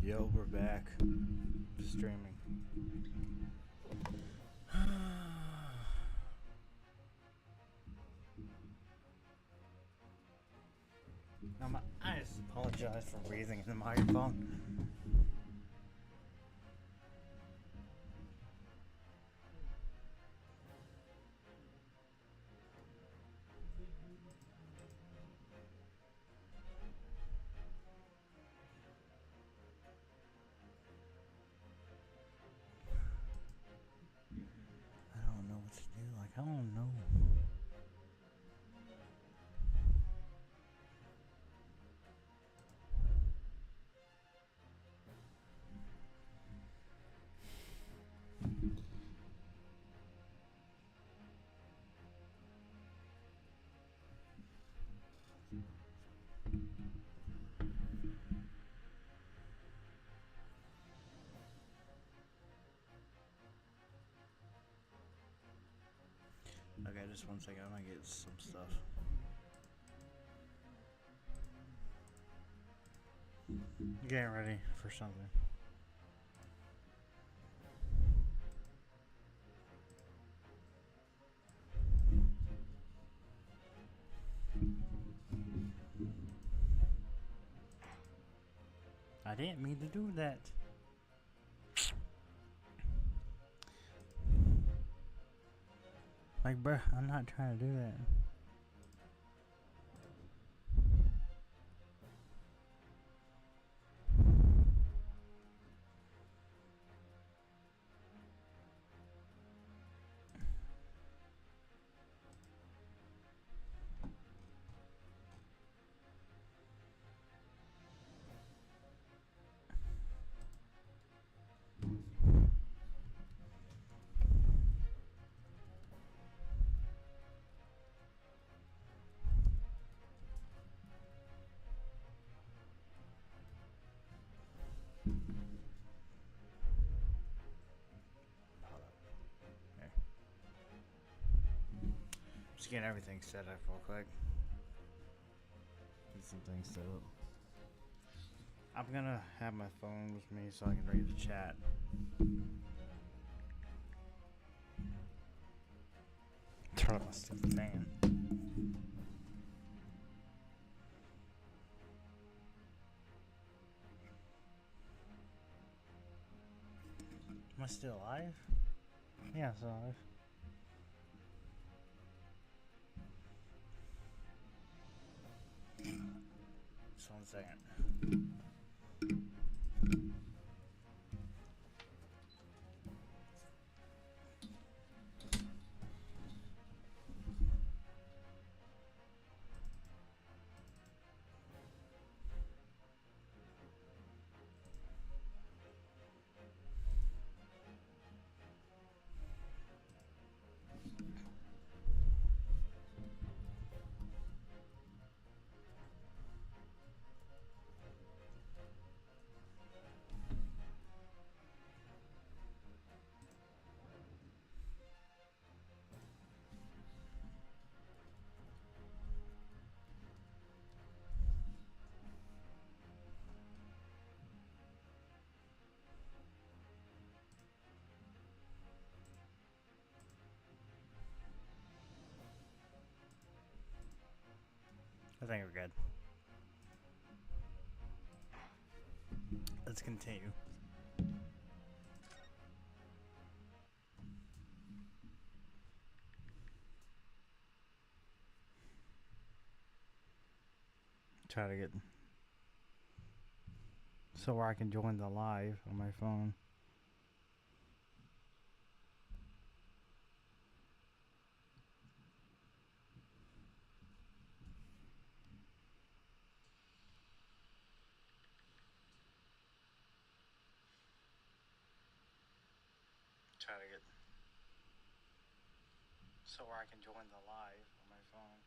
Yo, we're back. Streaming. Now, I just apologize for breathing in the microphone. I don't know what to do. Like, I don't know. Okay, just 1 second. I'm gonna get some stuff. Getting ready for something. I didn't mean to do that. Like, bruh, I'm not trying to do that. Just getting everything set up real quick. Get some things set up. I'm gonna have my phone with me so I can read the chat. Turn up my stupid fan. Am I still alive? Yeah, I'm still alive. Just 1 second. I think we're good. Let's continue. Try to get so where I can join the live on my phone. Try to get so where I can join the live on my phone.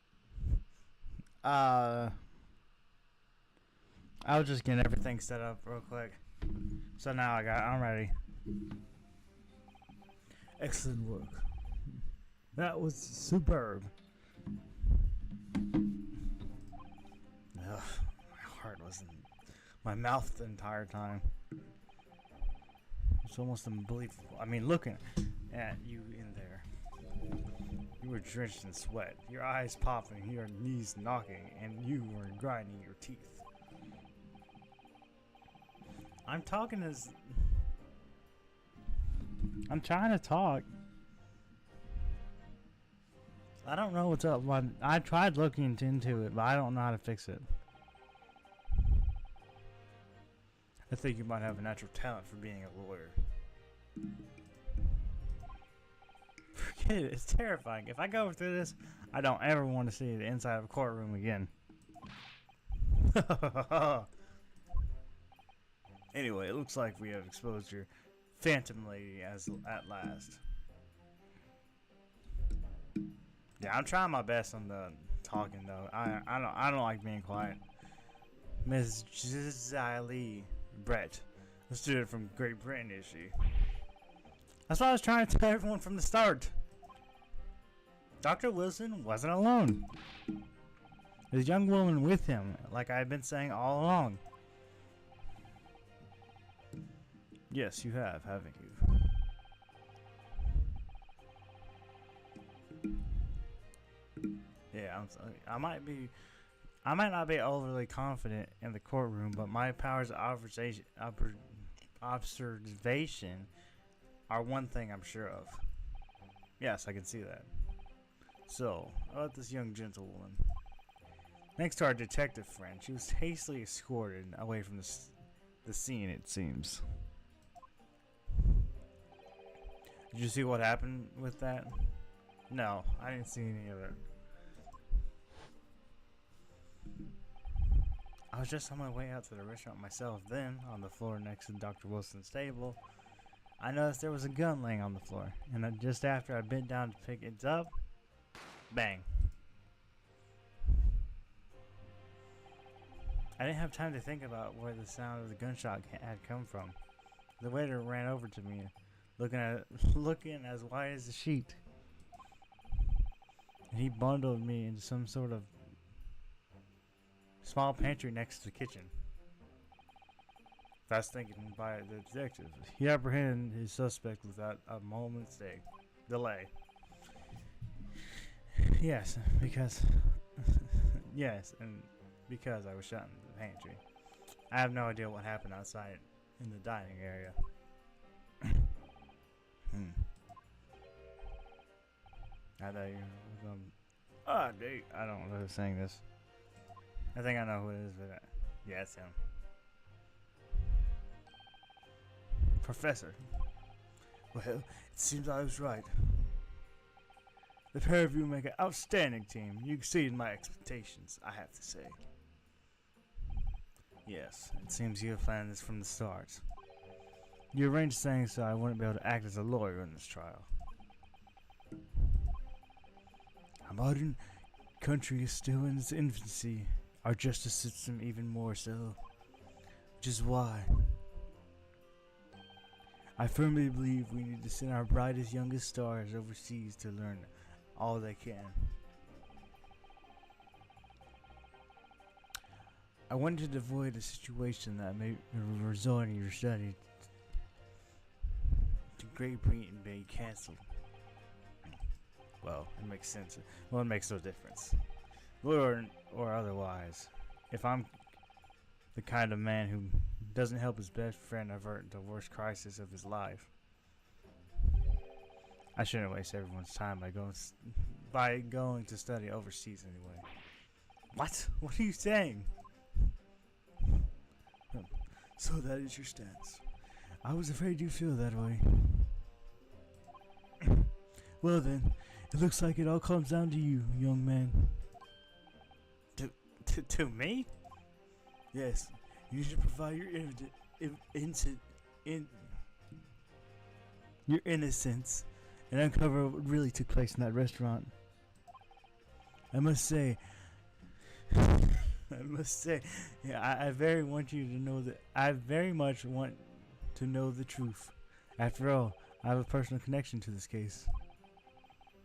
I was just getting everything set up real quick. So now I'm ready. Excellent work. That was superb. Ugh, my heart was in my mouth the entire time. It's almost unbelievable. I mean, looking at you in there. You were drenched in sweat, your eyes popping, your knees knocking, and you were grinding your teeth. I'm trying to talk. I don't know what's up. I tried looking into it, but I don't know how to fix it. I think you might have a natural talent for being a lawyer. Forget it. It's terrifying. If I go through this, I don't ever want to see the inside of a courtroom again. Anyway, it looks like we have exposed your phantom lady at last. Yeah, I'm trying my best on the talking though. I don't like being quiet. Miss Giselle Brett, a student from Great Britain, is she? That's what I was trying to tell everyone from the start. Dr. Wilson wasn't alone. There's a young woman with him, like I've been saying all along. Yes, you have, haven't you? Yeah, I might not be overly confident in the courtroom, but my powers of observation are one thing I'm sure of. Yes, I can see that. So, about this young gentlewoman. Next to our detective friend, she was hastily escorted away from the scene, it seems. Did you see what happened with that? No, I didn't see any of it. I was just on my way out to the restaurant myself. Then, on the floor next to Dr. Wilson's table, I noticed there was a gun laying on the floor. And then just after I bent down to pick it up, bang. I didn't have time to think about where the sound of the gunshot had come from. The waiter ran over to me, looking as white as a sheet. And he bundled me into some sort of small pantry next to the kitchen. Fast thinking by the detective, he apprehended his suspect without a moment's delay. Yes, because because I was shot in the pantry. I have no idea what happened outside in the dining area. I thought you were dude, I don't know who's saying this. I think I know who it is, but yeah, it's him. Professor. Well, it seems I was right. The pair of you make an outstanding team. You exceeded my expectations, I have to say. Yes, it seems you have planned this from the start. You arranged things so I wouldn't be able to act as a lawyer in this trial. Our modern country is still in its infancy. Our justice system even more so. Which is why I firmly believe we need to send our brightest, youngest stars overseas to learn all they can. I wanted to avoid a situation that may result in your study to Great Britain being cancelled. Well, it makes sense. Well, it makes no difference. Or otherwise. If I'm the kind of man who doesn't help his best friend avert the worst crisis of his life, I shouldn't waste everyone's time by going to study overseas anyway. What? What are you saying? So that is your stance. I was afraid you'd feel that way. Well then, it looks like it all comes down to you, young man. To me? Yes, you need to provide your innocence and uncover what really took place in that restaurant. I must say, yeah, I very want you to know that I very much want to know the truth. After all, I have a personal connection to this case.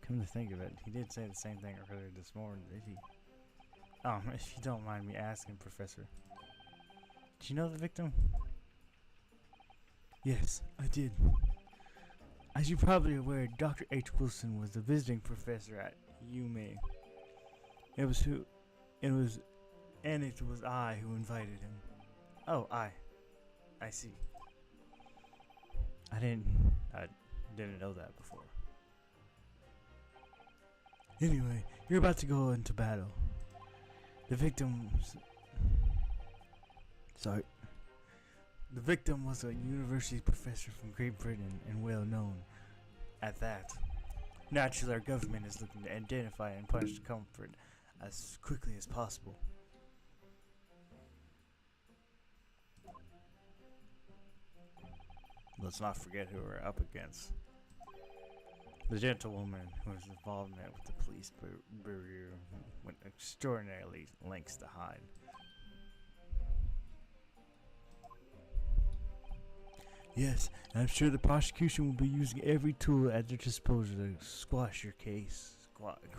Come to think of it, he did say the same thing earlier this morning, did he? If you don't mind me asking, Professor, did you know the victim? Yes, I did. As you're probably aware, Dr. H. Wilson was a visiting professor at UMA. It was I who invited him. Oh, I see. I didn't know that before. Anyway, you're about to go into battle. The victim was a university professor from Great Britain and well known at that. Naturally, our government is looking to identify and punish the culprit as quickly as possible. Let's not forget who we're up against. The gentlewoman whose involvement with the police bureau went extraordinarily lengths to hide. Yes, and I'm sure the prosecution will be using every tool at their disposal to squash your case.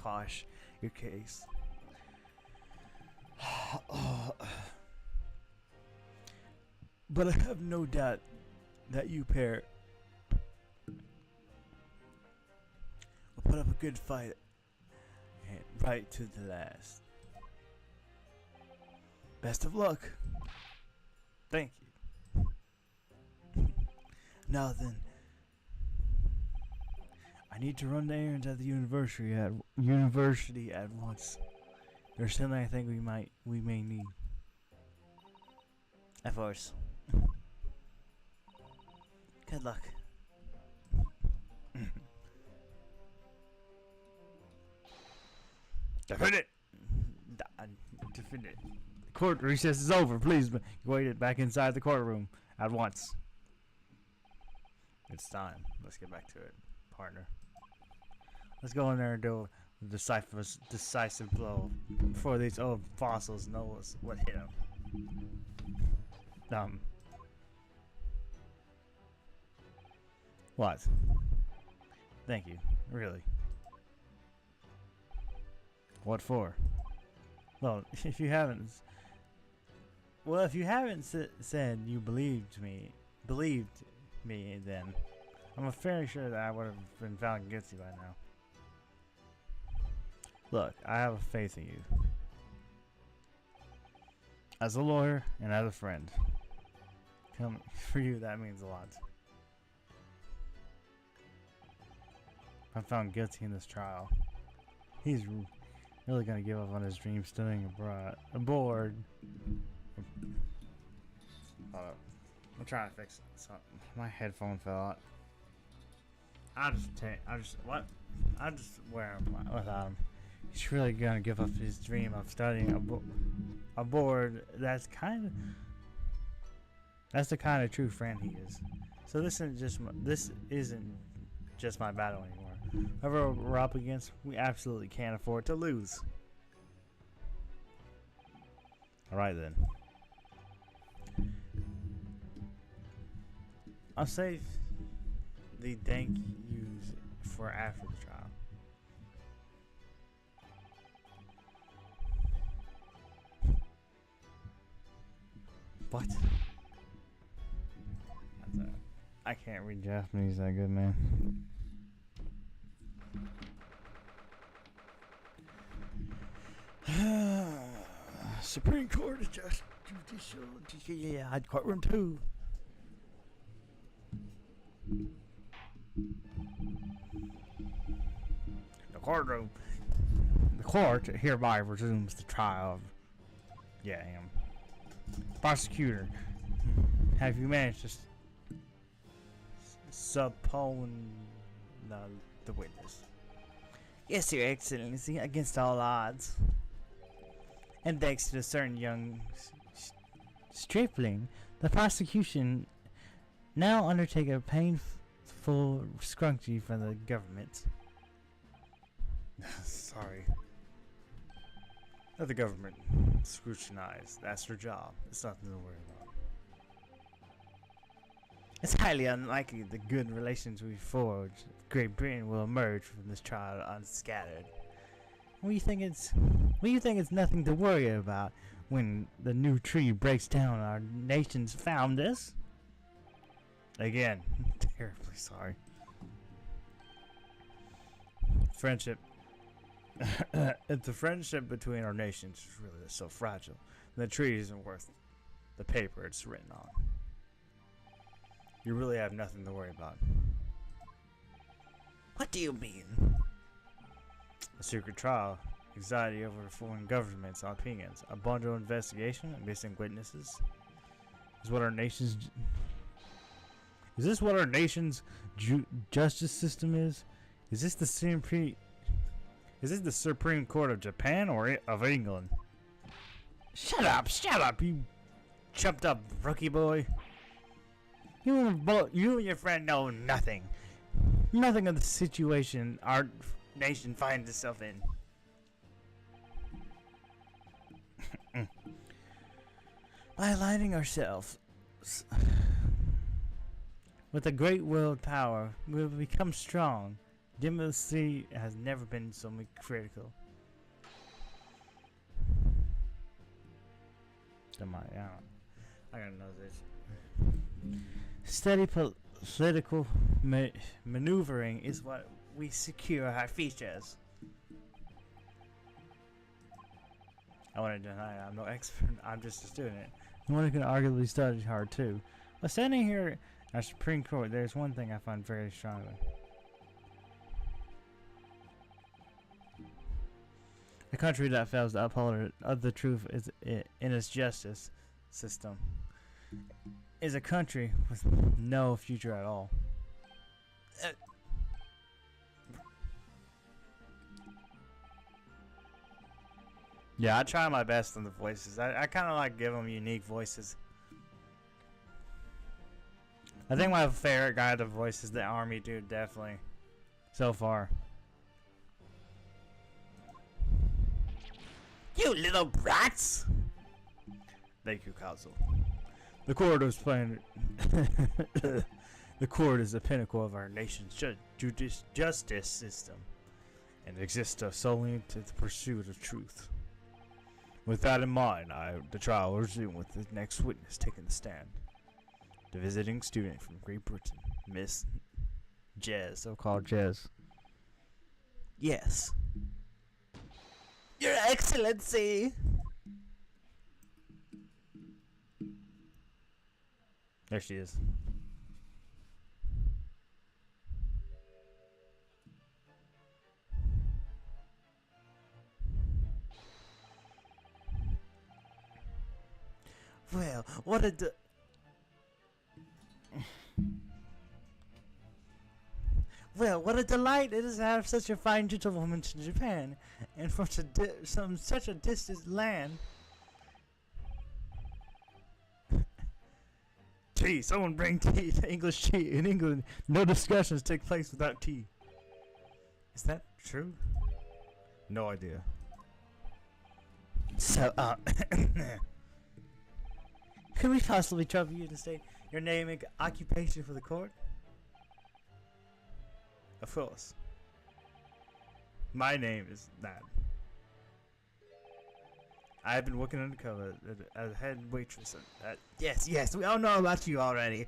Quash your case. But I have no doubt that you pair will put up a good fight and right to the last. Best of luck. Thank you. Now then, I need to run the errands at the university at once. There's something I think we may need. Of course. Good luck. Defend it! Defend it. The court recess is over. Please wait it back inside the courtroom at once. It's time. Let's get back to it, partner. Let's go in there and do a decisive blow before these old fossils know what hit them. What? Thank you. Really? What for? Well, if you haven't said you believed me, then I'm fairly sure that I would have been found guilty by now. Look, I have faith in you. As a lawyer and as a friend. For you, that means a lot. I'm found guilty in this trial. He's really gonna give up on his dream studying aboard. Hold up. I'm trying to fix something. My headphone fell out. I'll just wear them without him. He's really gonna give up his dream of studying aboard. That's the kind of true friend he is. So this isn't just my battle anymore. Whoever we're up against, we absolutely can't afford to lose. Alright then. I'll save the thank yous for after the trial. What? I can't read Japanese that good, man. Supreme Court is just judicial. Yeah, I'd courtroom too. The court hereby resumes the trial of him. Prosecutor, have you managed to subpoena the witness? Yes, Your Excellency, against all odds. And thanks to the certain young stripling, the prosecution now undertake a painful scrutiny from the government. Sorry. Let the government scrutinize. That's their job. It's nothing to worry about. It's highly unlikely the good relations we forged with Great Britain will emerge from this trial unscattered. What do you think it's nothing to worry about when the new tree breaks down our nation's founders? Again, terribly sorry. Friendship. If the friendship between our nations is really so fragile, then the treaty isn't worth the paper it's written on. You really have nothing to worry about. What do you mean? A secret trial, anxiety over foreign governments' opinions, a bundle investigation, and missing witnesses. Is what our nation's. Is this what our nation's justice system is? Is this the Supreme? Is this the Supreme Court of Japan or of England? Shut up, you chumped up rookie boy. You and your friend know nothing. Nothing of the situation our nation finds itself in. By aligning ourselves with a great world power, we will become strong. Diplomacy has never been so critical. I gotta know this. Steady political maneuvering is what we secure our features. I want to deny I'm no expert. I'm just a student. One who can arguably study hard too. But standing here at Supreme Court, there's one thing I find very strongly. A country that fails to uphold the truth is in its justice system is a country with no future at all. Yeah, I try my best on the voices. I kind of like give them unique voices. I think my favorite guy to voice is the army dude, definitely. So far. You little brats! Thank you, Council. The court is playing. The court is the pinnacle of our nation's justice system, and exists solely to the pursuit of truth. With that in mind, the trial will resume with the next witness taking the stand. The visiting student from Great Britain, Miss Jez, so-called Jez. Yes. Your Excellency! There she is. Well, what a Well, what a delight it is to have such a fine gentlewoman to Japan, and from such a distant land. Tea! Someone bring tea! English tea! In England, no discussions take place without tea. Is that true? No idea. So, could we possibly trouble you to state your name and occupation for the court? Of course. My name is that. I've been working undercover as head waitress at Yes, we all know about you already.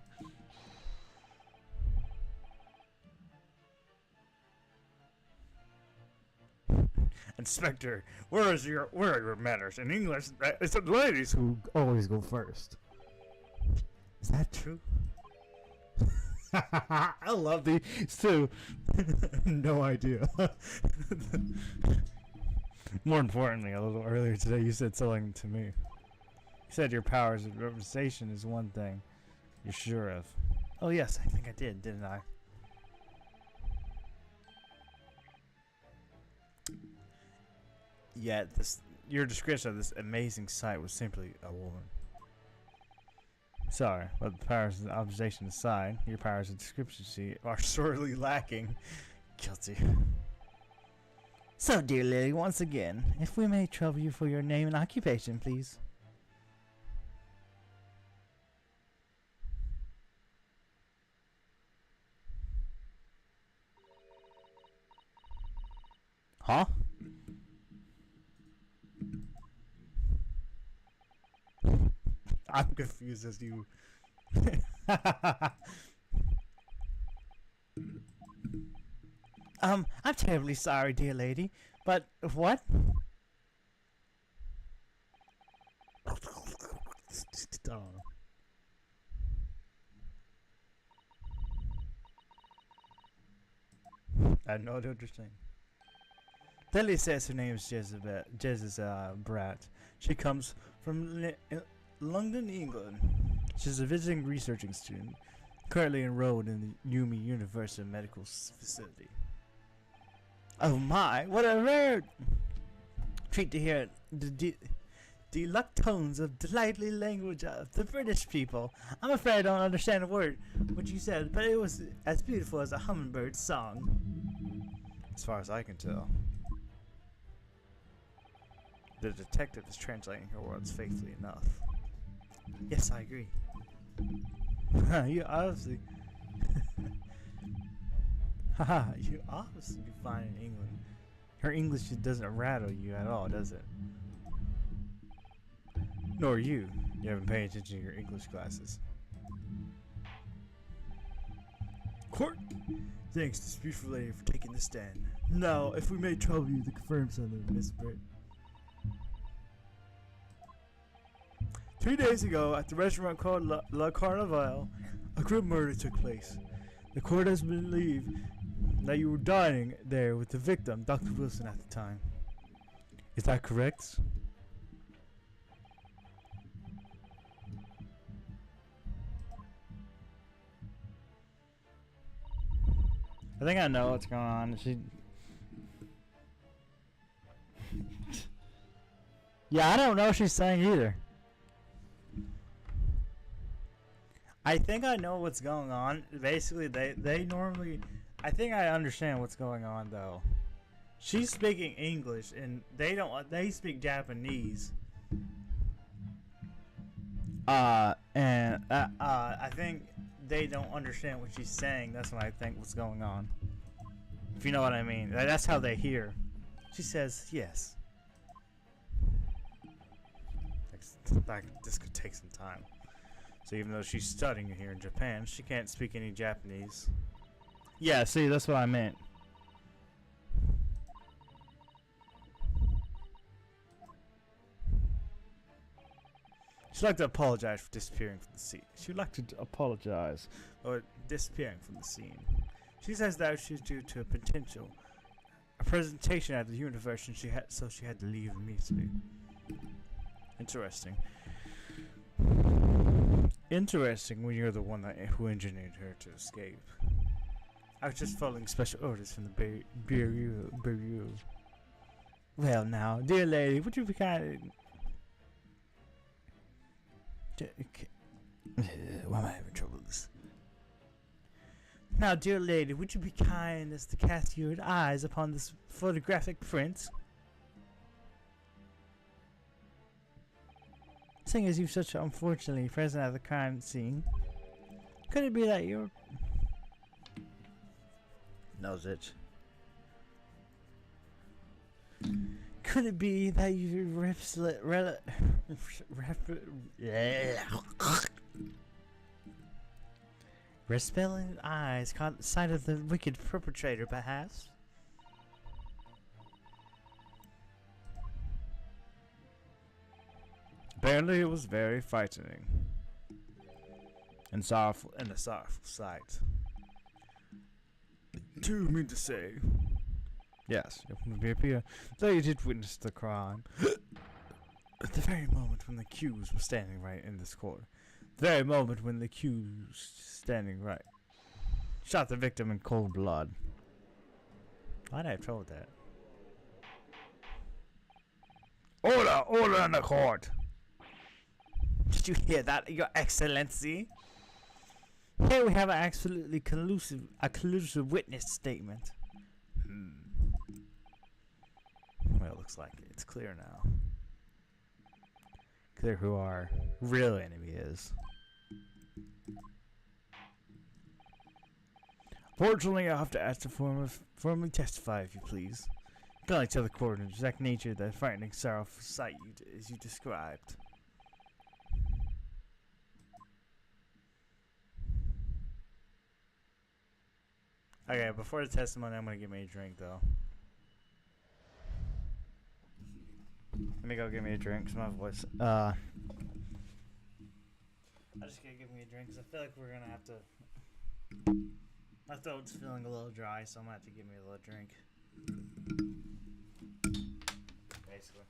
Inspector, where are your manners? In English, it's the ladies who always go first. Is that true? I love these too. No idea. More importantly, a little earlier today, you said something to me. You said your powers of representation is one thing you're sure of. Oh yes, I think I did, didn't I? Yeah, your description of this amazing sight was simply a woman. Sorry, but the powers of observation aside, your powers of description are sorely lacking. Guilty. So, dear Lily, once again, if we may trouble you for your name and occupation, please. Huh? I'm confused as you. I'm terribly sorry, dear lady, but what? I don't understand. Lily says her name is Brat. She comes from London, England. She's a visiting researching student, currently enrolled in the Yumi Universal Medical Facility. Oh my, what a rare treat to hear the deluxe tones of delightful language of the British people. I'm afraid I don't understand a word what you said, but it was as beautiful as a hummingbird's song. As far as I can tell. The detective is translating her words faithfully enough. Yes, I agree. You obviously... Haha, you obviously do fine in England. Her English just doesn't rattle you at all, does it? Nor you. You haven't paid attention to your English classes. Court! Thanks to this beautiful lady for taking the stand. Now, if we may trouble you to confirm something, Miss Britt. 3 days ago, at the restaurant called La Carnival, a group murder took place. The court has believed that you were dining there with the victim, Dr. Wilson, at the time. Is that correct? I think I know what's going on. Yeah, I don't know what she's saying either. I think I know what's going on. Basically, they normally... I think I understand what's going on, though. She's speaking English, and they speak Japanese. I think they don't understand what she's saying. That's what I think what's going on. If you know what I mean. That's how they hear. She says, yes. This could take some time. So even though she's studying here in Japan, she can't speak any Japanese. Yeah, see, that's what I meant. She'd like to apologize for disappearing from the scene. She'd like to apologize or disappearing from the scene. She says that she's due to a presentation at the university, so she had to leave immediately. Interesting. Interesting when you're the one who engineered her to escape. I was just following special orders from the Bureau. Well now, dear lady, would you be kind why am I having trouble with this? Now, dear lady, would you be kind as to cast your eyes upon this photographic print? Seeing as you're such unfortunately present at the crime scene, could it be that you're... Knows it. Could it be that you Respelling eyes caught sight of the wicked perpetrator, perhaps? Apparently it was very frightening. And sorrowful, and a sorrowful sight. Do you mean to say? Yes, it would appear that you did witness the crime. At the very moment when the accused was standing right in this court. The very moment when the accused standing right. Shot the victim in cold blood. Why'd I have trouble with that? Order in the court! Did you hear that, Your Excellency? Here we have an absolutely collusive witness statement. Well, it looks like it's clear now. Clear who our real enemy is. Fortunately, I'll have to ask to formally testify, if you please. You can only tell the court in the exact nature of the frightening, sorrowful sight as you described. Okay, before the testimony, I'm gonna get me a drink though. Let me go get me a drink, cause my voice. I just gotta get me a drink, cause I feel like we're gonna have to. My throat's feeling a little dry, so I'm gonna have to get me a little drink. Basically.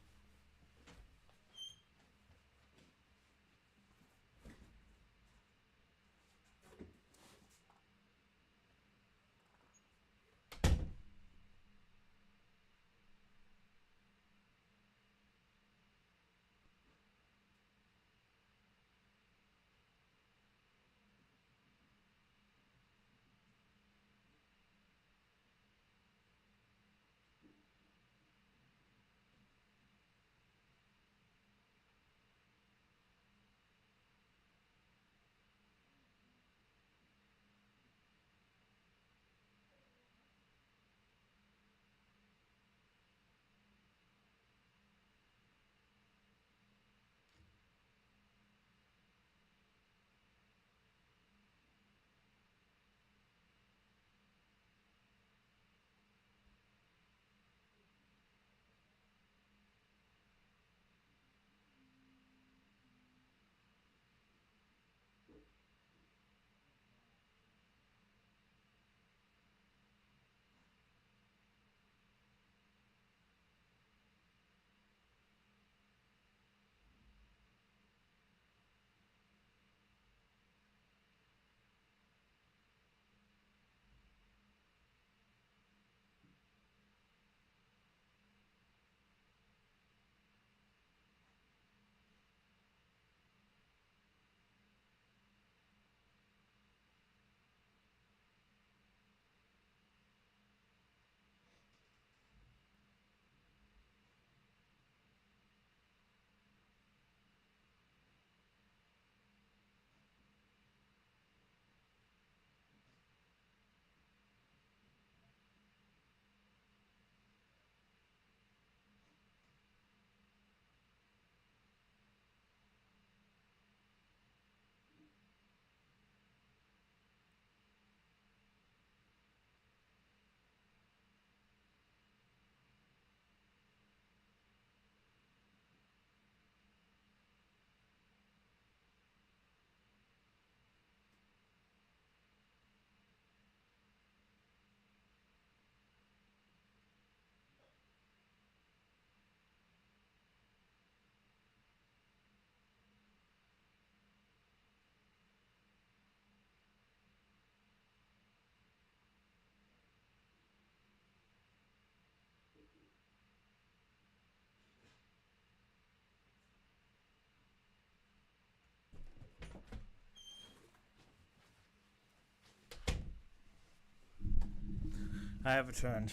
I have returned.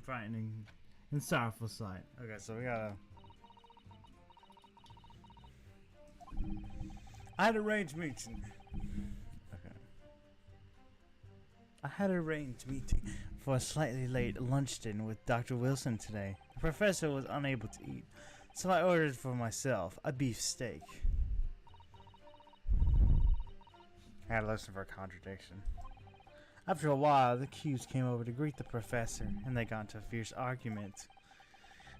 Frightening and sorrowful sight. Okay, so we gotta. I had arranged meeting. Okay. I had arranged meeting for a slightly late luncheon with Dr. Wilson today. The professor was unable to eat, so I ordered for myself a beef steak. I had to listen for a contradiction. After a while, the Qs came over to greet the professor, and they got into a fierce argument.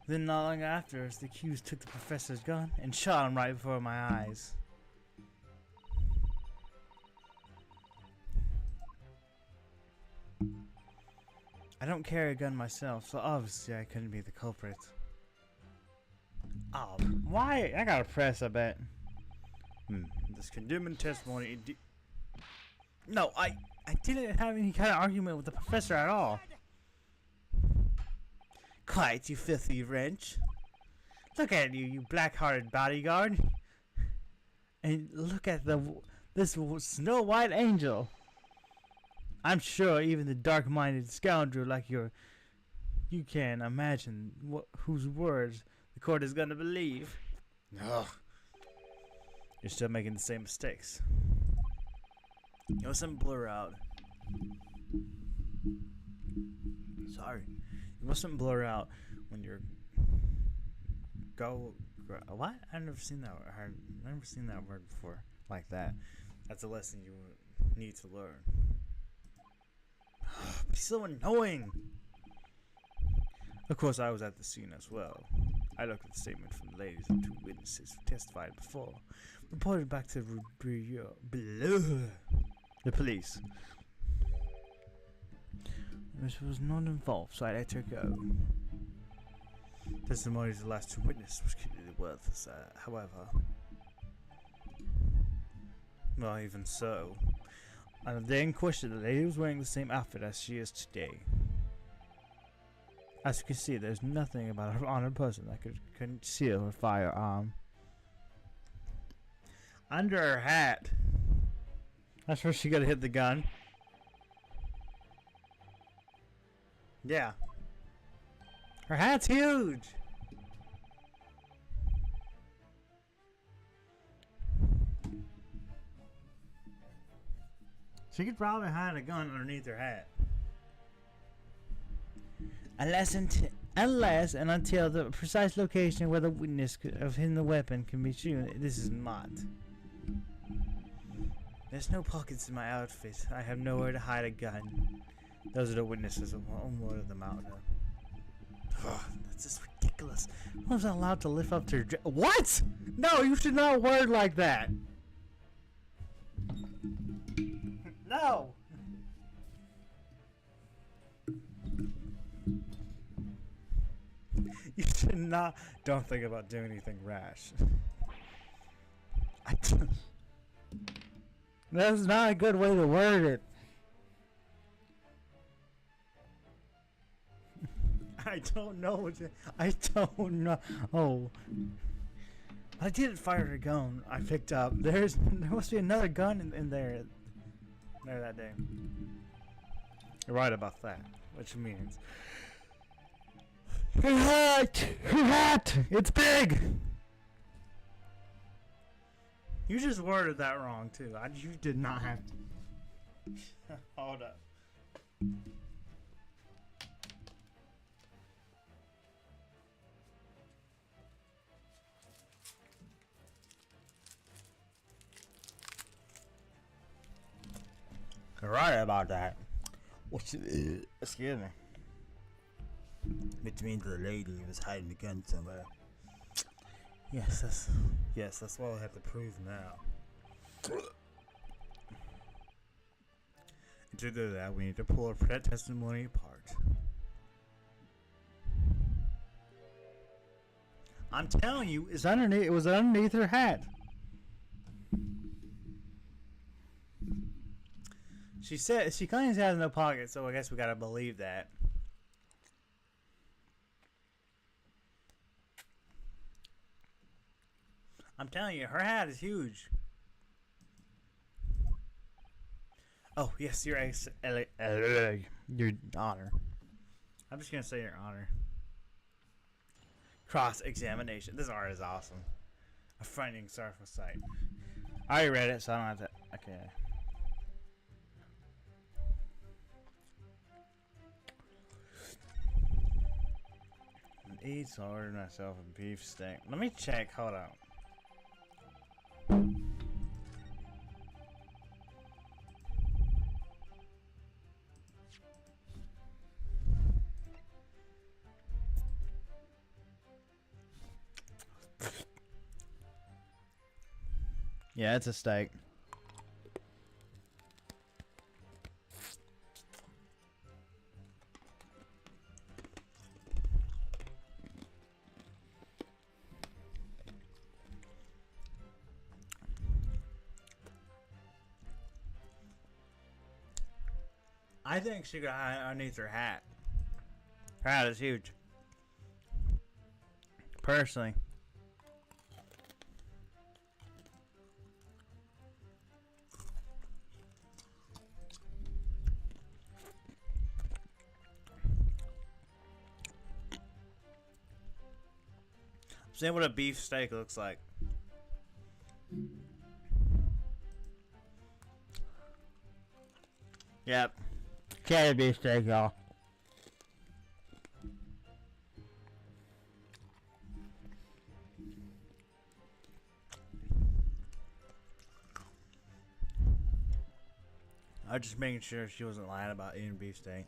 Then, not long after, the Qs took the professor's gun and shot him right before my eyes. I don't carry a gun myself, so obviously I couldn't be the culprit. Oh, why? I gotta press, I bet. This condemning testimony. No, I didn't have any kind of argument with the professor at all. Quiet, you filthy wretch. Look at you, you black-hearted bodyguard. And look at this Snow White angel. I'm sure even the dark-minded scoundrel like you can imagine whose words the court is gonna believe. Ugh. You're still making the same mistakes. You mustn't blur out. Sorry. You mustn't blur out when you're what? I've never seen that. I've never seen that word before like that. That's a lesson you need to learn. But he's so annoying. Of course, I was at the scene as well. I looked at the statement from the ladies and 2 witnesses who testified before. Reported back to the police. This was not involved, so I let her go. Testimony of the last 2 witnesses was completely worthless, however. Well, even so. On the day in question, the lady was wearing the same outfit as she is today. As you can see, there's nothing about her on her person that could conceal her firearm. Under her hat. That's where she gotta hit the gun. Yeah. Her hat's huge! She could probably hide a gun underneath her hat. Unless and until the precise location where the witness of hidden the weapon can be shown, this is not. There's no pockets in my outfit. I have nowhere to hide a gun. Those are the witnesses of one word of the mountain. That's just ridiculous. I was not allowed to lift up to her What? No, you should not word like that. No. You should not. Don't think about doing anything rash. That's not a good way to word it. I don't know what I don't know. Oh. I didn't fire a gun I picked up. There must be another gun in there that day. You're right about that. Which means her hat! It's big! You just worded that wrong too. You did not have to. Hold up. You're right about that. Excuse me. Which means the lady was hiding the gun somewhere. Yes, that's what I have to prove now. To do that, we need to pull her testimony apart. I'm telling you, it's underneath. It was underneath her hat. She said she claims she has no pocket, so I guess we gotta believe that. I'm telling you, her hat is huge. Oh yes, your honor. I'm just gonna say your honor. Cross-examination. This art is awesome. A frightening surface sight. I already read it, so I don't have to. Okay. Eat, so I ordered myself a beef steak. Let me check. Hold on. Yeah, it's a steak. I think she got underneath her hat. Her hat is huge. Personally. See what a beef steak looks like. Yep. Cat beef steak, y'all. I was just making sure she wasn't lying about eating beefsteak.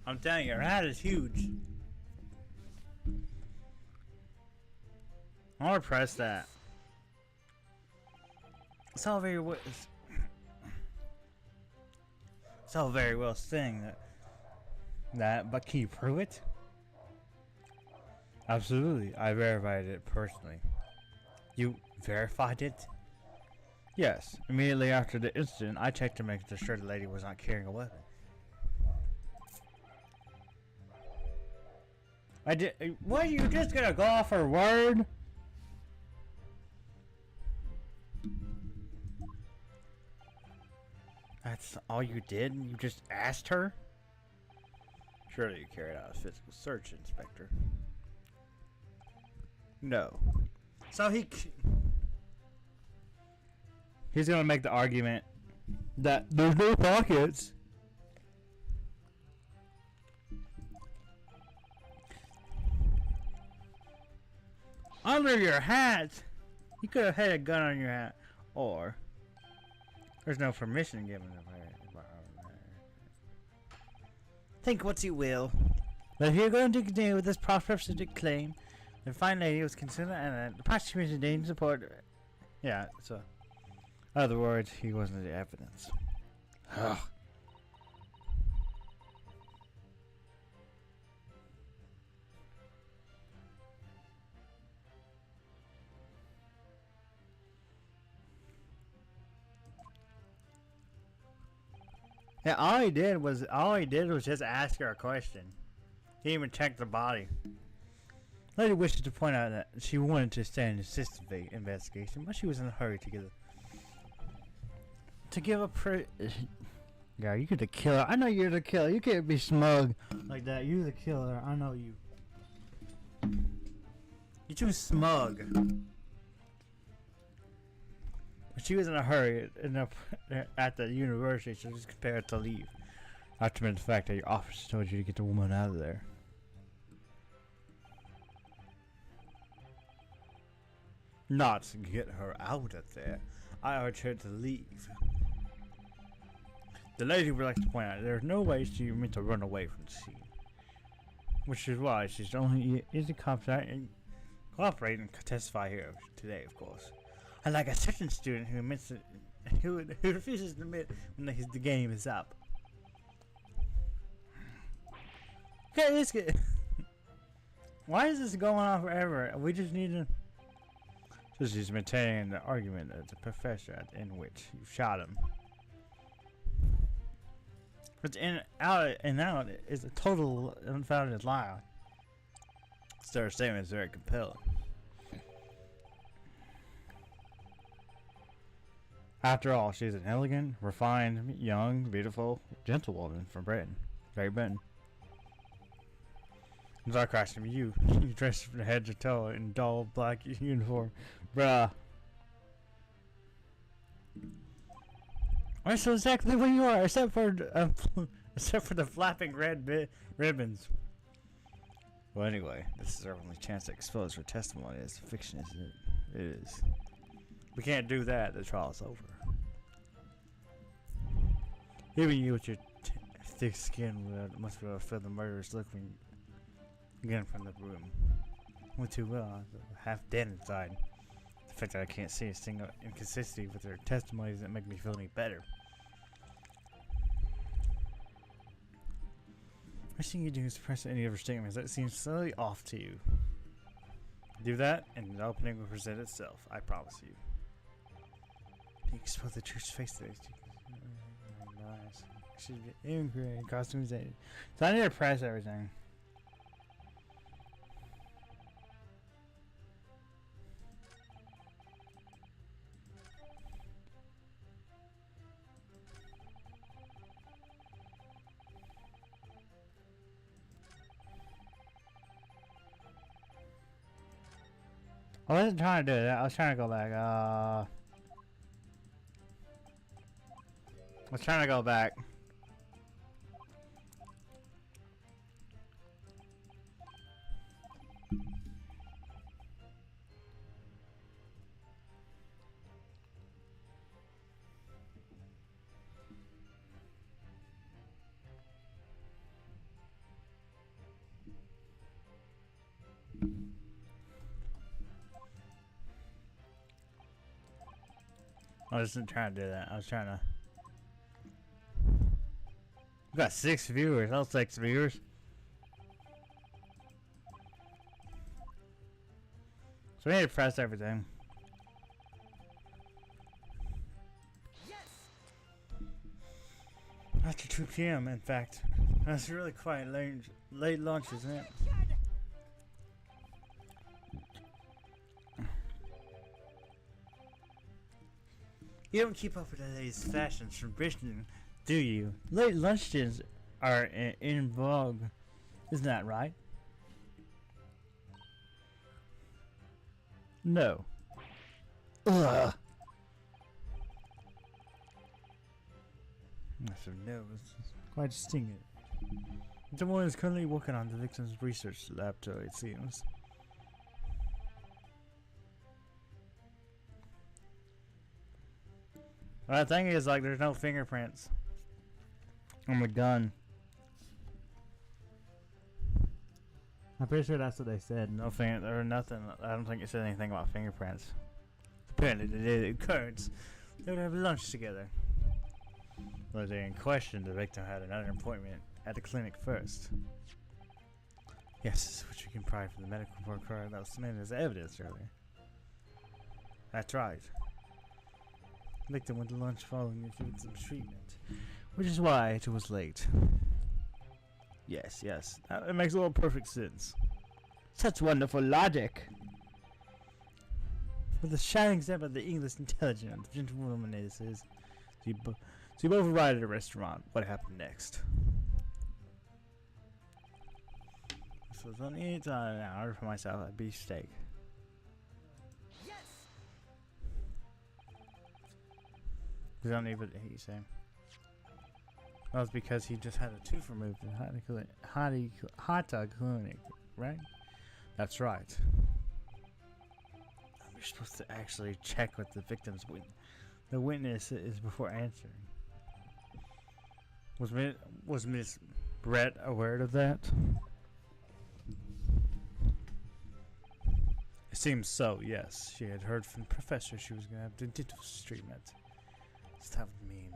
I'm telling you, her hat is huge. I want to press that. It's all very well. It's all very well saying that, but can you prove it? Absolutely, I verified it personally. You verified it? Yes. Immediately after the incident, I checked to make sure the lady was not carrying a weapon. I did. What? You just gonna go off her word? That's all you did? You just asked her? Surely you carried out a physical search, Inspector. No. So he's gonna make the argument that there's no pockets. Under your hat? You could have had a gun on your hat. Or there's no permission given. Think what you will. But if you're going to continue with this prosperous claim, the fine lady was considered and the prosecution didn't support. Yeah, so in other words, he wasn't the evidence. Ugh. Yeah, all he did was just ask her a question. He didn't even check the body. Lady wishes to point out that she wanted to stay and assist the investigation, but she was in a hurry to give a Yeah, you're the killer. I know you're the killer. You can't be smug like that. You're the killer. I know you. You're too smug. She was in a hurry at the university, so just prepared to leave. Not to mention the fact that your officer told you to get the woman out of there. Not to get her out of there. I urged her to leave. The lady would like to point out there's no way she meant to run away from the scene. Which is why she's only is cooperating to testify here today, of course. Unlike a certain student who refuses to admit when the game is up. Okay, let's get. Why is this going on forever? We just need to. So she's maintaining the argument that the professor in which you shot him. But out is a total unfounded lie. So her statement is very compelling. After all, she's an elegant, refined, young, beautiful, gentlewoman from Britain. Great Britain. Sarcasm, you dressed from head to toe in dull black uniform. Bruh. That's exactly what you are, except for the flapping red ribbons. Well, anyway, this is our only chance to expose her testimony as fiction as it is. We can't do that. The trial's over. Even you with your thick skin must be able to feel the murderous look when again from the room. Went too well. I'm half dead inside. The fact that I can't see a single inconsistency with their testimony doesn't make me feel any better. First thing you do is suppress any of her statements that seem slightly off to you. Do that, and the opening will present itself. I promise you. You expose the truth's face today. Nice. Should be inquiry customization. So I need to press everything. I wasn't trying to do that. I was trying to go back. I was trying to go back. I wasn't trying to do that. I was trying to. We got 6 viewers. I'll 6 viewers. So we need to press everything. After 2 p.m. in fact. That's really quite late lunch, isn't it? You don't keep up with the latest fashions from Britain, do you? Late lunches are in vogue. Isn't that right? No. Ugh. So no, it's quite stinging. Someone is currently working on the victim's research laboratory, it seems. Well, the thing is, like, there's no fingerprints on the gun. I'm pretty sure that's what they said. No finger or nothing. I don't think it said anything about fingerprints. Apparently, they did it occurrence. They would have lunch together. But they in question, the victim had another appointment at the clinic first. Yes, which we can pry from the medical report card that was submitted as evidence earlier. That's right. The victim went to lunch following the victim's treatment, which is why it was late. Yes, it makes a little perfect sense. Such wonderful logic. For the shining example of the English intelligent gentlewoman is, so you both arrived at a restaurant. What happened next? This was on any time I ordered for myself a beefsteak. I don't even hate saying. That was because he just had a tooth removed at hot dog clinic, right? That's right. You're supposed to actually check with the victim's the witness is before answering. Was Miss Brett aware of that? It seems so, yes. She had heard from the professor she was going to have dental treatment. That would mean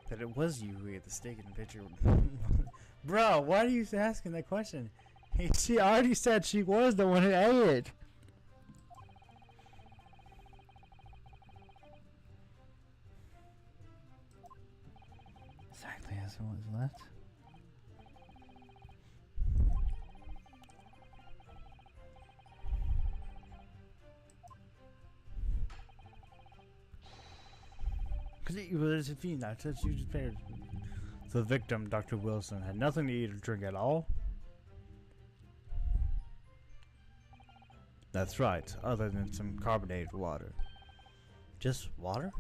that it was you who ate the steak in the picture. Bro, why are you asking that question? She already said she was the one who ate it. Exactly as it was left. The victim, Dr. Wilson, had nothing to eat or drink at all? That's right, other than some carbonated water. Just water?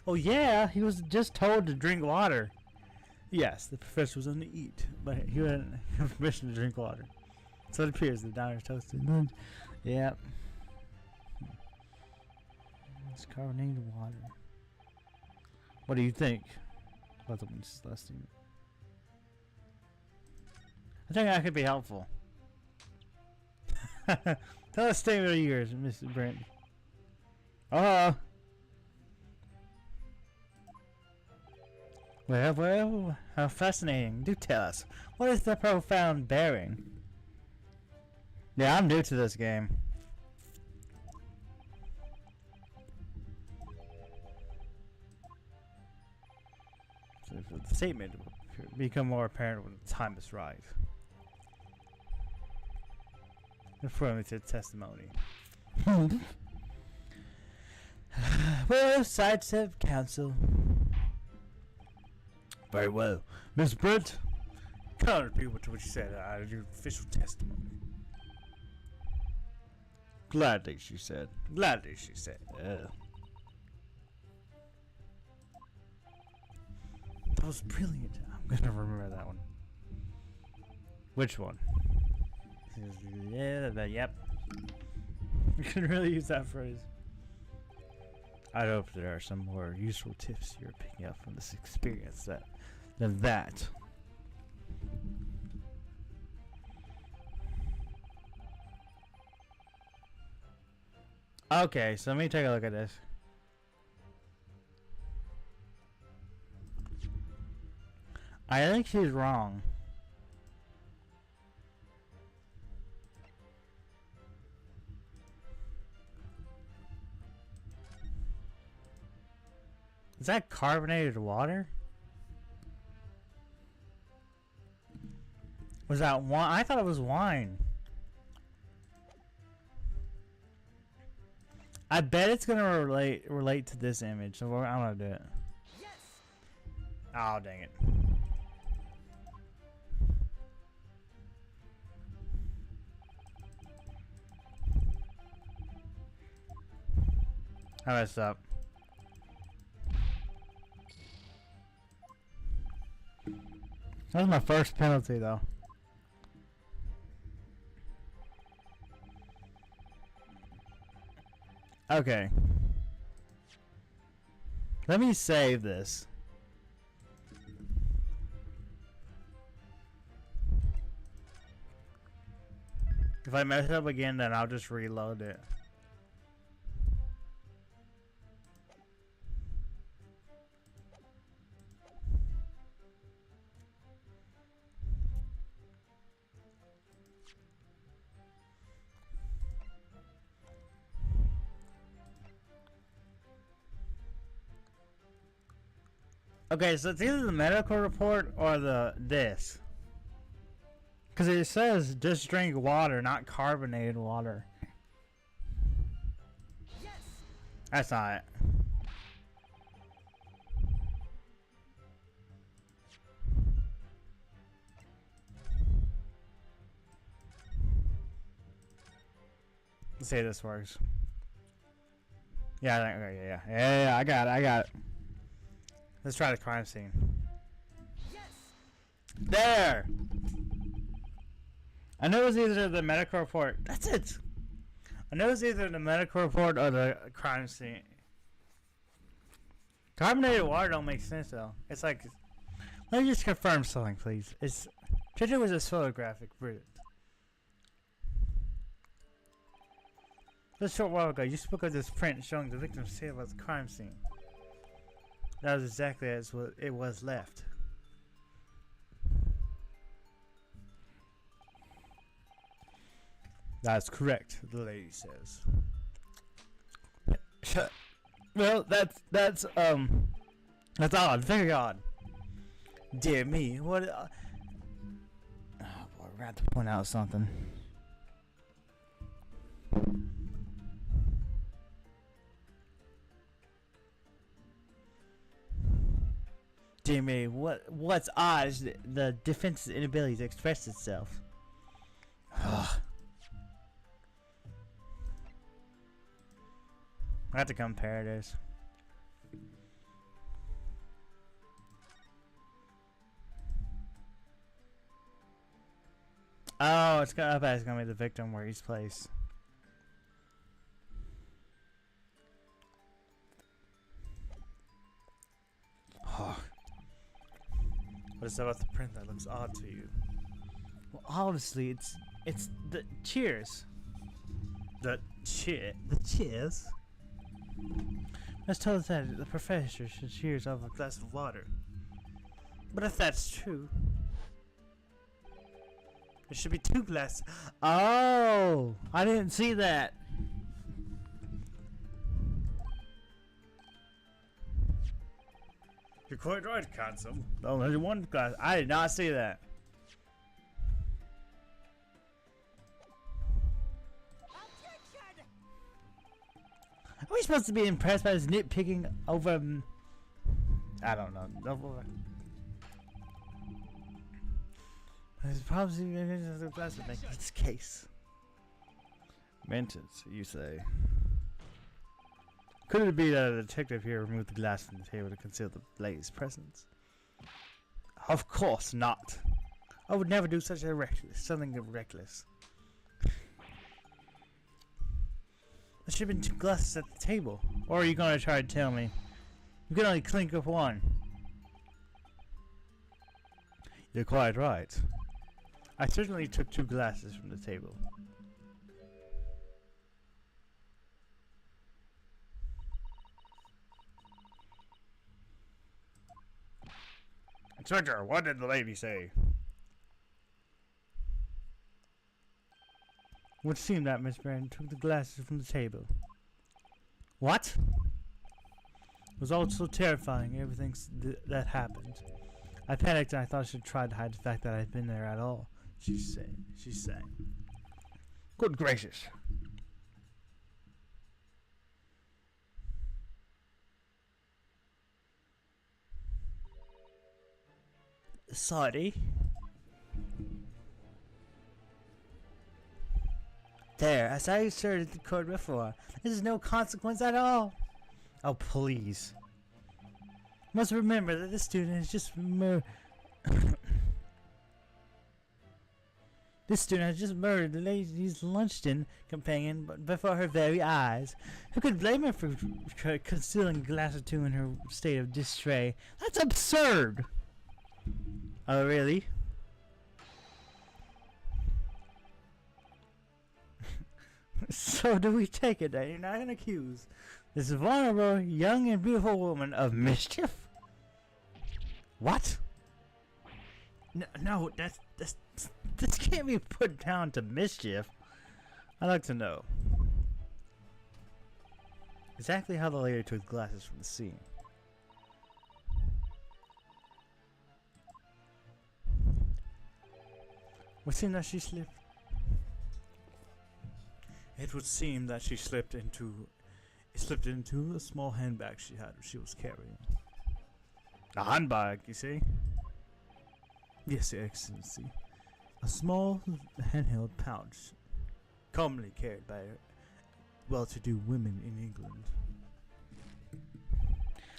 Oh yeah, he was just told to drink water. Yes, the professor was on to eat, but he had permission to drink water. So it appears the diner toasted. Yeah. It's carbonated water. What do you think? About the one's last thing. I think that could be helpful. Tell us statement of yours, Mr. Brent. Well, how fascinating. Do tell us. What is the profound bearing? Yeah, I'm new to this game. So the statement will become more apparent when the time is right. Affirmative testimony. Well, side of counsel. Very well. Miss Brent, can't repeat what you said out of your official testimony. Gladly, she said. Gladly, she said. That was brilliant. I'm gonna remember that one. Which one? Yeah, yep. You can really use that phrase. I hope there are some more useful tips you're picking up from this experience than that. Okay, so let me take a look at this. I think she's wrong. Is that carbonated water? Was that wine? I thought it was wine. I bet it's gonna relate to this image, so I'm gonna do it. Yes. Oh, dang it. I messed up. That was my first penalty, though. Okay. Let me save this. If I mess up again, then I'll just reload it. Okay, so it's either the medical report or this. Because it says just drink water, not carbonated water. Yes. That's not it. Let's see if this works. Yeah, I think, okay, yeah, I got it. Let's try the crime scene. Yes. There! I know it was either the medical report. That's it! I know it was either the medical report or the crime scene. Carbonated water don't make sense though. It's like, let me just confirm something, please. Treasure was a photographic brilliant. Just a short while ago, you spoke of this print showing the victim's tail at the crime scene. That was exactly as it was left. That's correct, the lady says. Well, that's odd, very odd. Dear me, what? Oh boy, we're gonna have to point out something. Dear me, what's odd is the defense's inability to express itself. I have to compare this. Oh, I bet it's gonna be the victim where he's placed. What is that about the print that looks odd to you? Well, obviously, it's the cheers. The cheers. Let's tell us that the professor should cheers off a glass of water. But if that's true, there should be 2 glasses. Oh, I didn't see that. You're quite right, Counsel. Oh, there's 1 glass. I did not see that. Are we supposed to be impressed by his nitpicking over? I don't know. There's probably a glass of this case. Maintenance, you say? Could it be that a detective here removed the glass from the table to conceal the lady's presence? Of course not. I would never do something reckless. There should have been 2 glasses at the table. Or are you going to try to tell me you can only clink of 1? You're quite right. I certainly took 2 glasses from the table. Inspector, what did the lady say? It would seem that Miss Brandon took the glasses from the table. What? It was all so terrifying, everything that happened. I panicked and I thought I should try to hide the fact that I had been there at all. She's saying. Good gracious. Sorry. There, as I asserted the court before, this is no consequence at all. Oh, please. You must remember that this student has just This student has just murdered the lady's luncheon companion before her very eyes. Who could blame her for concealing a glass or two in her state of disarray? That's absurd! Oh, really? So do we take it that you're not gonna accuse this vulnerable, young and beautiful woman of mischief? What? No, this can't be put down to mischief. I'd like to know exactly how the lady took glasses from the scene. Would seem that she slipped. It would seem that she slipped into a small handbag she was carrying. A handbag, you see? Yes, Your Excellency. A small handheld pouch, commonly carried by well-to-do women in England.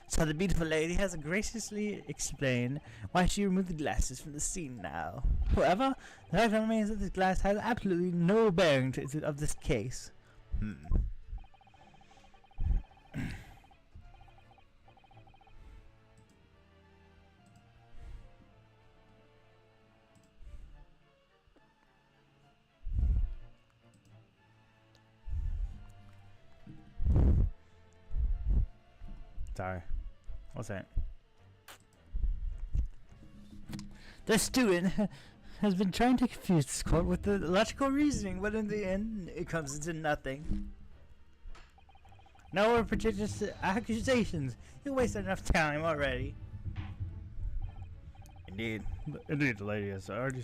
So the beautiful lady has graciously explained why she removed the glasses from the scene now. However, the fact remains that this glass has absolutely no bearing of this case. Sorry. What's that? The student has been trying to confuse this court with the logical reasoning, but in the end, it comes into nothing. No more prejudiced accusations. You wasted enough time already. Indeed, the lady has already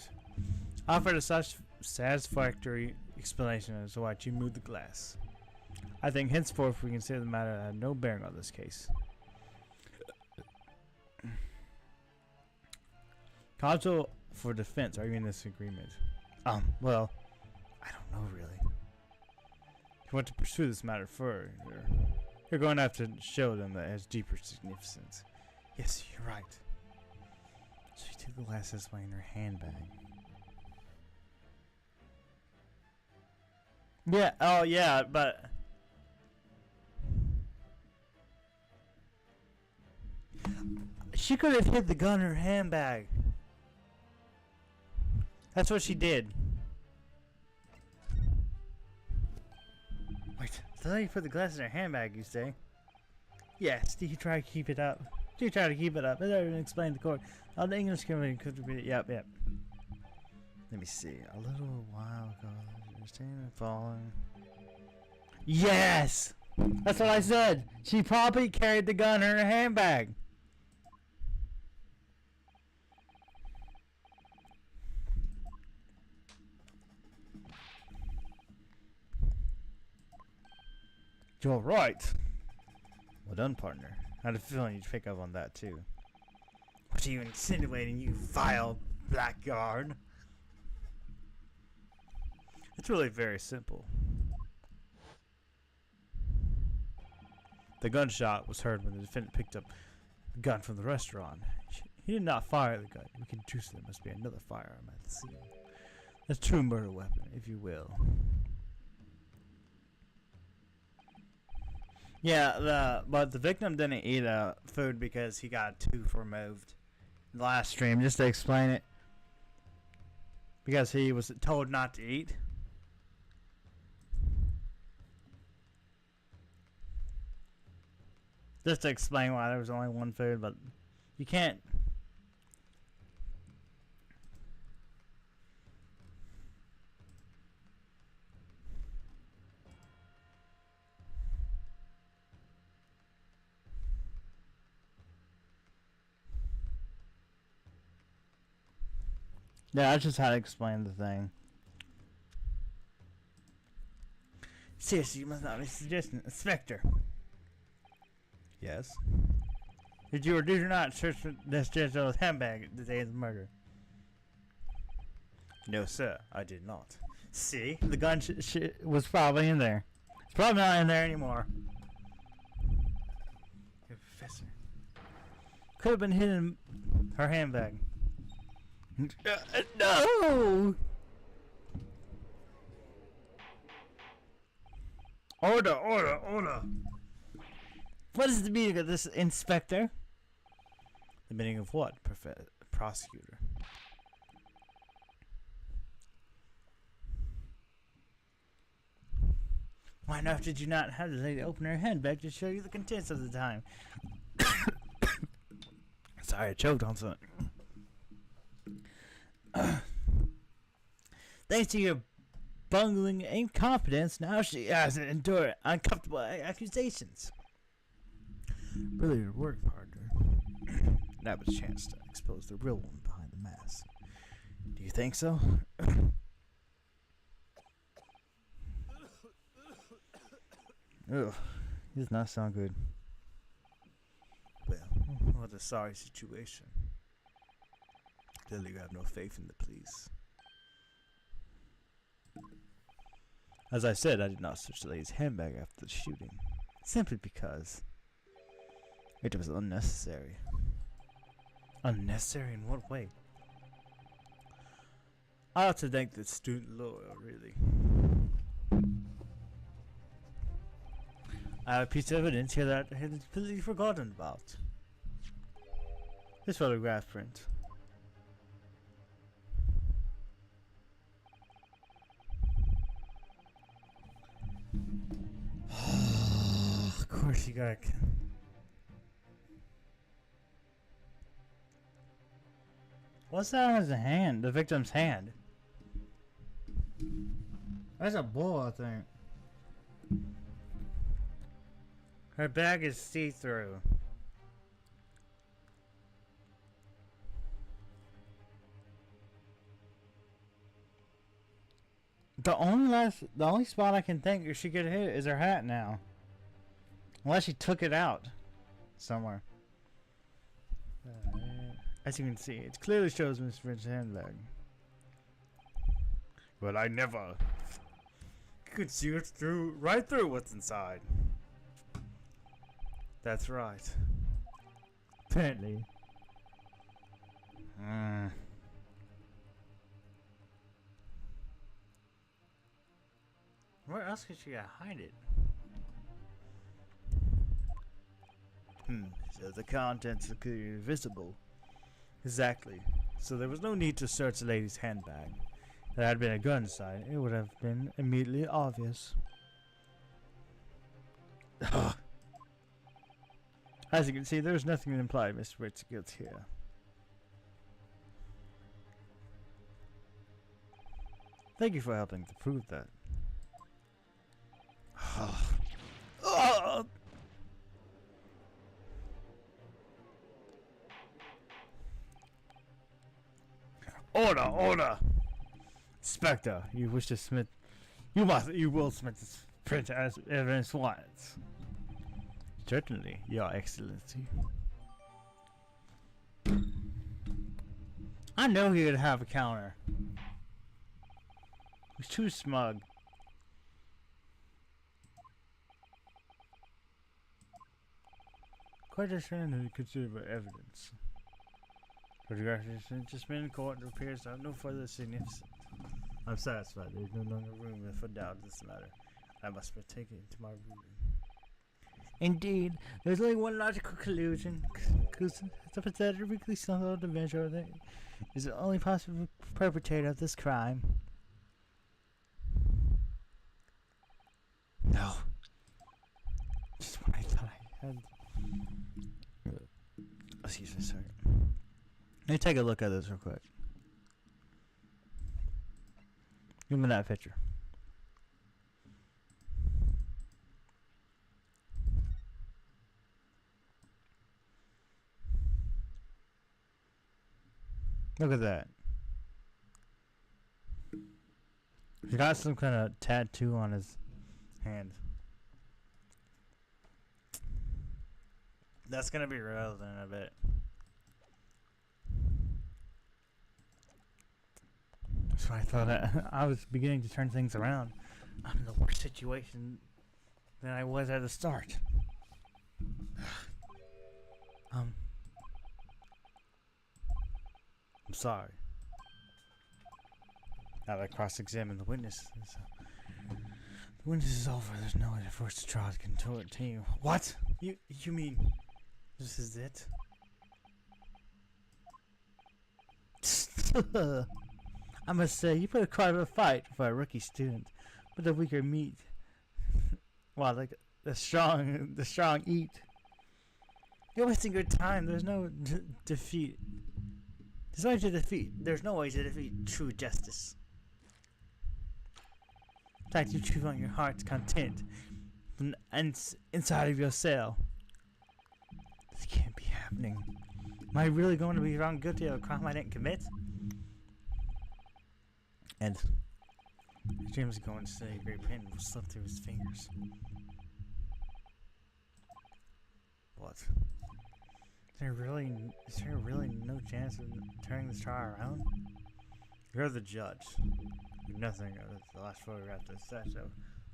Offered a such satisfactory explanation as to why she moved the glass. I think henceforth we consider the matter had no bearing on this case. Counsel for defense arguing this agreement. Well, I don't know really. If you want to pursue this matter further, you're going to have to show them that it has deeper significance. Yes, you're right. She took the glass this way in her handbag. Yeah, oh yeah, but she could have hid the gun in her handbag. That's what she did. Wait, the lady put the glass in her handbag, you say? Yes, do you try to keep it up? Do you try to keep it up? As I explained to court, the English community could be. Yep. Let me see. A little while ago, you were standing and falling. Yes! That's what I said! She probably carried the gun in her handbag. You're right. Well done, partner. I had a feeling you'd pick up on that, too. What are you insinuating, you vile blackguard? It's really very simple. The gunshot was heard when the defendant picked up the gun from the restaurant. He did not fire the gun. We can deduce there must be another firearm at the scene. A true murder weapon, if you will. Yeah, but the victim didn't eat food because he got tooth removed. The last stream, just to explain it. Because he was told not to eat. Just to explain why there was only one food, but you can't Yeah, that's just how to explain the thing. Seriously, you must not be suggesting. Inspector. Yes? Did you or did you not search for this gentleman's handbag the day of the murder? No, sir, I did not. See? The gun was probably in there. It's probably not in there anymore. Hey, Professor. Could have been hidden in her handbag. No! Order, order, order! What is the meaning of this, Inspector? The meaning of what, Prosecutor? Why on earth did you not have the lady open her handbag to show you the contents of the time? Sorry, I choked on something. Thanks to your bungling incompetence, now she has to endure uncomfortable accusations. Really good work, partner. Now was a chance to expose the real one behind the mask. Do you think so? Ugh, this does not sound good. Well, what a sorry situation. Clearly you have no faith in the police. As I said, I did not search the lady's handbag after the shooting, simply because it was unnecessary. Unnecessary in what way? I ought to thank the student lawyer, really. I have a piece of evidence here that I had completely forgotten about. This photograph print. Of course you got. What's that on his hand? The victim's hand. That's a bull, I think. Her bag is see-through. The only spot I can think she could hit is her hat now. Unless she took it out somewhere. As you can see, it clearly shows Miss French's handbag. But I never could see it right through what's inside. That's right. Apparently. Where else could she hide it? So the contents are clearly visible. Exactly. So there was no need to search the lady's handbag. If there had been a gun inside, it would have been immediately obvious. As you can see, there's nothing to imply Mr. Witt's guilt here. Thank you for helping to prove that. Order, order! Inspector, you wish to submit. You will submit this print as evidence once. Certainly, Your Excellency. I know he would have a counter. He's too smug. Quite understandably considerable evidence. Photograph has just been in court and appears to have no further significance. I'm satisfied. There is no longer room for doubt in this matter. I must partake it into my ruling. Indeed, there's only one logical conclusion. The pathetically stumbled adventurer is the only possible perpetrator of this crime. No. Just what I thought I had. Excuse me, sorry. Let me take a look at this real quick. Give me that picture. Look at that. He's got some kind of tattoo on his hand. That's gonna be relevant in a bit. So I thought I was beginning to turn things around. I'm in the worst situation than I was at the start. I'm sorry. Now that I cross-examine the witnesses. The witness is over. There's no way to force the trial to continue. What? You mean this is it? I must say, you put quite a fight for a rookie student, but the weaker meat, while the strong eat. You're wasting your time. There's no defeat. There's no way to defeat. There's no way to defeat true justice. In fact, you chew on your heart's content from the inside of your cell. This can't be happening. Am I really going to be found guilty of a crime I didn't commit? And James is going to say a great pain will slip through his fingers. What? Is there really no chance of turning this trial around? You're the judge. Nothing of the last photograph that said so.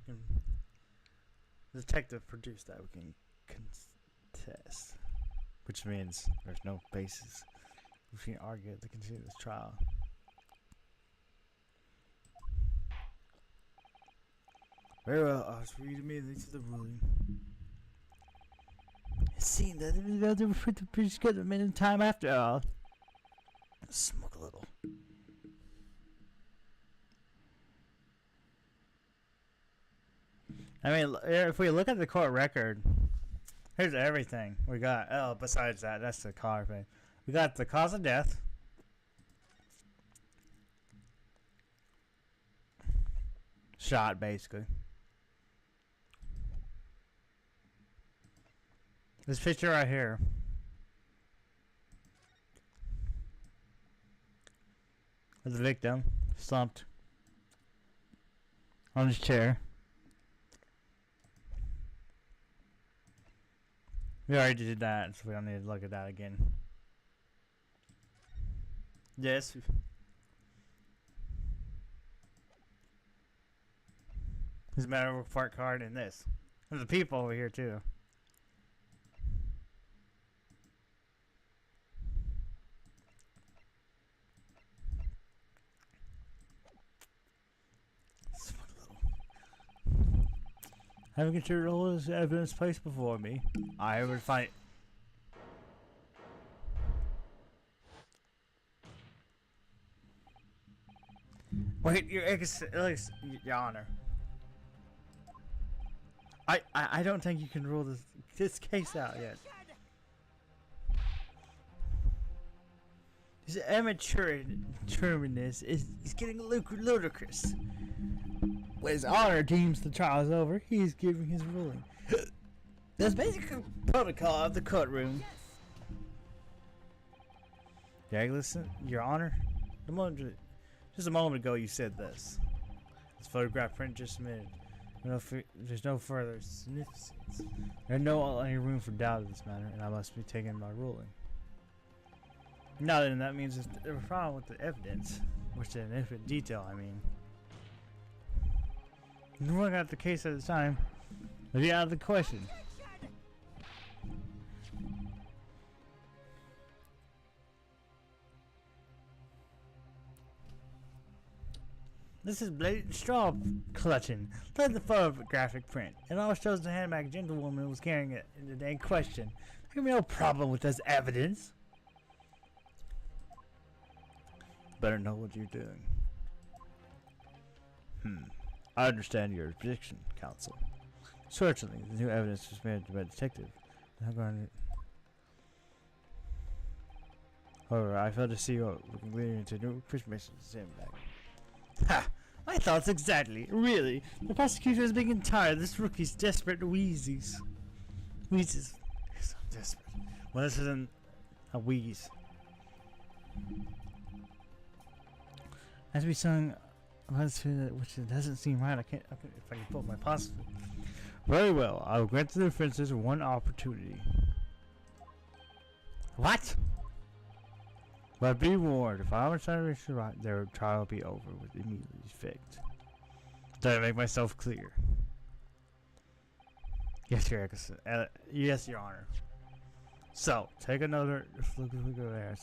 The detective produced that we can contest. Which means there's no basis we can argue to continue this trial. Very well, I was reading immediately to the ruling. It seemed that they were pretty good at minute time after all. Smoke a little. I mean, if we look at the court record, here's everything we got. Oh, besides that, that's the car thing. We got the cause of death. Shot, basically. This picture right here. Of the victim slumped on his chair. We already did that, so we don't need to look at that again. Yes. There's a medical report card in this. There's the people over here too. Having considered all this evidence placed before me, I would find. Wait, Your Honor. I don't think you can rule this case out yet. This immaturity is getting ludicrous. When His Honor deems the trial is over, he is giving his ruling. There's basically a protocol of the courtroom. Yeah, listen, Your Honor. Just a moment ago, you said this. This photograph print just submitted. There's no further significance. There's no any room for doubt in this matter, and I must be taking my ruling. Now then, that means there's a problem with the evidence, which in infinite detail, I mean. Looking at the case at the time, it'd be out of the question. This is blatant straw clutching. Look at the photographic print. It all shows the handbag gentlewoman was carrying it in the day in question. There can be no problem with this evidence. Better know what you're doing. I understand your objection, counsel. Certainly, the new evidence was made by a detective. I'm going to... However, I failed to see what leading into new information to Sam back. Ha! My thoughts exactly. Really, the prosecutor is being tired of this rookie's desperate wheezes. Wheezes. You're so desperate. Well, this isn't a wheeze. As we sung which it doesn't seem right. I can't if I can put my positive. Very well. I will grant the defenses one opportunity. What? But be warned, if I understand this right, their trial will be over with immediate effect. Did I make myself clear? Yes, yes, Your Honor. So, take another look at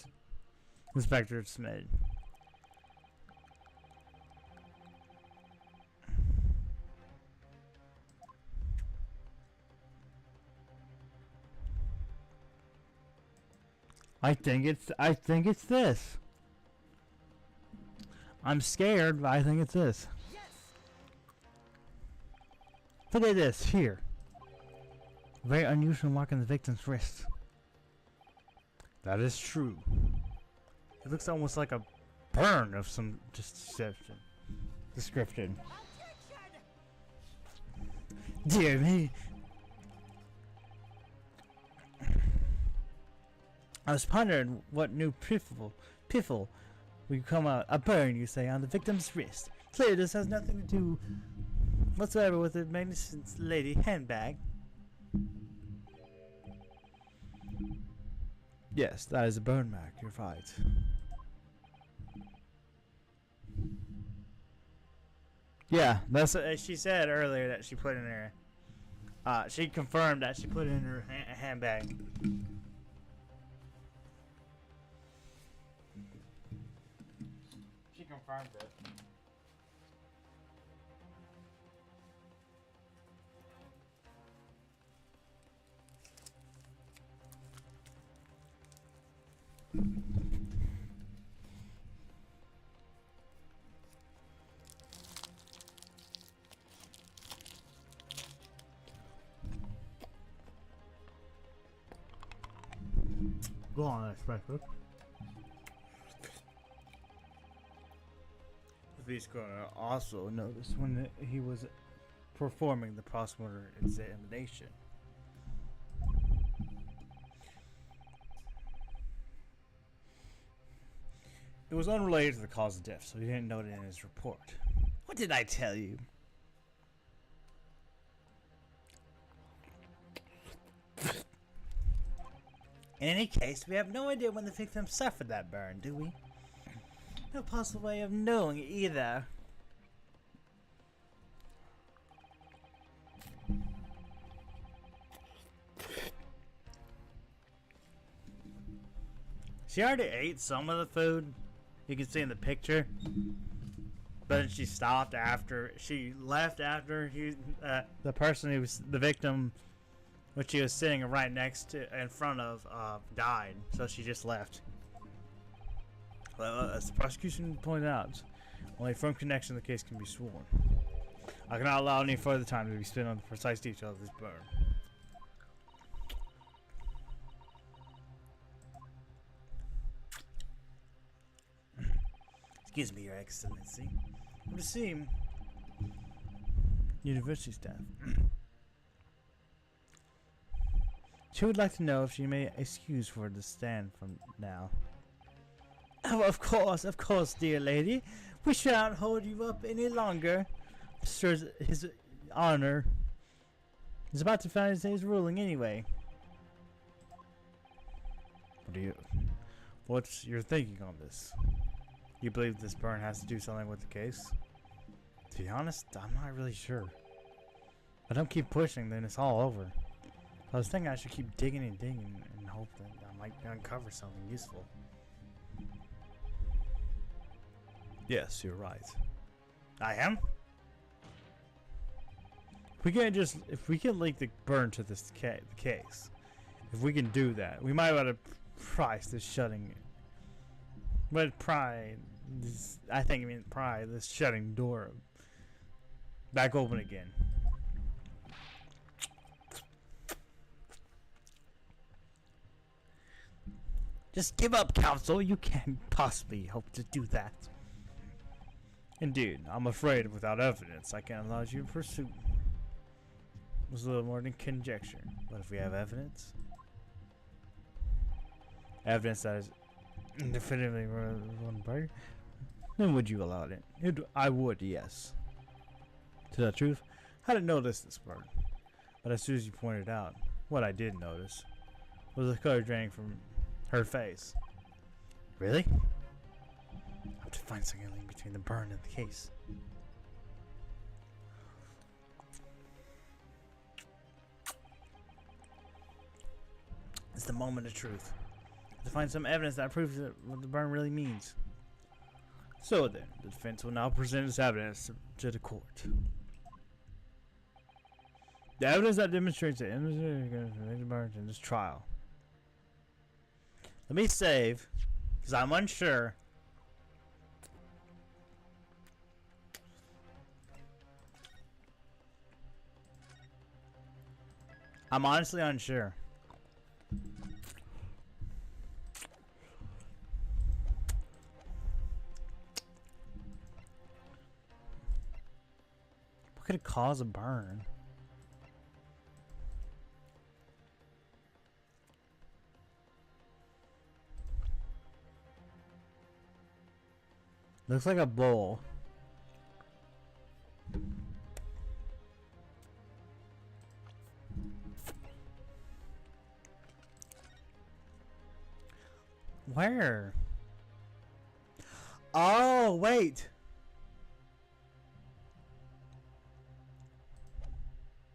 Inspector Smith. I think it's this. I'm scared, but I think it's this. Yes. Look at this here. Very unusual mark on the victim's wrist. That is true. It looks almost like a burn of some description. Dear me. I was pondering what new piffle would come out. A burn, you say, on the victim's wrist. Clearly this has nothing to do whatsoever with the magnificent lady handbag. Yes, that is a burn mark, you're right. Yeah, that's she said earlier that she put in her she confirmed that she put it in her handbag. She confirmed it. Go on, Inspector. The police coroner also noticed when he was performing the post-mortem examination. It was unrelated to the cause of death, so he didn't note it in his report. What did I tell you? In any case, we have no idea when the victim suffered that burn, do we? No possible way of knowing either. She already ate some of the food. You can see in the picture. But she stopped after. She left after the person who was the victim, which she was sitting right next to, in front of, died. So she just left. Well, as the prosecution pointed out, only firm connection to the case can be sworn. I cannot allow any further time to be spent on the precise detail of this burn. Excuse me, Your Excellency. It would seem university staff. She would like to know if she may excuse for the stand from now. Oh, of course, dear lady. We shan't hold you up any longer. Sir, his honor is about to find his ruling anyway. What's your thinking on this? You believe this burn has to do something with the case? To be honest, I'm not really sure. If I don't keep pushing, then it's all over. I was thinking I should keep digging and hope that I might uncover something useful. Yes, you're right. I am? If we can link the burn to this case, if we can do that, we might want to price this shutting. But pry this shutting door back open again. Just give up, counsel. You can't possibly hope to do that. Indeed, I'm afraid without evidence, I can't allow you to pursue. It was a little more than conjecture. But if we have evidence that is definitively one party, Then would you allow it? I would, yes. To tell the truth, I didn't notice this part. But as soon as you pointed out, what I did notice was the color draining from her face. Really? I have to find something link between the burn and the case. It's the moment of truth. To find some evidence that proves that what the burn really means. So then, the defense will now present its evidence to the court. The evidence that demonstrates the burns in this trial. Let me save, because I'm unsure. I'm honestly unsure. What could cause a burn? Looks like a bowl. Where? Oh, wait.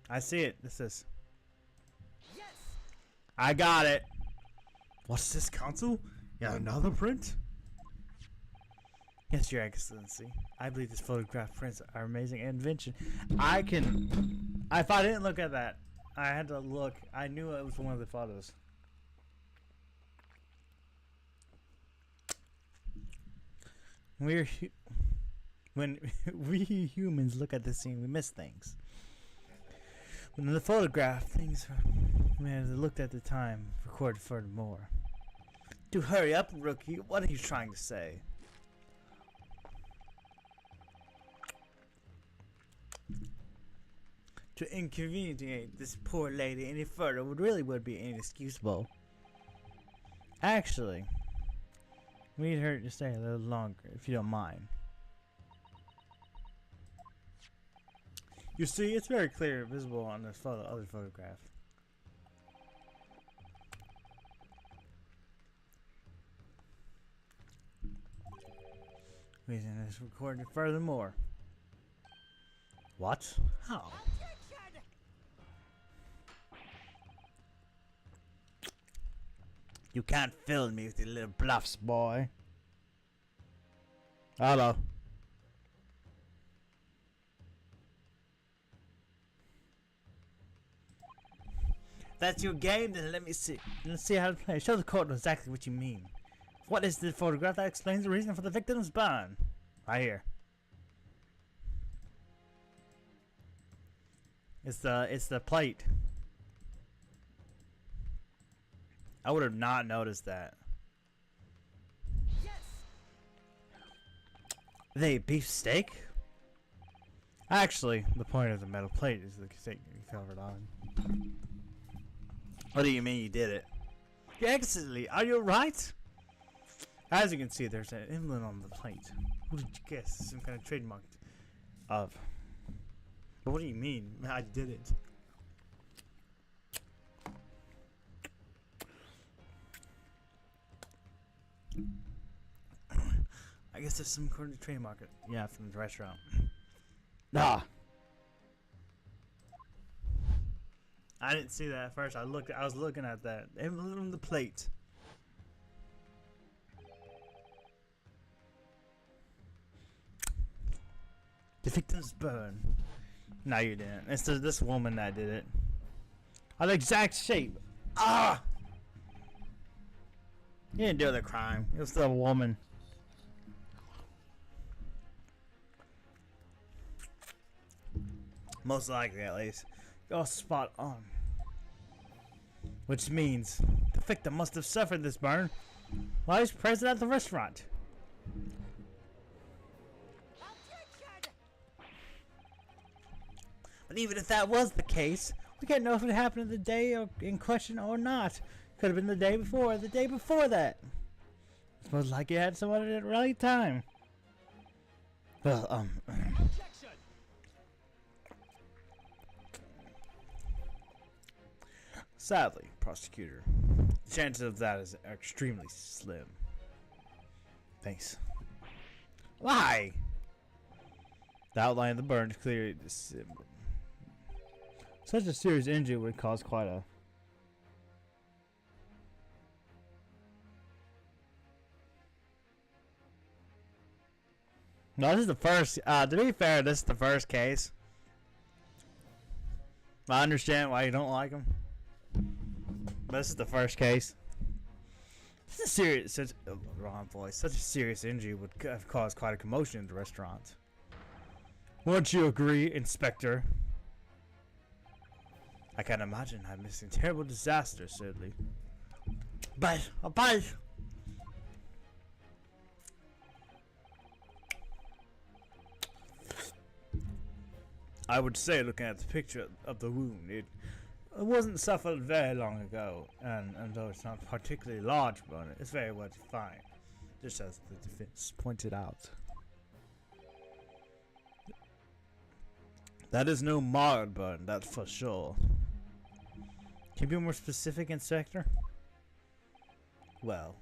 I see it. This is. Yes. I got it. What's this, Counsel? Yeah, another print? Yes, Your Excellency. I believe this photograph prints are amazing invention. If I didn't look at that, I had to look. I knew it was one of the photos. When we humans look at the scene, we miss things. When in the photograph, things man looked at the time, recorded furthermore. Dude, hurry up, rookie. What are you trying to say? To inconvenience this poor lady any further would be inexcusable. Actually, we need her to stay a little longer, if you don't mind. You see, it's very clear, visible on this other photograph. Reason is recorded furthermore. What? How? You can't fill me with your little bluffs, boy. Hello. That's your game? Then let me see. Let's see how to play. Show the court exactly what you mean. What is the photograph that explains the reason for the victim's burn? Right here. It's the plate. I would have not noticed that. Yes. They beef steak? Actually, the point of the metal plate is the steak you covered on. What do you mean you did it? Yeah, excellently. Are you right? As you can see, there's an emblem on the plate. What did you guess? Some kind of trademark of. But what do you mean? I did it. I guess there's some kind of trademark. Yeah, from the restaurant. Ah. I didn't see that at first. I was looking at that emblem on the plate. The victim's burn. No, you didn't. It's this woman that did it. Of the exact shape. Ah! You didn't do the crime. It was the woman. Most likely, at least. You're spot on. Which means the victim must have suffered this burn while he was present at the restaurant. But even if that was the case, we can't know if it happened the day in question or not. Could have been the day before or the day before that. It's most likely it had someone at the right time. Well, sadly, prosecutor, the chances of that is extremely slim. Thanks. Why? The outline of the burn is clearly discernible. Such a serious injury would cause quite a... No, this is the first, to be fair, this is the first case. I understand why you don't like him. But this is the first case. This is a serious, wrong voice. Such a serious injury would have caused quite a commotion in the restaurant. Won't you agree, Inspector? I can imagine I'm missing terrible disaster, certainly. But, I would say, looking at the picture of the wound, it wasn't suffered very long ago, and though it's not particularly large burn, it's very well defined, just as the defense pointed out. That is no mild burn, that's for sure. Can you be more specific, Inspector? Well,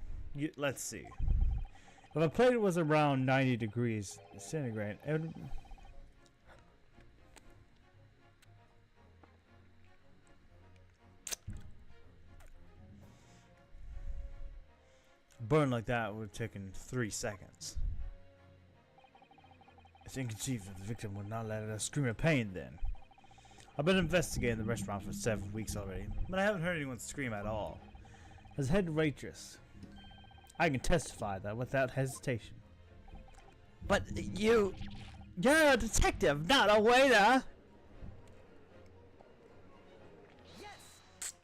let's see. If a plate was around 90 degrees centigrade, it would... burn like that would have taken 3 seconds. It's inconceivable the victim would not let us scream of pain then. I've been investigating the restaurant for several weeks already, but I haven't heard anyone scream at all. As head waitress, I can testify that without hesitation. But you're a detective, not a waiter! Yes.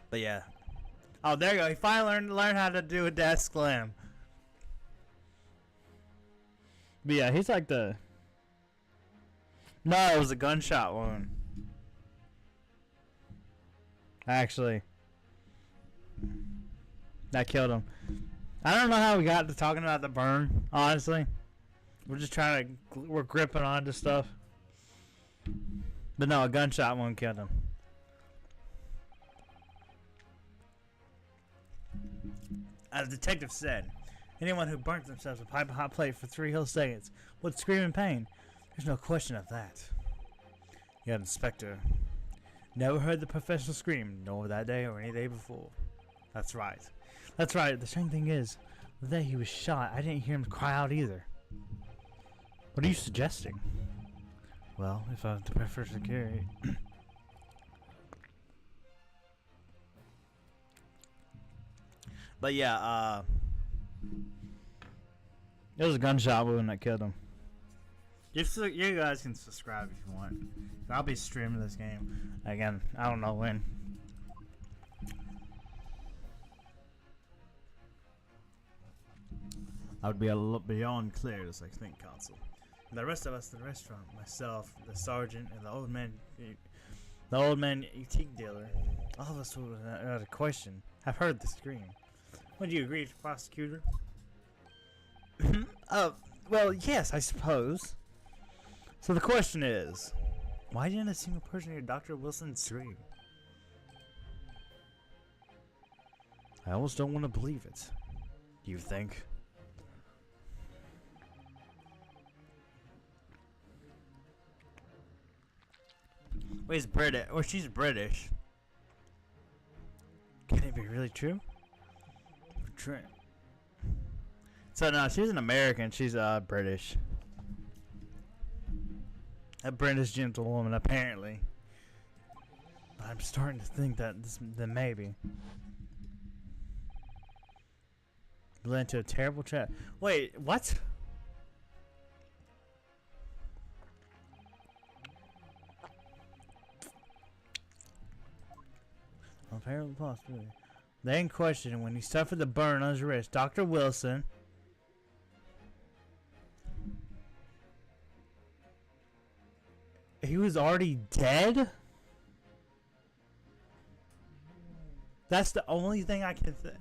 But yeah. Oh, there you go. He finally learned how to do a desk slam. But yeah, he's like the... No, it was a gunshot wound. Actually. That killed him. I don't know how we got to talking about the burn, honestly. We're just trying to... We're gripping onto stuff. But no, a gunshot wound killed him. As the detective said, anyone who burns themselves with a pipe of hot plate for 3 whole seconds would scream in pain. There's no question of that. Yet, Inspector, never heard the professional scream, nor that day or any day before. That's right. That's right. The strange thing is, the day he was shot, I didn't hear him cry out either. What are you suggesting? Well, if I was to prefer security... But yeah, it was a gunshot wound that killed him. You guys can subscribe if you want. I'll be streaming this game again. I don't know when. I would be a little beyond clear as I think, Counsel. And the rest of us in the restaurant, myself, the sergeant, and the old man antique dealer, all of us without a question have heard the scream. Would you agree, prosecutor? Well, yes, I suppose. So the question is, why didn't a single person hear Dr. Wilson scream? I almost don't want to believe it. Do you think? Wait, he's British, or she's British. Can it be really true? So no, she's an American. She's British. A British gentlewoman, apparently. But I'm starting to think that maybe led to a terrible chat. Wait, what? Apparently possibility. They in question when he suffered the burn on his wrist. Dr. Wilson. He was already dead? That's the only thing I can think.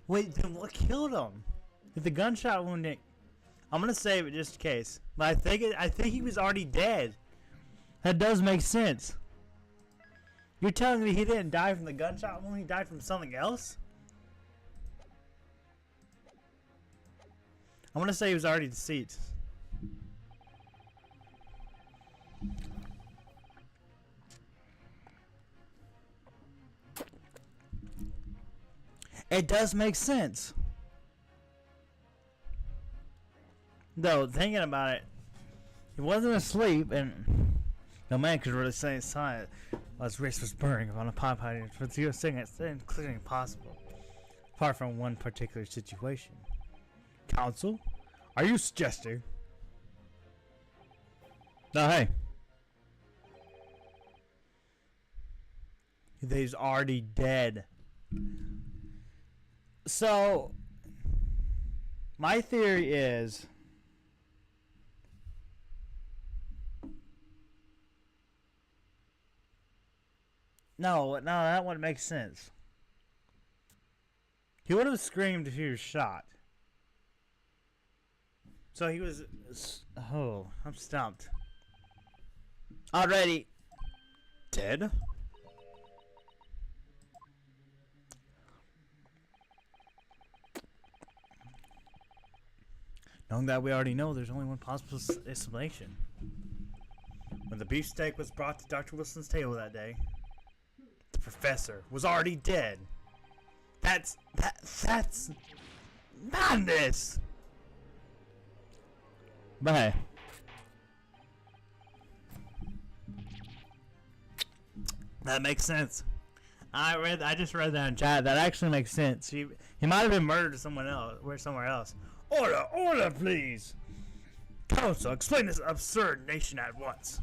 Wait, then what killed him? If the gunshot wound didn't... I'm gonna save it just in case. But I think he was already dead. That does make sense. You're telling me he didn't die from the gunshot wound? He died from something else? I'm gonna say he was already deceased. It does make sense. Though, thinking about it, he wasn't asleep, and no man could really say his sign while his wrist was burning on a pipe hydrant for 0 seconds, including impossible. Apart from one particular situation. Counsel? Are you suggesting? No, hey. He's already dead. So, my theory is no, that wouldn't make sense. He would have screamed if he was shot. So he was. Oh, I'm stumped. Already dead? Knowing that we already know, there's only one possible explanation. When the beefsteak was brought to Dr. Wilson's table that day, the professor was already dead. That's madness. But hey, that makes sense. I just read that in chat. That actually makes sense. He might have been murdered somewhere else. Order, please. Counsel, explain this absurd nation at once.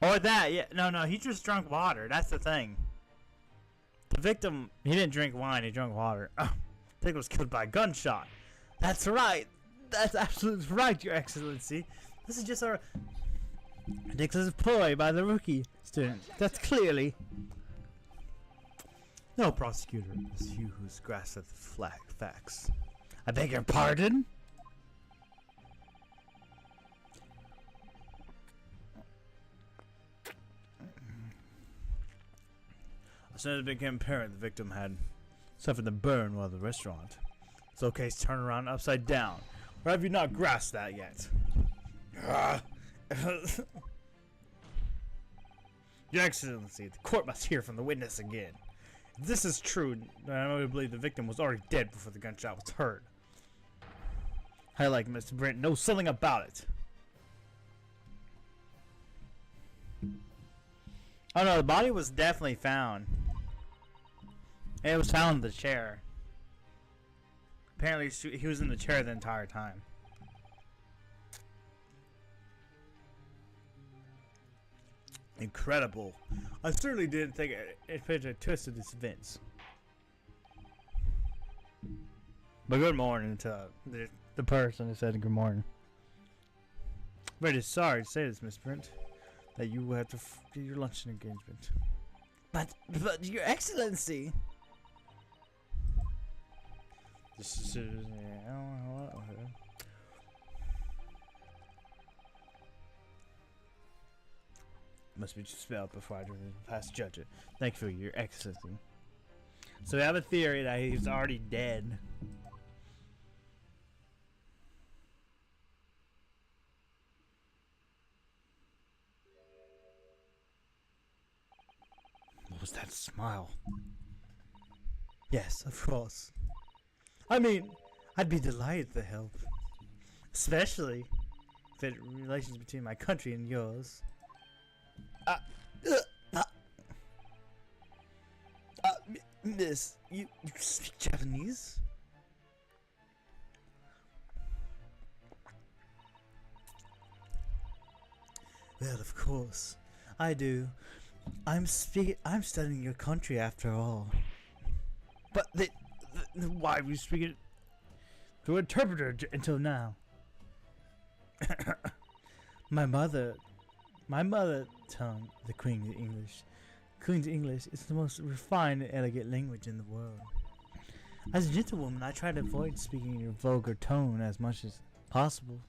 Or that, yeah, no, he just drank water. That's the thing. The victim, he didn't drink wine. He drank water. I think was killed by a gunshot. That's right. That's absolutely right, Your Excellency. This is just a ridiculous ploy by the rookie student. That's clearly. No, prosecutor, it's you who's grasped at the facts. I beg your pardon? As soon as it became apparent the victim had suffered the burn while at the restaurant, so case turned around upside down. Or have you not grasped that yet? Your Excellency, the court must hear from the witness again. If this is true, then I would believe the victim was already dead before the gunshot was heard. I, like Mr. Brent, know something about it. Oh no, the body was definitely found. It was found in the chair. Apparently he was in the chair the entire time. Incredible. I certainly didn't think it fit a twist of this events. But good morning to the person who said good morning. Very sorry to say this, Miss Brent, that you will have to do your luncheon engagement. But Your Excellency. This is must be spelled before I pass judge it. Thank you for Your Excellency. So we have a theory that he's already dead. What was that smile? Yes, of course. I mean, I'd be delighted to help. Especially if it relations between my country and yours. Miss, you speak Japanese? Well, of course, I do. I'm studying your country after all. But why were you speaking through interpreter until now? My mother tongue, the Queen's English is the most refined and elegant language in the world. As a gentlewoman, I try to avoid speaking in your vulgar tone as much as possible.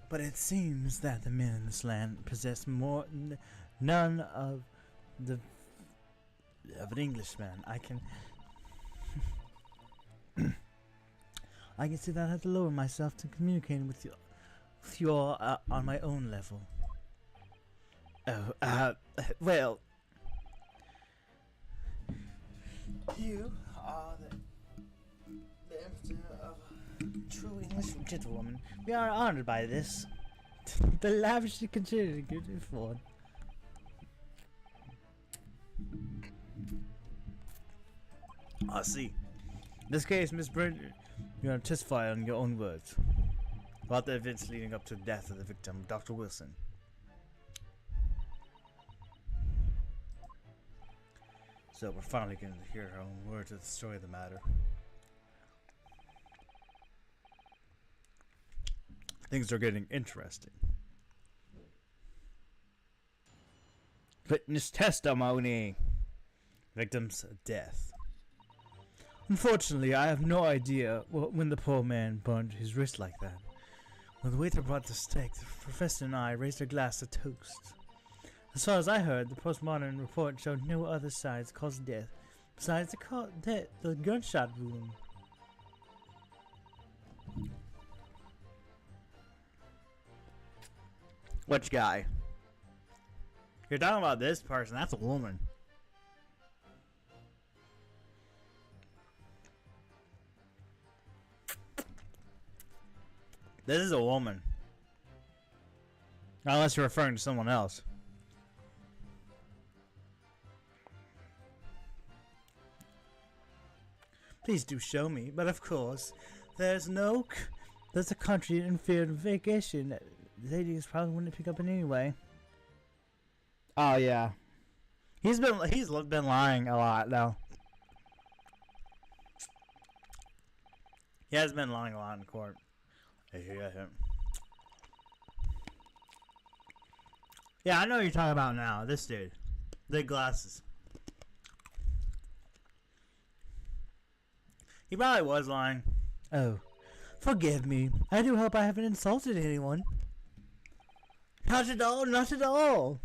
But it seems that the men in this land possess none of the of an Englishman. I can see that I have to lower myself to communicating with you all on my own level. Oh, well, you are the emperor of a true English gentlewoman. We are honored by this. The lavishly considered good afford. I see. In this case, Miss Brent, you are to testify on your own words about the events leading up to the death of the victim, Dr. Wilson. So we're finally going to hear her own words of the story of the matter. Things are getting interesting. Witness testimony. Victim's death. Unfortunately, I have no idea when the poor man burned his wrist like that. When the waiter brought the steak, the professor and I raised a glass of toast. As far as I heard, the postmortem report showed no other signs of cause of death besides the gunshot wound. Which guy? You're talking about this person. That's a woman. This is a woman. Unless you're referring to someone else. Please do show me, but of course, there's a country in field vacation that ladies probably wouldn't pick up in anyway. Oh yeah, he's been lying a lot though. He has been lying a lot in court. Yeah, I know what you're talking about now. This dude, the glasses. He probably was lying. Oh, forgive me. I do hope I haven't insulted anyone. Not at all, not at all.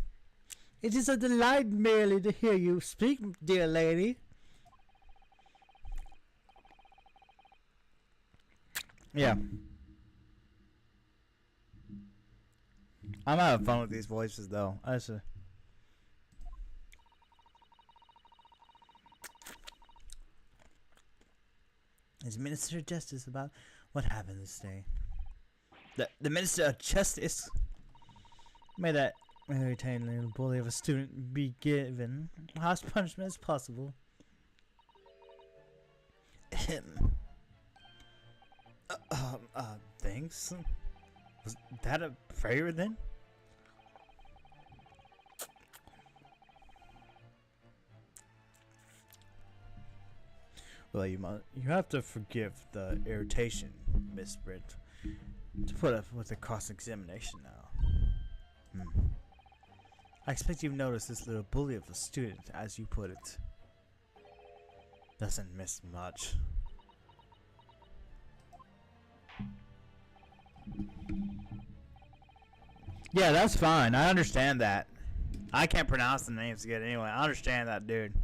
It is a delight merely to hear you speak, dear lady. Yeah. I'm having fun with these voices, though. Is Minister of Justice about what happened this day? The Minister of Justice? May that irritating little bully of a student be given harsh punishment as possible. Thanks. Was that a prayer then? Well, you have to forgive the irritation, Miss Brent. To put up with the cross-examination now. I expect you've noticed this little bully of a student, as you put it. Doesn't miss much. Yeah, that's fine. I understand that. I can't pronounce the names good anyway. I understand that, dude.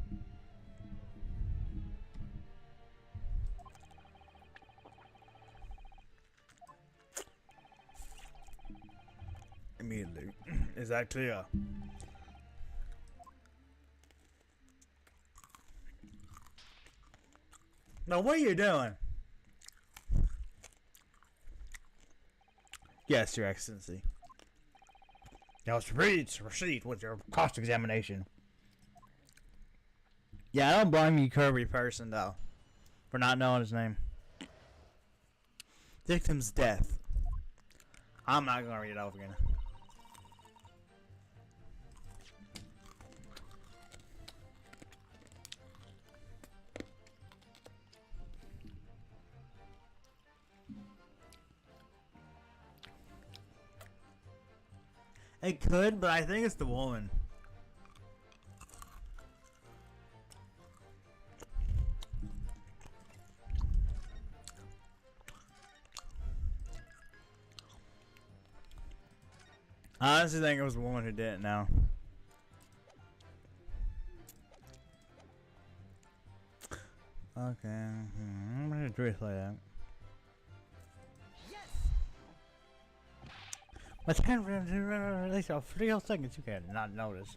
Immediately. Is that clear? Now, what are you doing? Yes, Your Excellency. Now, proceed with your cross-examination. Yeah, I don't blame you, Kirby person, though, for not knowing his name. Victim's death. I'm not gonna read it over again. It could, but I think it's the woman. I honestly think it was the woman who did it now. Okay. I'm gonna do it like that. My time release of 3 whole seconds you can not notice.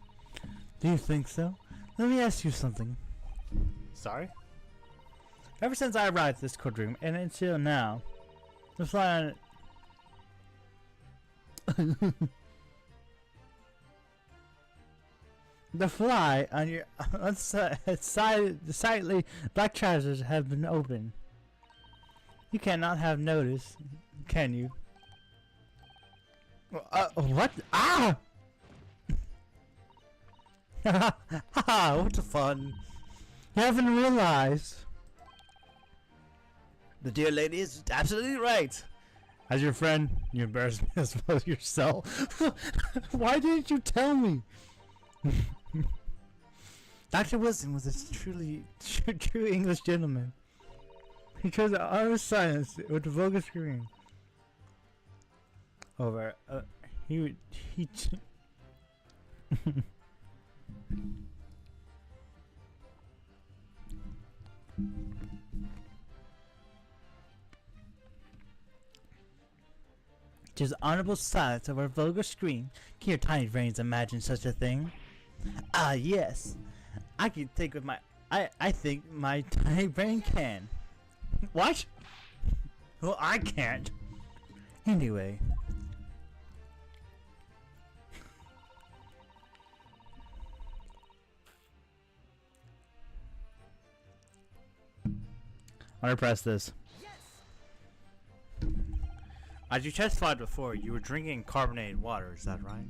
Do you think so? Let me ask you something. Sorry? Ever since I arrived at this courtroom and until now, the fly on the fly on your slightly black trousers have been open. You cannot have noticed, can you? What? Ah! Haha, what fun. You haven't realized. The dear lady is absolutely right. As your friend, you embarrass me as well as yourself. Why didn't you tell me? Dr. Wilson was a truly true English gentleman. He chose the art of science with the vulgar screen. Over. He Tis the honorable silence of our vulgar scream. Can your tiny brains imagine such a thing? Ah, yes. I can think with my... I think my tiny brain can. What? Well, I can't. Anyway. I'm gonna press this. As you testified before, you were drinking carbonated water, is that right?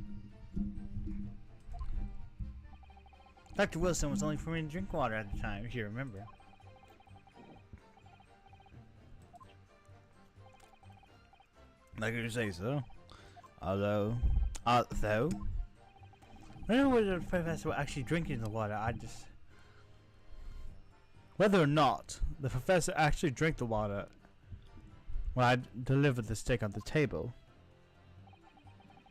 Dr. Wilson was only permitted to drink water at the time, if you remember. Like you say so. Although... I don't know whether the professor was actually drinking the water, whether or not the professor actually drank the water when I delivered the steak on the table.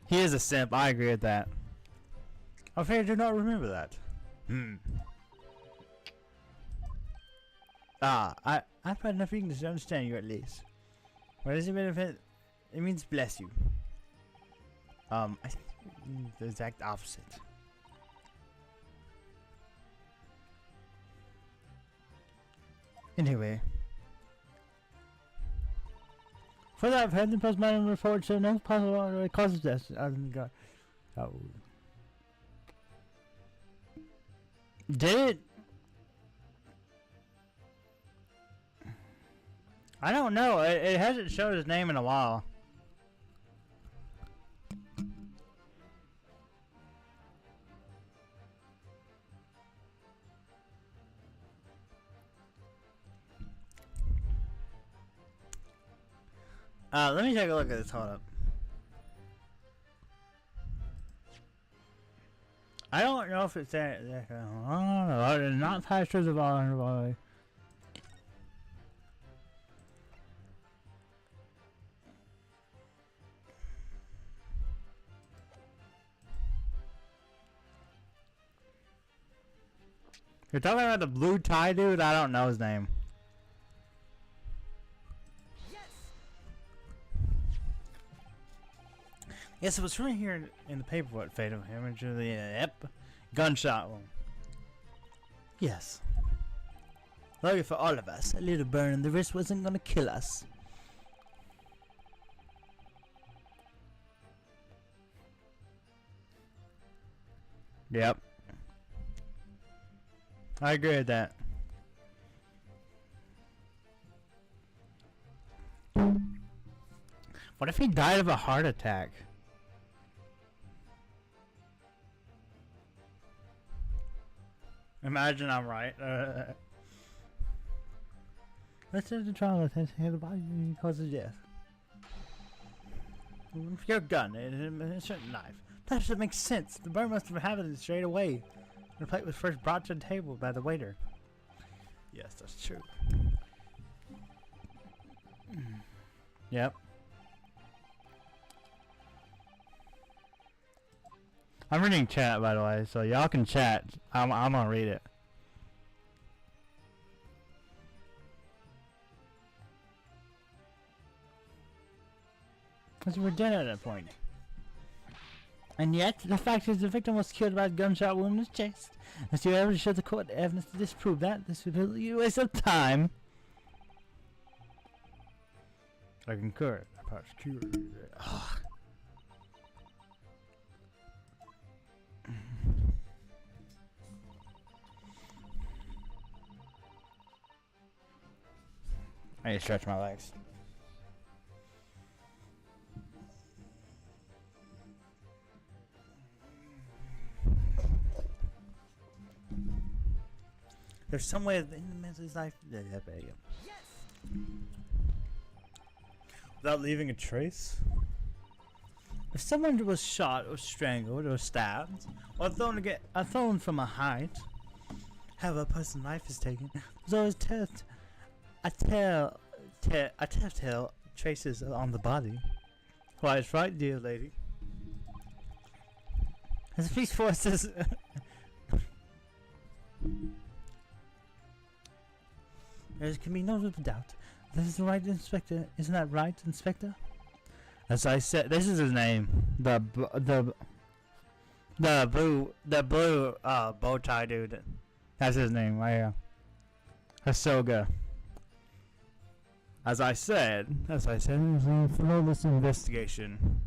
He is a simp, I agree with that. I'm afraid I do not remember that. I've had enough English to understand you at least. What does it mean if it means bless you? I think the exact opposite. Anyway. For that, I've had the postmortem report show no possible cause of death other than God. Oh. Did it? I don't know. It hasn't showed his name in a while. Let me take a look at this. Hold up. I don't know if it's that. I don't know. I did not pass through the volume, by the way. You're talking about the blue tie dude? I don't know his name. Yes, it was right here in the paper what fatal image of the gunshot wound. Yes. Lucky for all of us, a little burn in the wrist wasn't gonna kill us. Yep. I agree with that. What if he died of a heart attack? Imagine I'm right. Let's do the trial attention to the body causes death. Your gun, it's a knife. That doesn't make sense. The bird must have had it straight away. The plate was first brought to the table by the waiter. Yes, that's true. Yep. I'm reading chat, by the way, so y'all can chat. I'm gonna read it. Because we're dead at that point. And yet, the fact is the victim was killed by a gunshot wound in his chest. As you ever show the court evidence to disprove that, this would be a waste of time. I concur. I need to stretch my legs. There's some way in the man's life. Without leaving a trace? If someone was shot or strangled or stabbed or thrown from a height, how a person's life is taken, there's always telltale traces on the body. Why, it's right, dear lady. As the police forces there can be no doubt. This is the right, Inspector. Isn't that right, Inspector? As I said, this is his name. The blue bow tie dude. That's his name right here. Hasoga. As I said, it was a flawless investigation.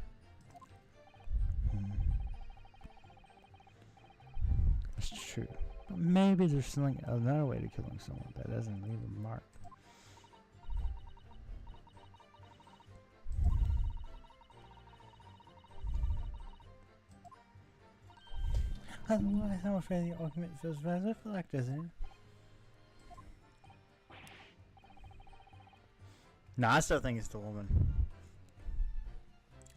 That's true. But maybe there's something, another way to killing someone that doesn't leave a mark. I'm afraid the argument feels rather flat, doesn't it? No, I still think it's the woman.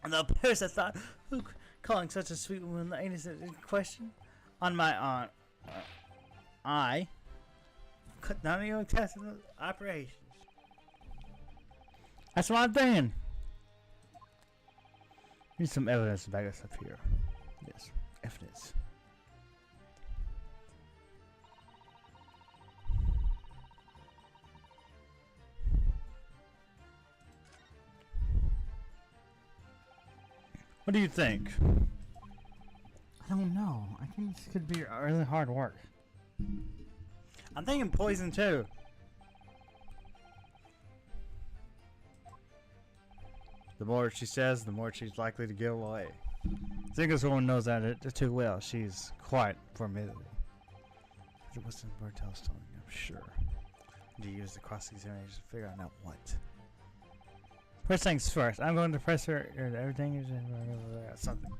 And the person thought, who calling such a sweet woman the innocent in question? On my aunt, I could not even test the operations. That's what I'm thinking. Need some evidence to back us up here. Yes, evidence. What do you think? I don't know. I think this could be really hard work. I'm thinking poison too. The more she says, the more she's likely to give away. I think this woman knows that too well. She's quite formidable. It wasn't Bertel's telling, I'm sure. To use the cross-examination to figure out what. First things first, I'm going to press her. Everything is something.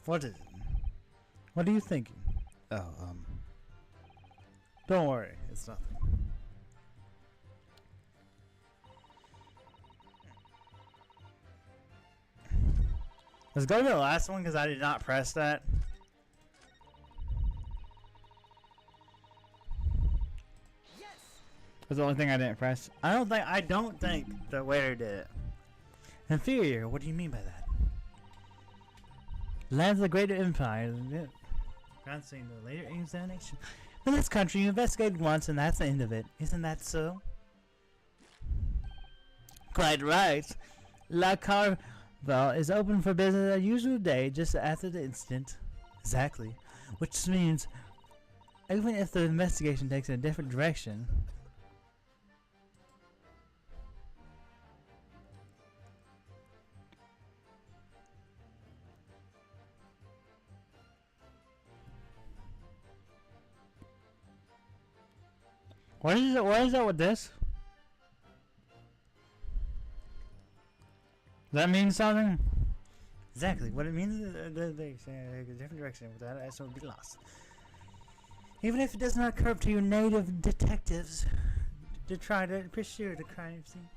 What is it? What are you thinking? Oh, don't worry, it's nothing. Let's go to the last one because I did not press that. That's the only thing I didn't press. I don't think the waiter did it. Inferior, what do you mean by that? Lands of the Greater Empire. Granting the later examination. In this country, you investigated once and that's the end of it. Isn't that so? Quite right. La Carvel is open for business as usual day just after the incident. Exactly. Which means, even if the investigation takes in a different direction, What is it with this? Does that mean something? Exactly. What it means is they say a different direction. Without it, would be lost. Even if it does not occur to your native detectives to try to pursue the crime scene.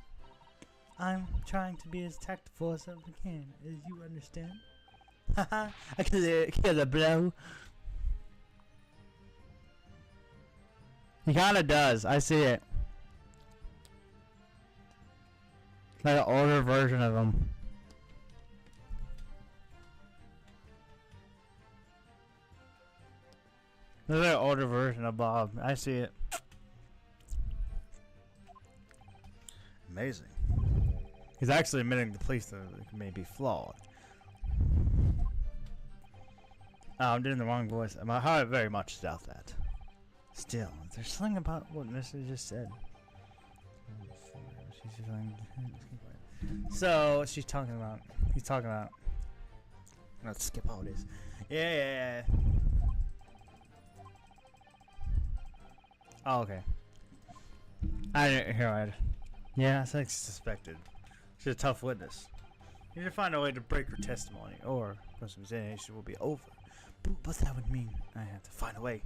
I'm trying to be as tactful as I can, as you understand. Haha, I kill the blow. He kinda does, I see it. Like an older version of him. There's like an older version of Bob. I see it. Amazing. He's actually admitting the police that it may be flawed. Oh, I'm doing the wrong voice. I very much doubt that. Still, there's something about what Mr. just said. So she's talking about. He's talking about. Let's skip all this. Yeah. Oh, okay. I didn't hear it. Yeah, that's like suspected. She's a tough witness. You need to find a way to break her testimony, or cross-examination will be over. But that would mean I have to find a way.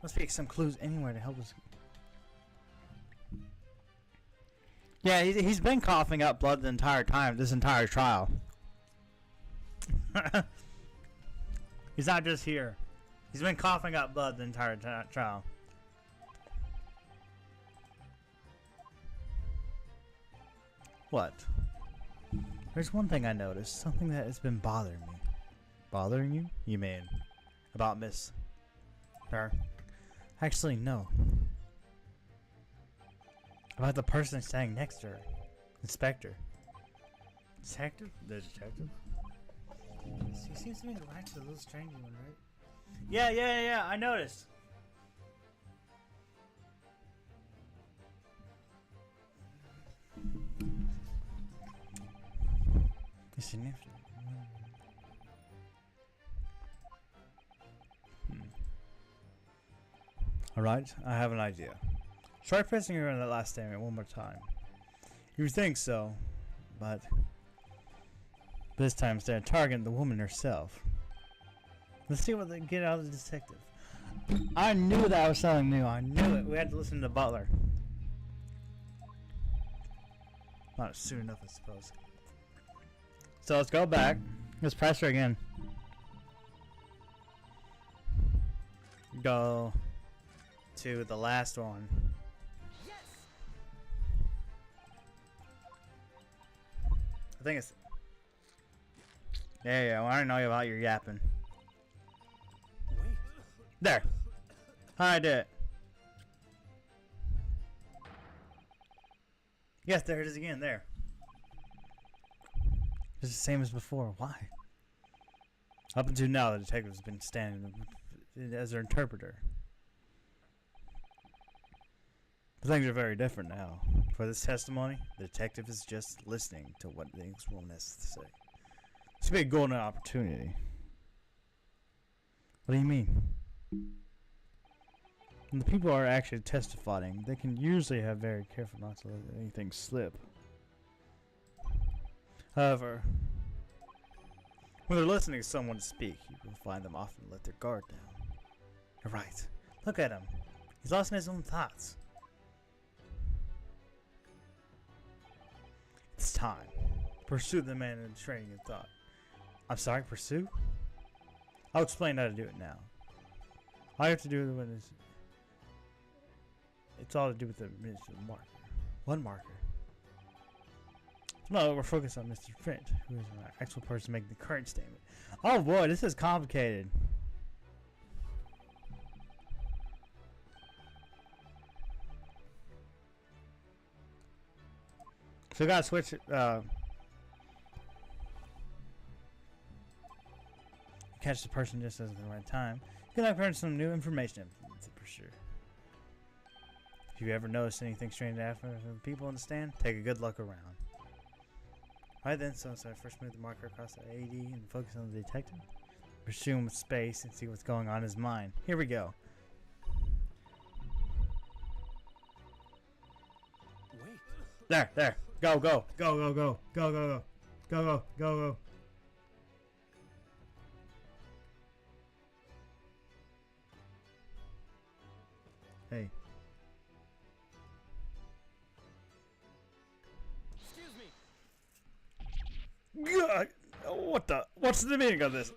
Must be some clues anywhere to help us. Yeah, he's been coughing up blood the entire time, this entire trial. He's not just here. He's been coughing up blood the entire trial. What? There's one thing I noticed, something that has been bothering me. Bothering you? You mean about Miss her? Actually, no. About the person standing next to her. Inspector. Detective? The detective? He seems to be interacting with a little strange one, right? Yeah, I noticed. It's significant. Alright, I have an idea. Try pressing her in that last statement one more time. You would think so, but this time instead of targeting the woman herself. Let's see what they get out of the detective. I knew that was something new. I knew it. We had to listen to Butler. Not soon enough, I suppose. So let's go back. Let's press her again. Go to the last one. I think it's. Yeah. Well, I don't know about your yapping. Wait. There. I did it. Yes, there it is again. There. It's the same as before. Why? Up until now, the detective's been standing as their interpreter. But things are very different now. For this testimony, the detective is just listening to what the woman has to say. This would be a golden opportunity. What do you mean? When the people are actually testifying, they can usually have very careful not to let anything slip. However, when they're listening to someone speak, you will find them often let their guard down. You're right. Look at him. He's lost in his own thoughts. It's time. Pursue the man in training and thought. I'm sorry, pursue? I'll explain how to do it now. All you have to do is... It's all to do with the marker. One marker. No, we're focused on Mr. Flint, who is an actual person making the current statement. Oh boy, this is complicated. So we gotta switch it, catch the person just at the right time. You can learn some new information for sure. If you ever notice anything strange after the people in the stand, take a good look around. Alright then, so I first move the marker across the AD and focus on the detective. Pursue him with space and see what's going on in his mind. Here we go. Wait. There. Go. Go. Hey. Excuse me. What's the meaning of this?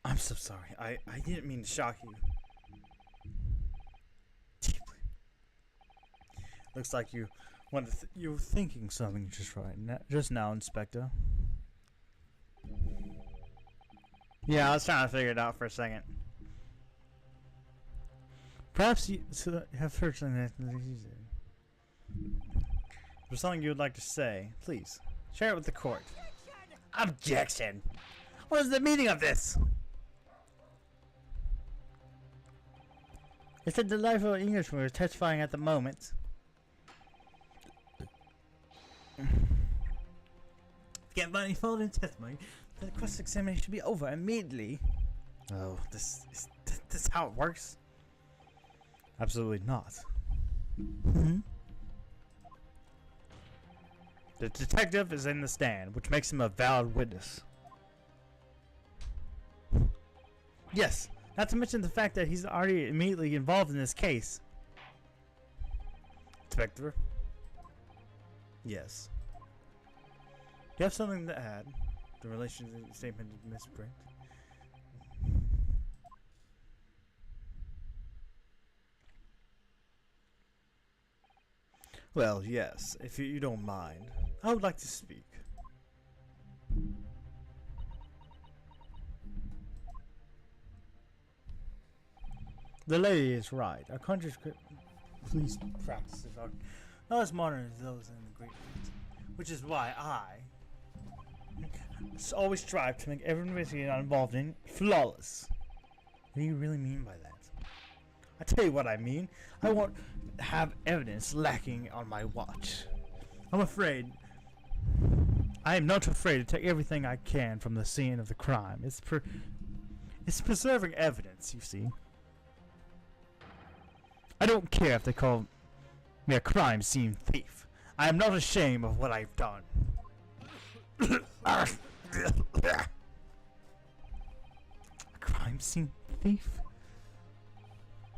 I'm so sorry. I didn't mean to shock you. Deeply. Looks like you you were thinking something just now, Inspector. Yeah, I was trying to figure it out for a second. Perhaps you have heard something that if there's something you would like to say, please share it with the court. Objection! What is the meaning of this? It's a delightful Englishman who is testifying at the moment. Get money forward in testimony. The cross-examination should be over immediately. Oh, this is how it works? Absolutely not. Mm-hmm. The detective is in the stand, which makes him a valid witness. Yes, not to mention the fact that he's already immediately involved in this case. Inspector? Yes. Do you have something to add? The relationship statement of Miss Brent? Well, yes, if you don't mind. I would like to speak. The lady is right. Our country's police practices are not as modern as those in the Great Britain, which is why I always strive to make every investigation I'm involved in flawless. What do you really mean by that? I tell you what I mean. I won't have evidence lacking on my watch. I'm afraid. I am not afraid to take everything I can from the scene of the crime. It's preserving evidence, you see. I don't care if they call me a crime scene thief. I am not ashamed of what I've done. A crime scene thief?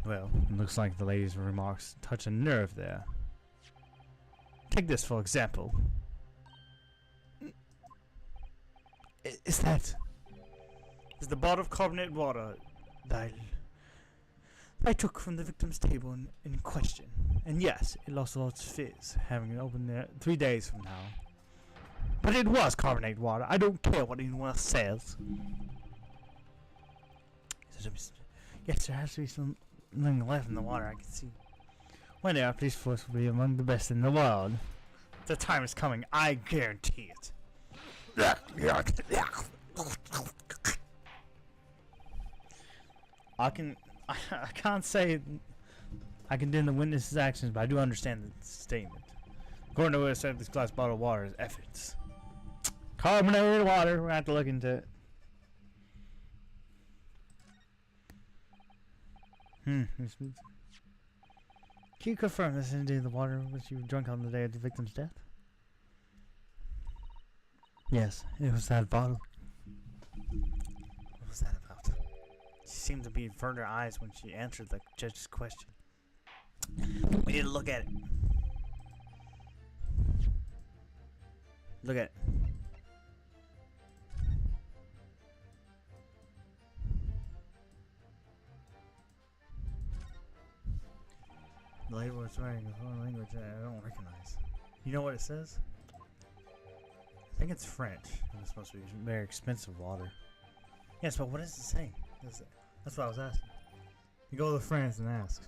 Well, it looks like the lady's remarks touch a nerve there. Take this for example. Is the bottle of carbonated water that I took from the victim's table in question. And yes, it lost all its fizz, having it open there 3 days from now. But it was carbonated water. I don't care what anyone else says. Yes, there has to be something left in the water, I can see. One day our police force will be among the best in the world. The time is coming, I guarantee it. I can't say I condemn the witness's actions, but I do understand the statement. According to what I said, this glass bottle of water is evidence. Carbonated water, we're gonna have to look into it. Can you confirm this is indeed the water which you drank on the day of the victim's death? Yes, it was that bottle. What was that about? She seemed to be in front of her eyes when she answered the judge's question. We need to look at it. Look at it. The lady was writing a foreign language that I don't recognize. You know what it says? I think it's French. And it's supposed to be very expensive water. Yes, but what does it say? That's what I was asking. You go to France and ask.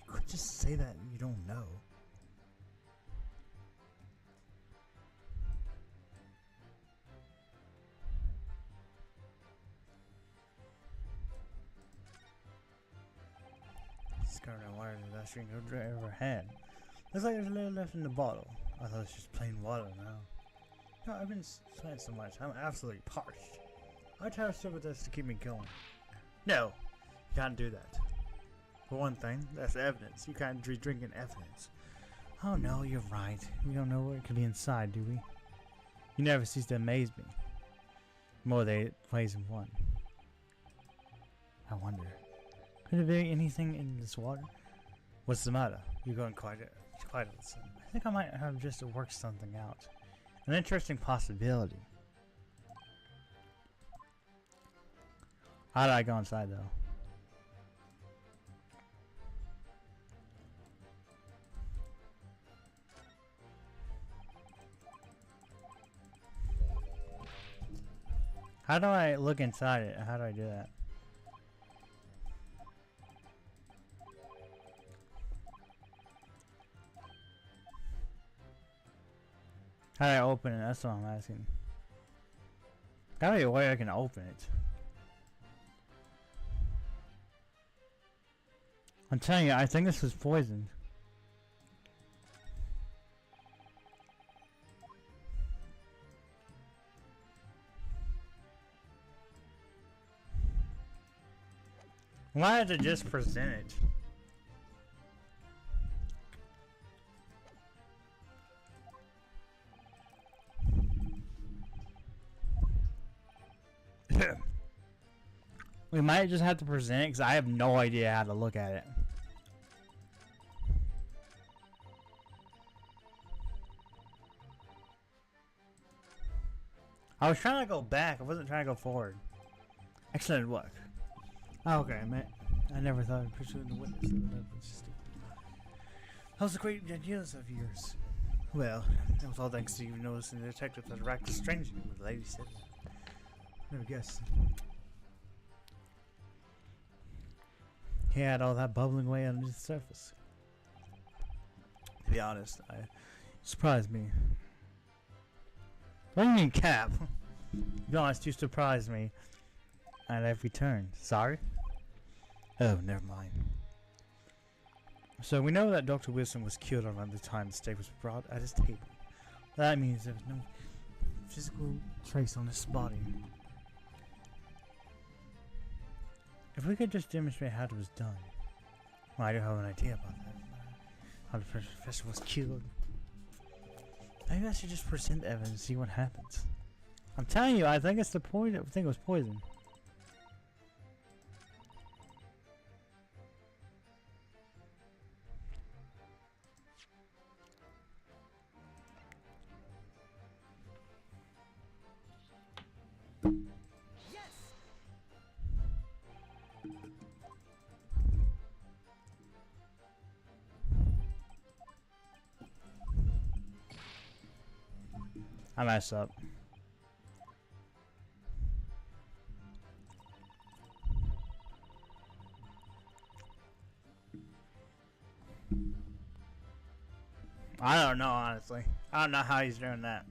You could just say that you don't know. Discovering water in the last drink I've ever had. Looks like there's a little left in the bottle. I thought it's just plain water now. No, I've been sweating so much. I'm absolutely parched. I try to stick with this to keep me going. No, you can't do that. For one thing, that's evidence. You can't be drinking evidence. Oh no, you're right. We don't know what could be inside, do we? You never cease to amaze me. More ways than one. I wonder, could there be anything in this water? What's the matter? You're going quite listen. I think I might have just worked something out. An interesting possibility. How did I go inside though? How do I look inside it? How do I do that? How do I open it? That's what I'm asking. Gotta be a way I can open it. I'm telling you, I think this was poisoned. Why did it just present it? We might just have to present it because I have no idea how to look at it. I was trying to go back. I wasn't trying to go forward. Excellent work. Oh, okay, man. I never thought I'd pursue the witness. That was a great ideas of yours. Well, that was all thanks to you noticing the detective that acted strangely when the lady said that. Never guessed. He had all that bubbling away under the surface. To be honest, it surprised me. What do you mean, Cap? To be honest, you surprised me at every turn. Sorry? Oh, never mind. So we know that Dr. Wilson was killed around the time the steak was brought at his table. That means there was no physical trace on his body. If we could just demonstrate how it was done. Well, I do have an idea about that. How the professor was killed. Maybe I should just present the evidence and see what happens. I'm telling you, I think it's the point. I think it was poison. I messed up. I don't know, honestly. I don't know how he's doing that.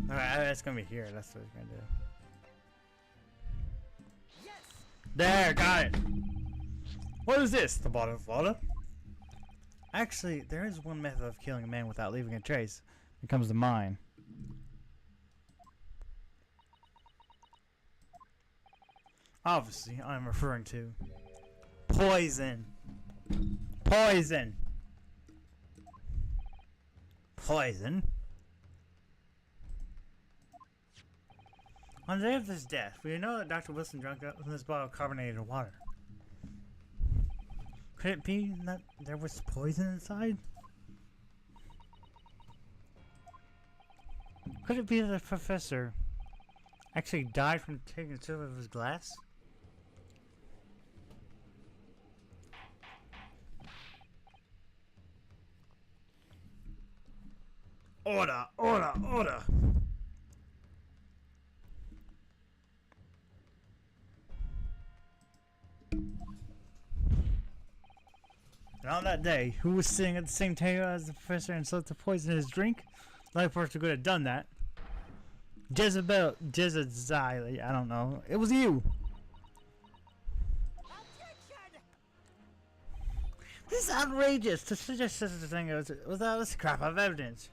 Alright, that's gonna be here. That's what it's gonna do. Yes! There, got it! What is this? The bottle of water? Actually, there is one method of killing a man without leaving a trace. It comes to mind. Obviously, I'm referring to poison. Poison! Poison? On the day of his death, we know that Dr. Wilson drank up this bottle of carbonated water. Could it be that there was poison inside? Could it be that the professor actually died from taking a sip of his glass? Order! Order! Order! And on that day, who was sitting at the same table as the professor and slipped the poison in his drink? Like person could have done that. Jezebel, I don't know. It was you. This is outrageous to suggest such a thing without this crap of evidence.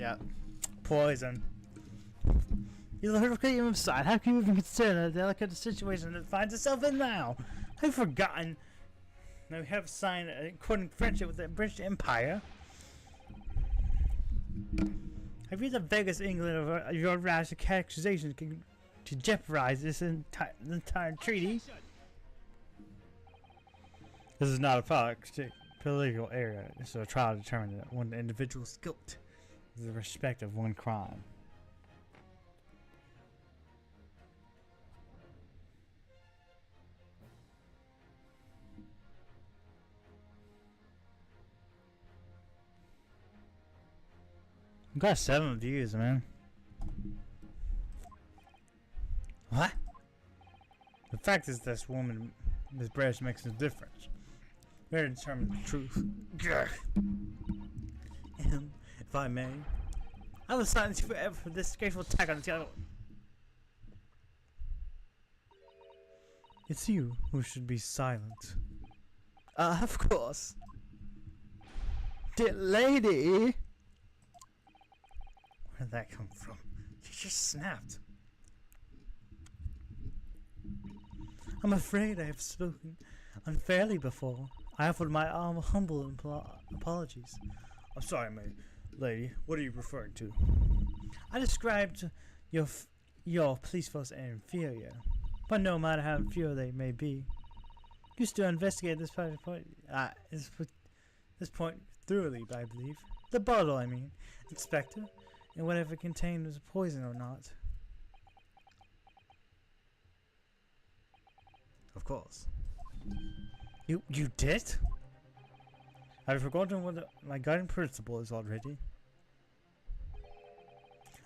Yeah. Poison. You look at him side. How can you even consider the delicate situation that finds itself in now? Have you forgotten that we have signed an important friendship with the British Empire? Have you the vaguest inkling of your rash accusations to jeopardize this entire treaty? This is not a political area. It's a trial to determine that one individual's guilt is the respect of one crime. Got 7 views, man. What? The fact is, this woman, Miss British, makes no difference. We are to determine the truth. And, if I may, I will silence you forever for this disgraceful attack on the channel. It's you who should be silent. Of course. Dear lady! Where did that come from? She just snapped. I'm afraid I have spoken unfairly before. I offered my humble apologies. I'm sorry, my lady. What are you referring to? I described your police force as inferior, but no matter how inferior they may be, you still investigate this point thoroughly, I believe. The bottle, I mean, Inspector, and whatever it contained was poison or not. Of course. You did? I've forgotten what my guiding principle is already.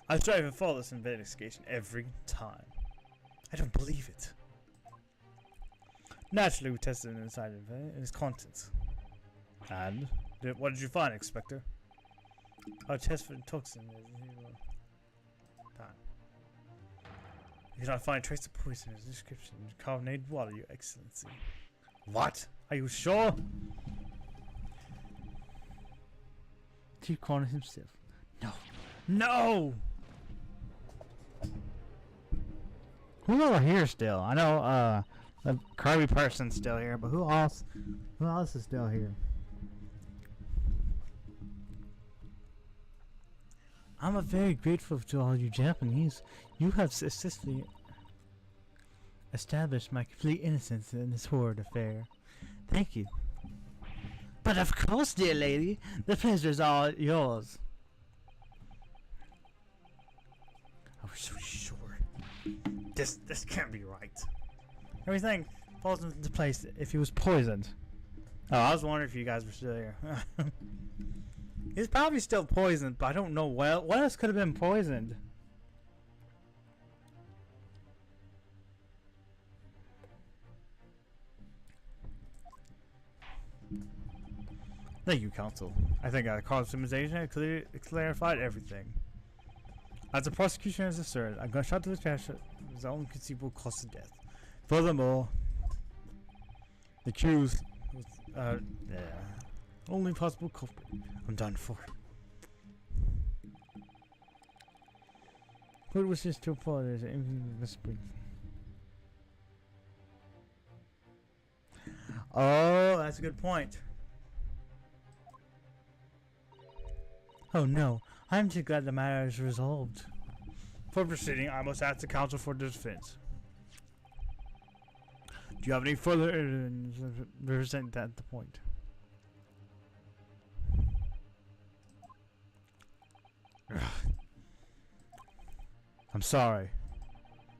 I strive to follow this investigation every time. I don't believe it. Naturally, we tested it inside of it and its contents. And? What did you find, Inspector? Our test for toxin is 0 time. You cannot find a trace of poison in the description. Carbonated water, Your Excellency. What? Are you sure? Chief Connor himself. No. No! Who are here still? I know, the Kirby person's still here, but who else is still here? I'm very grateful to all you Japanese. You have successfully established my complete innocence in this horrid affair. Thank you. But of course, dear lady, the pleasure is all yours. I was so sure. This can't be right. Everything falls into place if he was poisoned. Oh, I was wondering if you guys were still here. He's probably still poisoned, but I don't know what else could have been poisoned. Thank you, Counsel. I think our customization clarified everything. As the prosecution has asserted, a gunshot to the chest was the only conceivable cause of death. Furthermore, the accused was only possible culprit. I'm done for. Who wishes to apologize? Oh, that's a good point. Oh no, I'm too glad the matter is resolved. For proceeding, I must ask the counsel for the defense. Do you have any further evidence to represent that the point? I'm sorry.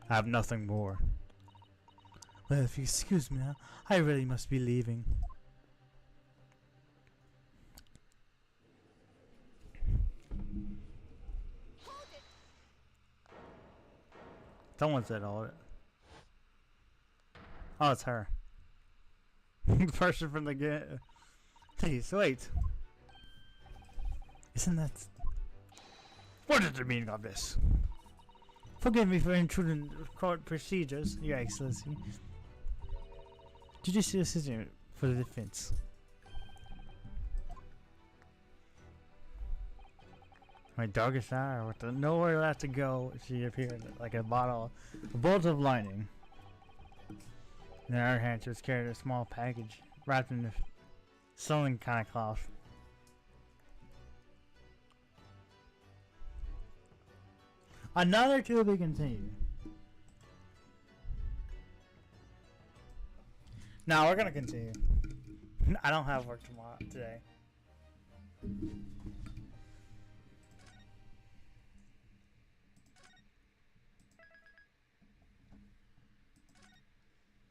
I have nothing more. Well, if you excuse me now, I really must be leaving. Someone said all it. Oh, it's her. The person from the game. Please, wait. Isn't that... What is the meaning of this? Forgive me for intruding court procedures, Your Excellency. Judicial decision for the defense. My darkest hour, with the nowhere left to go, she appeared like a bolt of lightning. In her hand, she was carrying a small package wrapped in sewing kind of cloth. Another to be continued. Now we're gonna continue. I don't have work tomorrow today.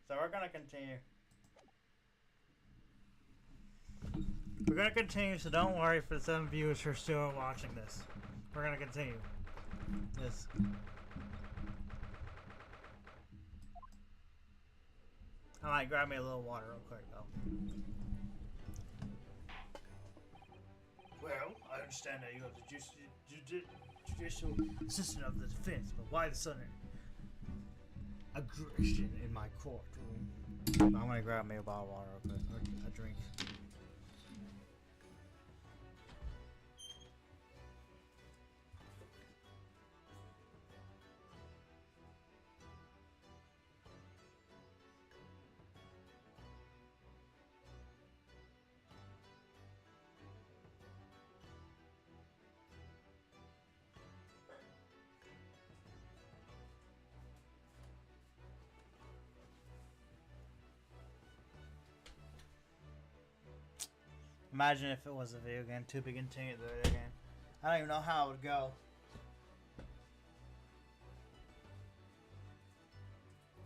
So we're gonna continue. We're gonna continue, so don't worry for some viewers who are still watching this. We're gonna continue. Yes. I might grab me a little water real quick though. Well, I understand that you are the judicial assistant of the defense, but why the sudden aggression in my courtroom? I'm gonna grab me a bottle of water real quick. A drink. Imagine if it was a video game, to be continued the video game. I don't even know how it would go.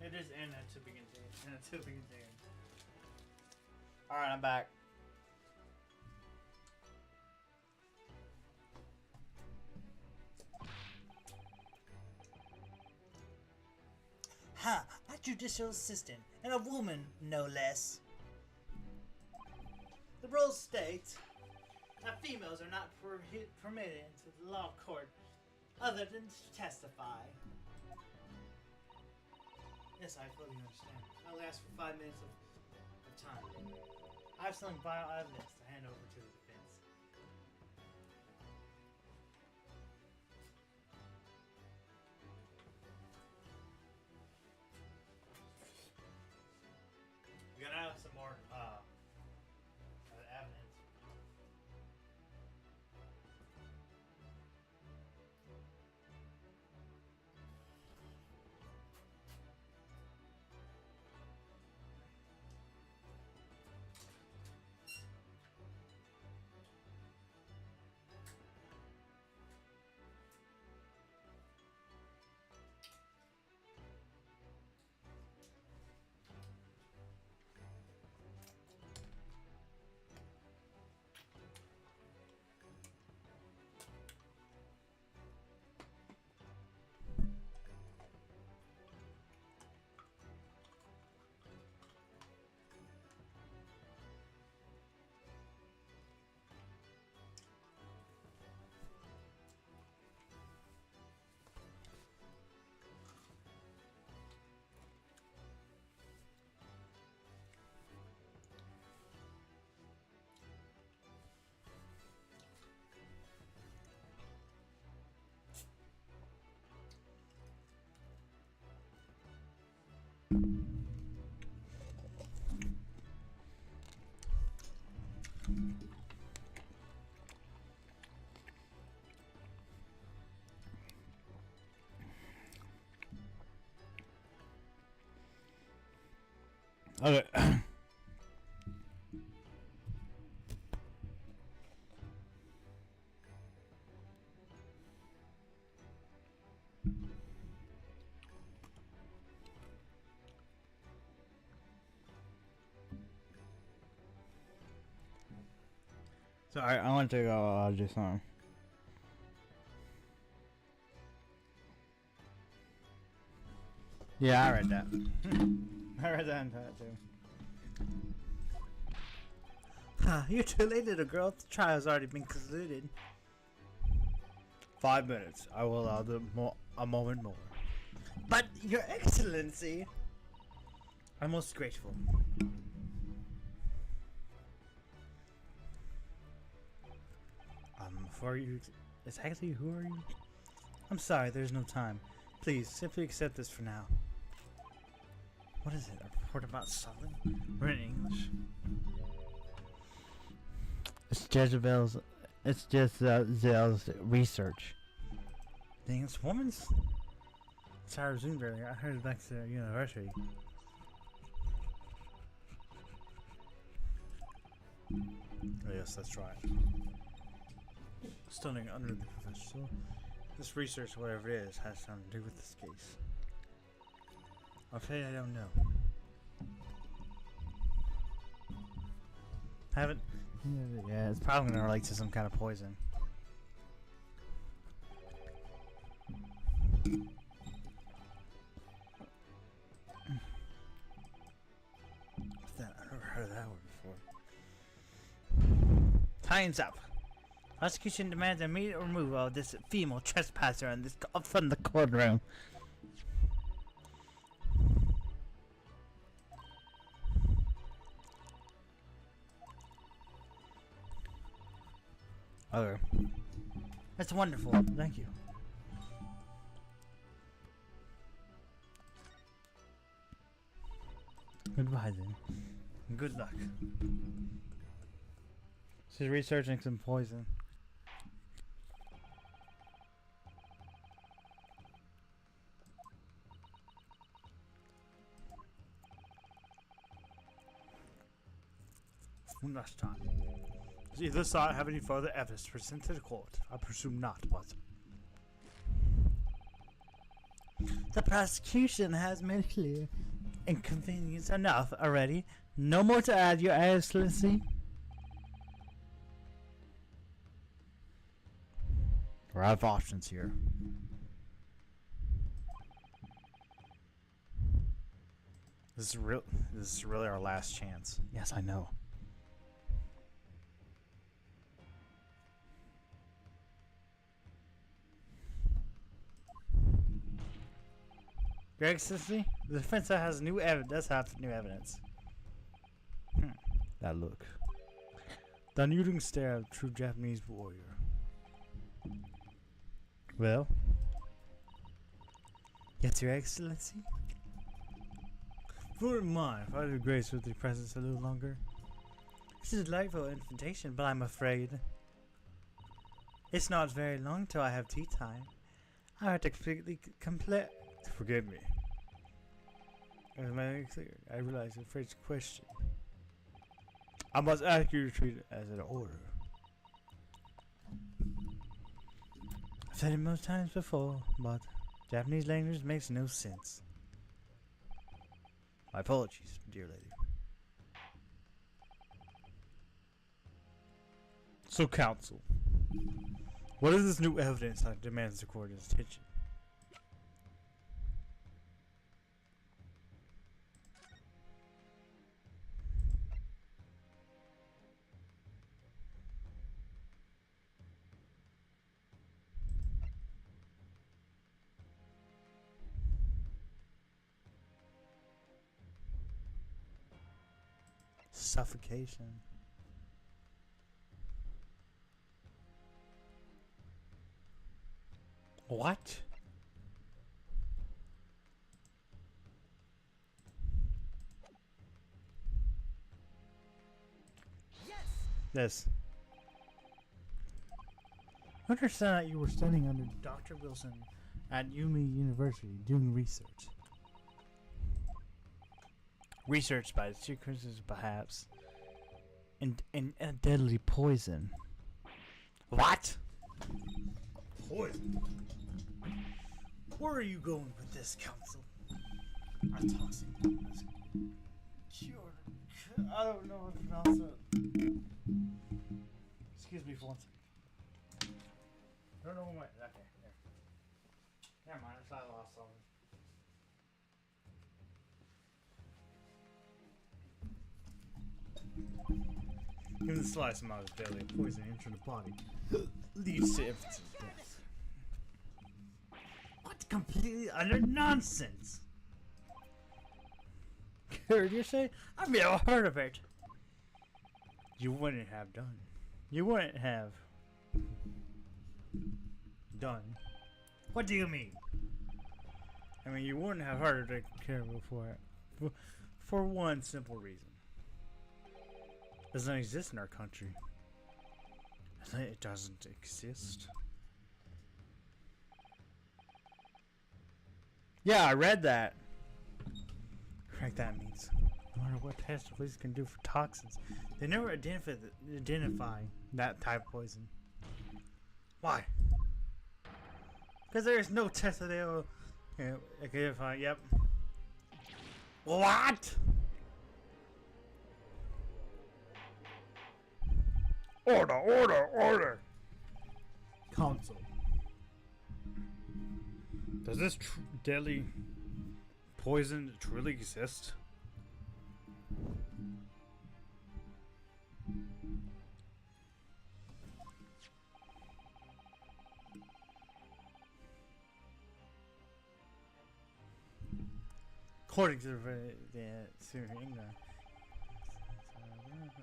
It is in a to be continued. In a to be continued. Alright, I'm back. Ha! A judicial assistant, and a woman, no less. The rules state that females are not permitted into the law court other than to testify. Yes, I fully understand. I only ask for 5 minutes of time. I have some vital evidence to hand over to the defense. We're gonna have some more evidence. Okay. Sorry, I want to go do something. Yeah, I read that. I read that in that too. Huh, you're too late, little girl. The trial's already been concluded. 5 minutes. I will allow a moment more. But, Your Excellency, I'm most grateful. Before you exactly who are you? I'm sorry, there's no time. Please, simply accept this for now. What is it? A report about something? We're in English. It's Jezebel's. It's Jezebel's research. The English woman's? Sarah Zoonberry. I heard it back to university. Oh, yes, that's right. Stunning under the professor. This research, whatever it is, has something to do with this case. I'm afraid I don't know. Haven't. Yeah, it's probably gonna relate to some kind of poison. What's that? I've never heard of that word before. Time's up. Prosecution demands immediate removal of this female trespasser and this from the courtroom. Okay. That's wonderful. Thank you. Goodbye then. Good luck. She's researching some poison. One last time. Does either side have any further evidence to present to the court? I presume not, but... The prosecution has made clear inconvenience enough already. No more to add, Your Excellency. We're out of options here. This is really our last chance. Yes, I know. Your Excellency, the defense has does have new evidence. That look. The unyielding stare of a true Japanese warrior. Well, Yes, Your Excellency. Wouldn't mind if I had grace with your presence a little longer. This is a delightful invitation, but I'm afraid it's not very long till I have tea time. I have to complete. Forgive me. As my clear, I realize the first question. I must ask you to treat it as an order. I've said it most times before, but Japanese language makes no sense. My apologies, dear lady. So, counsel, what is this new evidence that demands the court's attention? Suffocation. What? Yes. I understand that you were studying under Dr. Wilson at Yumi University doing research. Research by secrets, perhaps, in a deadly poison. What? Poison? Where are you going with this, counsel? I'm tossing. I don't know what to pronounce it. Excuse me for 1 second. I don't know what my. Okay, there. Never mind, I lost something. Given the slice amount of deadly poison entering the body leads to infant's death. What completely utter nonsense! Heard you say? I've never heard of it. You wouldn't have done. You wouldn't have. done. What do you mean? I mean, you wouldn't have heard of the care before. For one simple reason. It doesn't exist in our country. It doesn't exist. Yeah, I read that. Correct, that means no matter what test the police can do for toxins, they never identify that type of poison. Why? Because there is no test that they'll identify. Yep. What? Order, order, order. Council. Does this deadly poison truly exist? According to the England,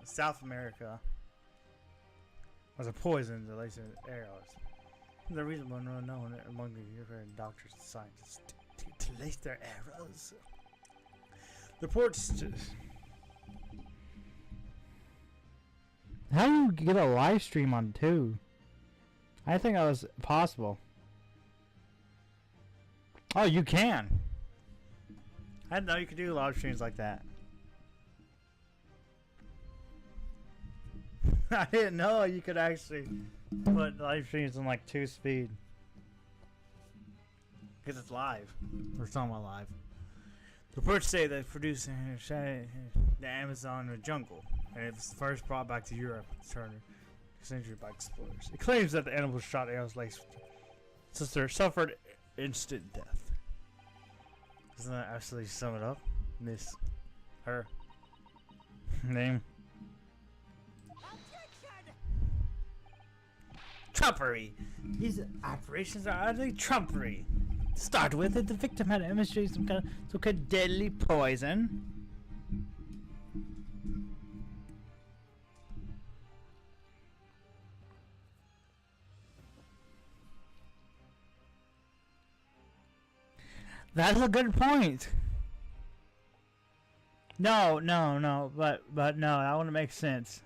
South America was a poison that lays in arrows. The reason why no known among the European doctors and scientists to lace their arrows. The reports just. How do you get a live stream on 2? I think that was possible. Oh, you can. I didn't know you could do live streams like that. I didn't know you could actually put live streams on like 2 speed. Because it's live. We're talking about live. The reports say that produced the Amazon jungle, and it was first brought back to Europe during the century by explorers. It claims that the animals shot arrows like sister suffered instant death. Doesn't that actually sum it up? Miss her name. Trumpery. These operations are utterly trumpery. To start with, the victim had administered some kind of deadly poison. That's a good point. No, but no, that wouldn't make sense.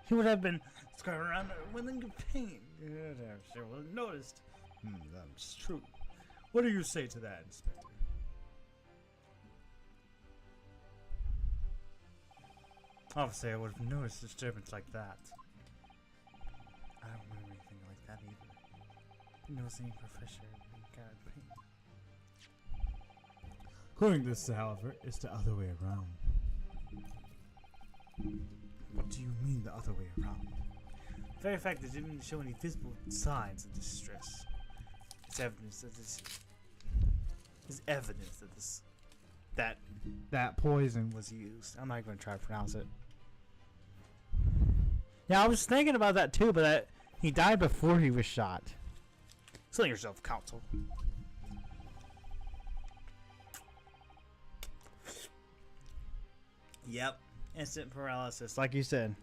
He would have been scurrying around with pain. Sure would have noticed. That's true. What do you say to that, Inspector? Obviously, I would have noticed a disturbance like that. I don't remember anything like that either. Didn't notice any professor got pain. According to this, however, it's the other way around. What do you mean the other way around? The very fact that it didn't show any visible signs of distress. It's evidence that this is evidence that that poison was used. I'm not going to try to pronounce it. Yeah, I was thinking about that too, but he died before he was shot. Kill yourself, Council. Yep. Instant paralysis, like you said.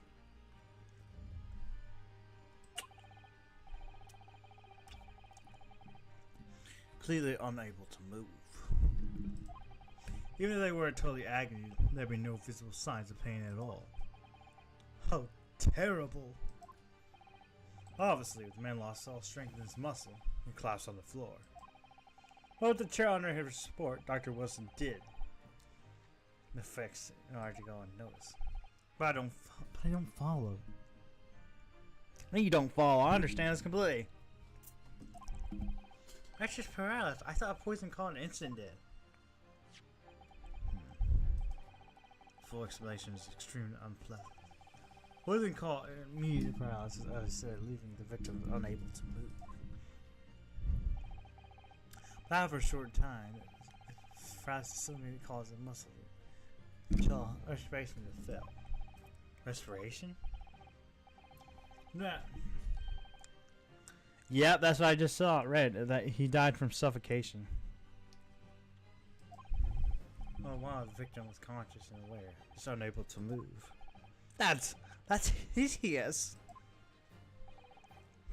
Completely unable to move. Even if they were in totally agony, there'd be no visible signs of pain at all. How terrible. Obviously, the man lost all strength in his muscle and collapsed on the floor. Well, with the chair under his support, Dr. Wilson did. The effects in order to go unnoticed. But I don't follow. No, you don't follow. I understand this completely. That's just paralysis. I thought poison caused an instant death. Full explanation is extremely unpleasant. Poison caused immediate paralysis, as I said, leaving the victim unable to move. But after a short time, paralysis suddenly caused a muscle until respiration fell. Respiration? That. Yep, that's what I just saw. Read that he died from suffocation. Oh wow, the victim was conscious and aware, just unable to move. That's hideous.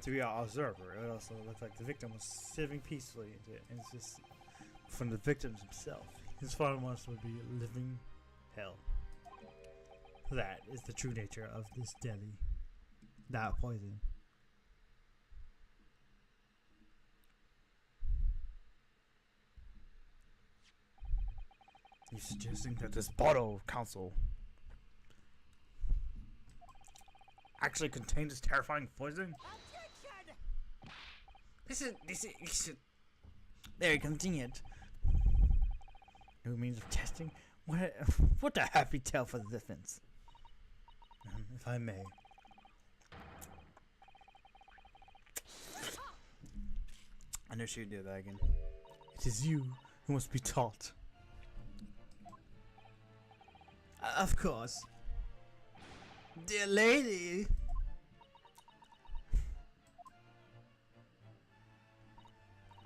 to be an observer. It also looked like the victim was sitting peacefully into it, and it's just from the victim himself. His father wants would be living hell. That is the true nature of this deadly, that poison. You suggesting that this bottle of council actually contains this terrifying poison? This is. There, continue it. New means of testing? What a happy tale for the defense. If I may. I knew she'd do that again. It is you who must be taught. Of course. Dear lady.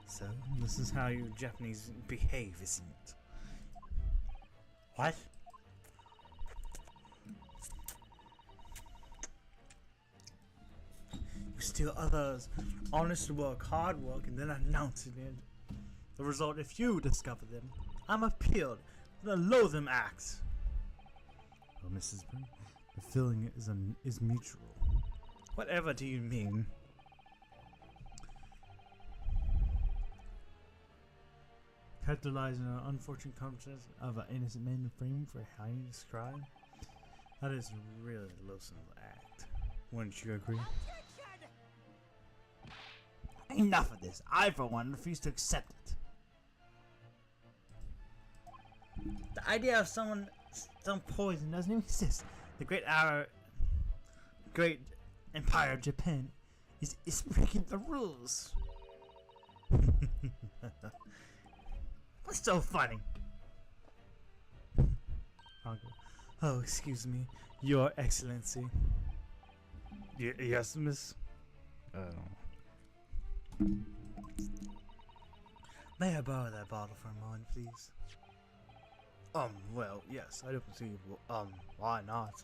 So, this is how you Japanese behave, isn't it? What? You steal others' honest work, hard work, and then announce it. The result, if you discover them, I'm appealed for the Loathsome Act. Oh, Mrs. Burn, the feeling is mutual. Whatever do you mean? Capitalizing on unfortunate consequences of an innocent man framed for a heinous crime? That is really a loathsome act. Wouldn't you agree? Enough of this. I, for one, refuse to accept it. The idea of some poison doesn't even exist. The great empire of Japan is breaking the rules. What's so funny? Oh, excuse me, Your Excellency. Yes, miss? May I borrow that bottle for a moment, please? Well, yes, I don't see, why not?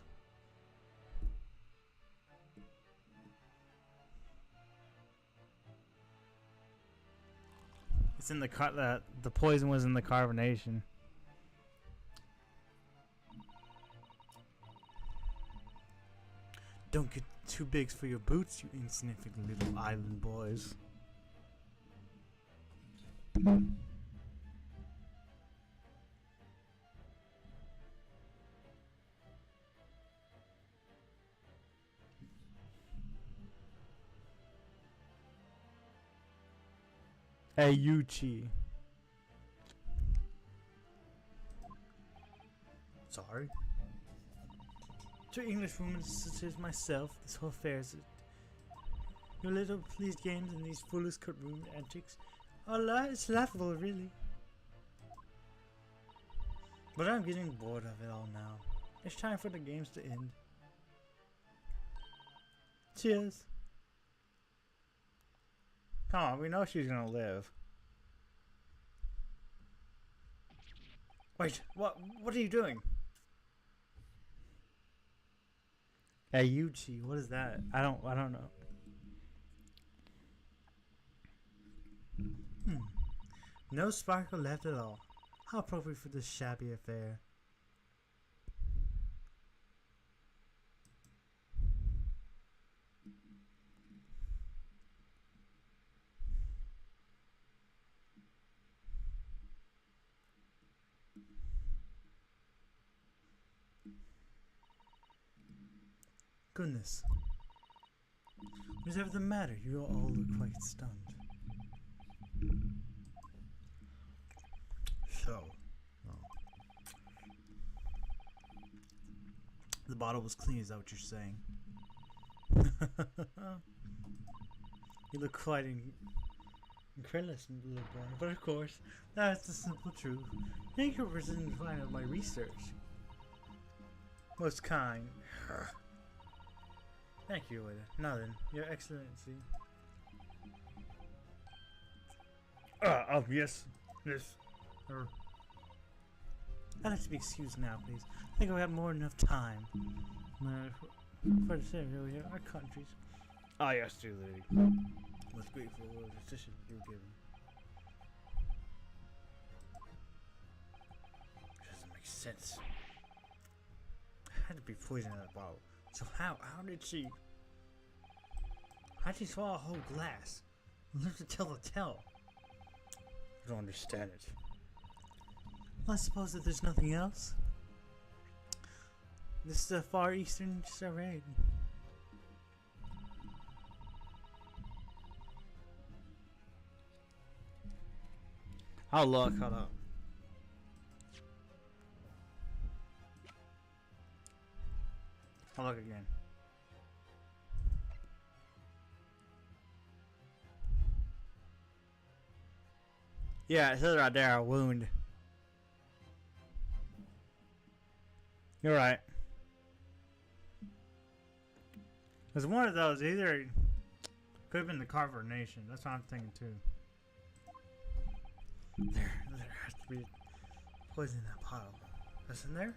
It's in the poison was in the carbonation. Don't get too big for your boots, you insignificant little island boys. Hey, Yuchi. Sorry. To English women such as myself, this whole affair is your little pleased games and these foolish courtroom antics are it's laughable, really. But I'm getting bored of it all now. It's time for the games to end. Cheers. Come on, we know she's gonna live. Wait, what are you doing? Hey, Yuchi, what is that? I don't know. No sparkle left at all. How appropriate for this shabby affair. Goodness. Whatever the matter, you all look quite stunned. So, the bottle was clean, is that what you're saying? You look quite incredulous, little boy. But of course, that's the simple truth. Thank you for finding my research. Most kind. Thank you, waiter. Nothing. Your Excellency. Yes. Yes. I'd like to be excused now, please. I think we have more than enough time. For the sake of our countries. Oh yes, dear lady. Most grateful for the assistance you've given. Doesn't make sense. Had to be poison in that bottle. So how did she swallow a whole glass? Live to tell the tale. I don't understand it. Well, I suppose that there's nothing else. This is the Far Eastern Charade. I'll look, hold up. I'll look again. Yeah, it says right there, a wound. You're right. There's one of those, either could have been the Carver Nation. That's what I'm thinking too. There has to be poison in that bottle. That's in there?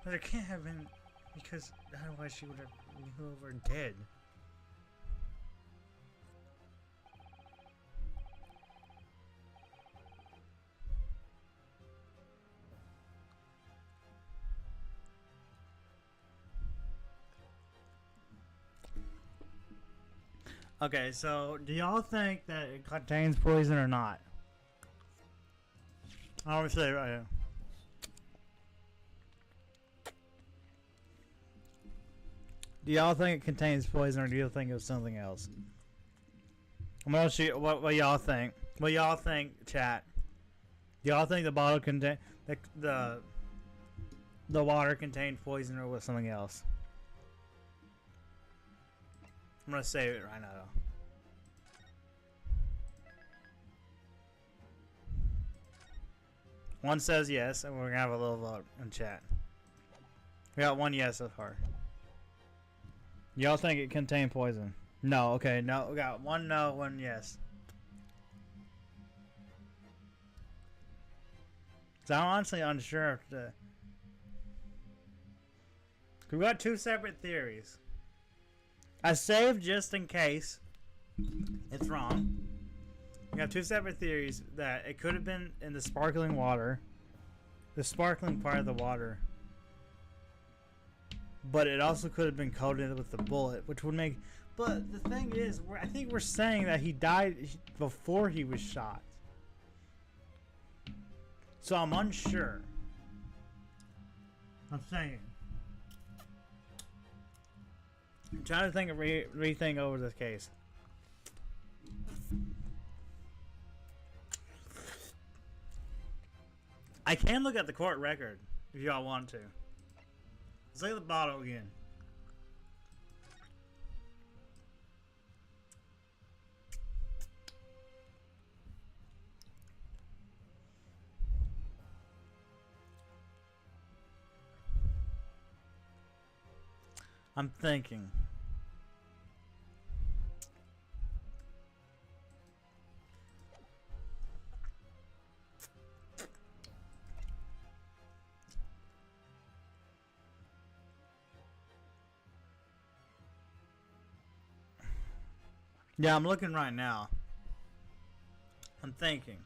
But there can't have been, because otherwise she would have been over dead. Okay, so do y'all think that it contains poison or not? I always say it right here. Do y'all think it contains poison, or do you think it was something else? I'm gonna see what y'all think. What y'all think, chat? Do y'all think the bottle contain the water contained poison, or was something else? I'm gonna save it right now. One says yes, and we're gonna have a little vote in chat. We got one yes so far. Y'all think it contained poison? No, okay, no, we got one no, one yes. So I'm honestly unsure if the... We got two separate theories. I saved just in case it's wrong. We have two separate theories that it could have been in the sparkling water, the sparkling part of the water, but it also could have been coated with the bullet, which would make. But the thing is, I think we're saying that he died before he was shot, so I'm unsure. I'm saying. I'm trying to think of rethink over this case. I can look at the court record if y'all want to. Let's look at the bottle again. I'm thinking. Yeah, I'm looking right now. I'm thinking.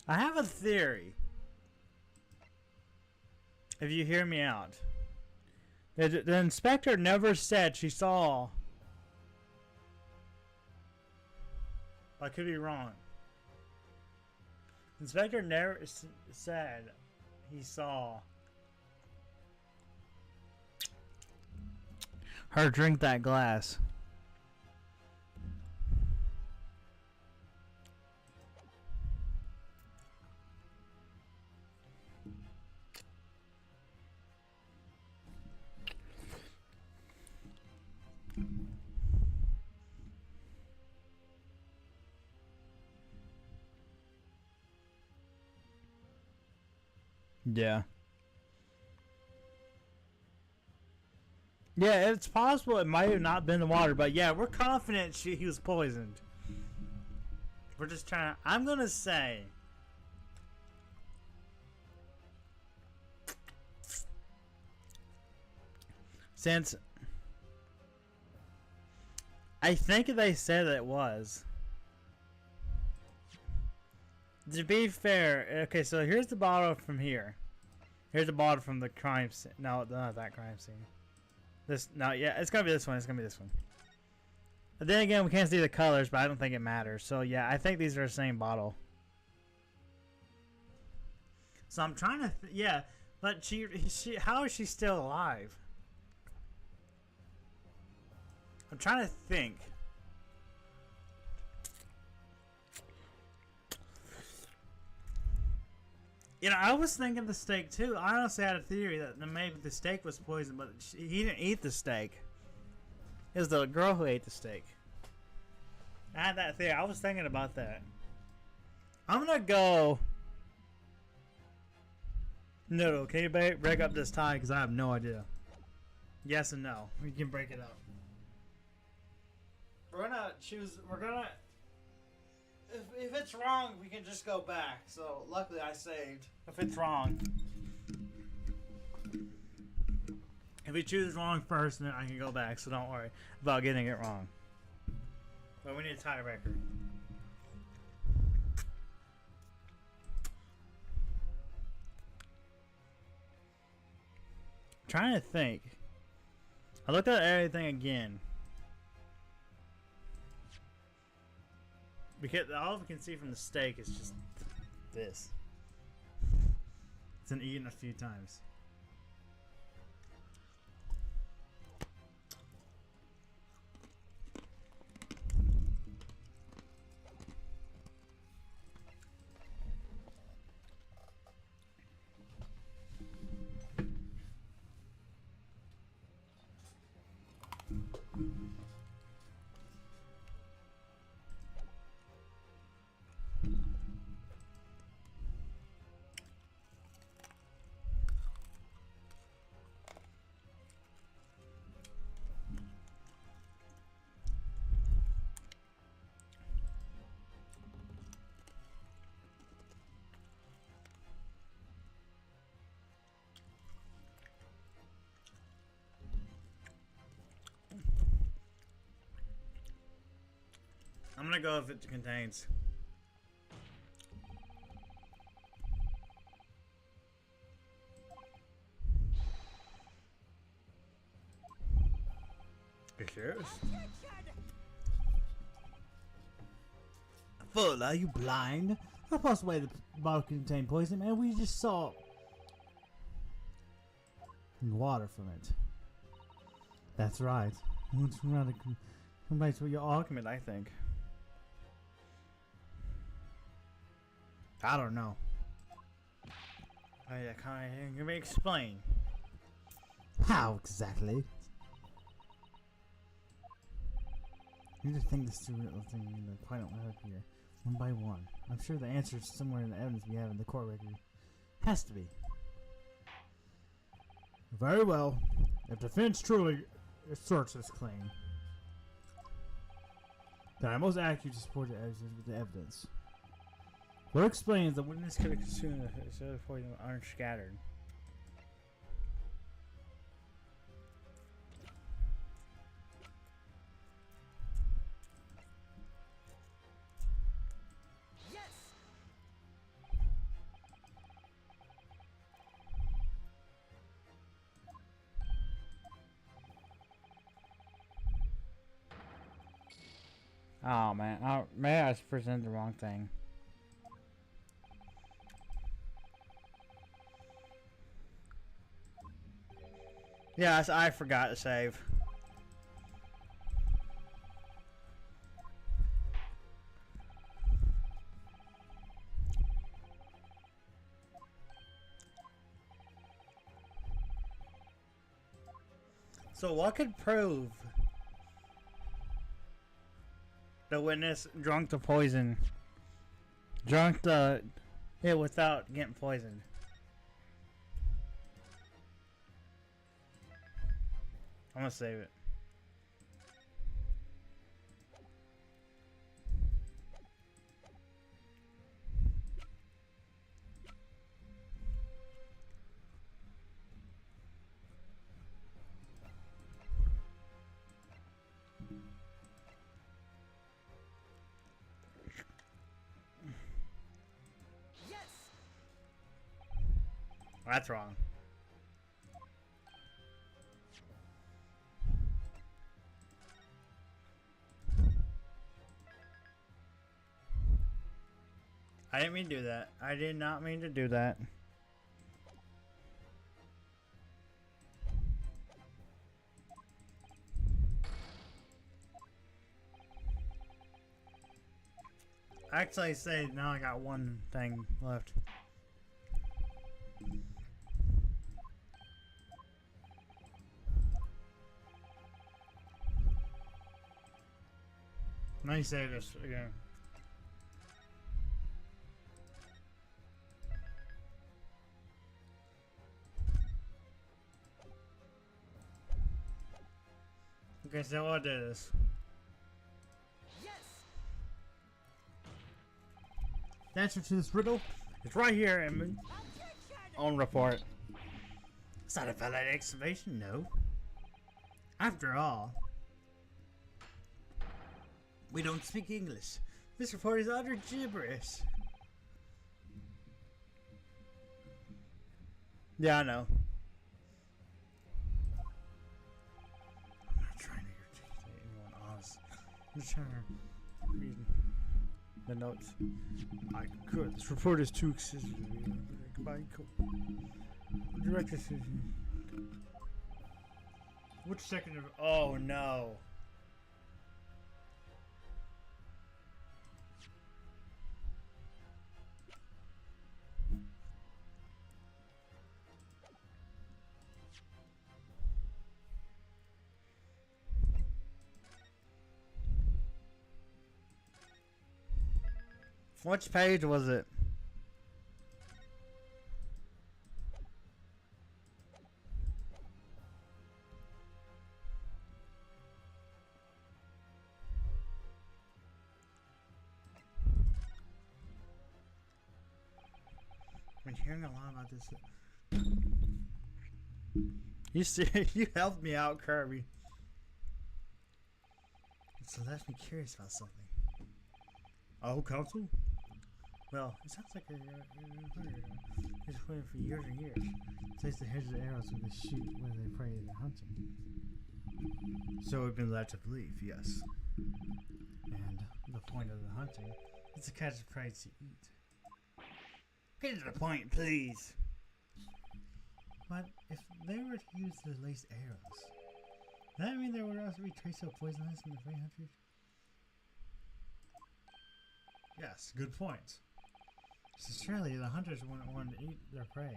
I have a theory. If you hear me out. The inspector never said she saw. I could be wrong. The inspector never said he saw her drink that glass. Yeah. Yeah, it's possible it might have not been the water, but yeah, we're confident he was poisoned. We're just trying to... I'm gonna say... Since I think they said it was. To be fair, okay, so here's the bottle from here. Here's the bottle from the crime scene. No, not that crime scene. This, no, yeah, it's gonna be this one. It's gonna be this one. But then again, we can't see the colors, but I don't think it matters. So yeah, I think these are the same bottle. So I'm trying to, yeah, but she, how is she still alive? I'm trying to think. You know, I was thinking the steak too. I honestly had a theory that maybe the steak was poisoned, but he didn't eat the steak. It was the girl who ate the steak. I had that theory. I was thinking about that. I'm gonna go. Noodle, can you break up this tie? Because I have no idea. Yes and no. We can break it up. We're gonna choose. We're gonna. If it's wrong, we can just go back. So luckily I saved. If it's wrong. If we choose wrong first, then I can go back. So don't worry about getting it wrong. But we need a tiebreaker. Trying to think. I looked at everything again. Because all we can see from the steak is just this. It's been eaten a few times. I'm gonna go if it contains. You serious? Fool, are you blind? How possibly the bottle contain poison, man? We just saw water from it. That's right. Come back to your argument, I think. I don't know. Can we explain? How exactly? You just think this thing quite don't help here. One by one. I'm sure the answer is somewhere in the evidence we have in the court record. Has to be. Very well. If defense truly asserts this claim, then I most ask you to support the evidence. What explains the witness could have consumed the poison aren't scattered? Oh man, maybe I just presented the wrong thing. Yes, I forgot to save. So what could prove the witness drunk the poison? Drunk the it without getting poisoned? I'm gonna save it. That's wrong. I didn't mean to do that. I did not mean to do that. Actually, say now I got one thing left. Let me say this again. Okay, so what is? The answer to this riddle is right here in my own report. It's not a valid exclamation, no. After all, we don't speak English. This report is utter gibberish. Yeah, I know. I'm not trying to irritate anyone else. I'm just trying to read the notes. I could. This report is too excessive. Combined direct decision. Which second of? Oh no. Which page was it? I've been hearing a lot about this. You see, you helped me out, Kirby. So left me curious about something. Oh, council? Well, it sounds like you're just waiting for years and years. Takes the heads of the arrows when they shoot when they prey and hunting. So we've been led to believe, yes. And the point of the hunting is to catch the prey to eat. Get to the point, please. But if they were to use the laced arrows, does that mean there would also be trace of poisonous in the prey hunters? Yes, good point. So surely the hunters wouldn't want to eat their prey,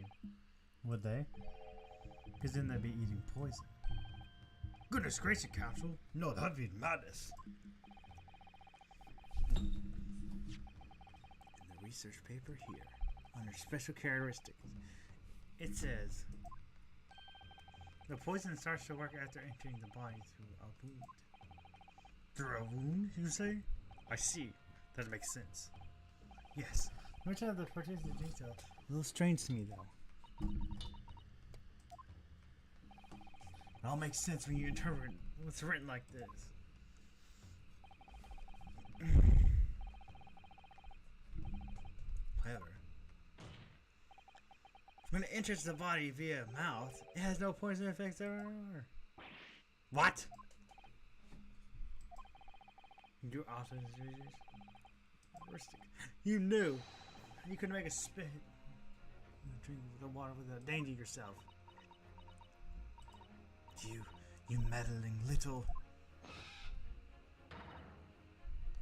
would they? Because then they'd be eating poison. Goodness gracious, Council! No, that'd be madness. In the research paper here, under special characteristics, it says the poison starts to work after entering the body through a wound. Through a wound, you say? I see. That makes sense. Yes. Which of the particular detail? A little strange to me, though. It all makes sense when you interpret what's written like this. However, when it enters the body via mouth, it has no poison effects ever. What? You also you knew you could make a spit. Drink the water with a danger yourself. You meddling little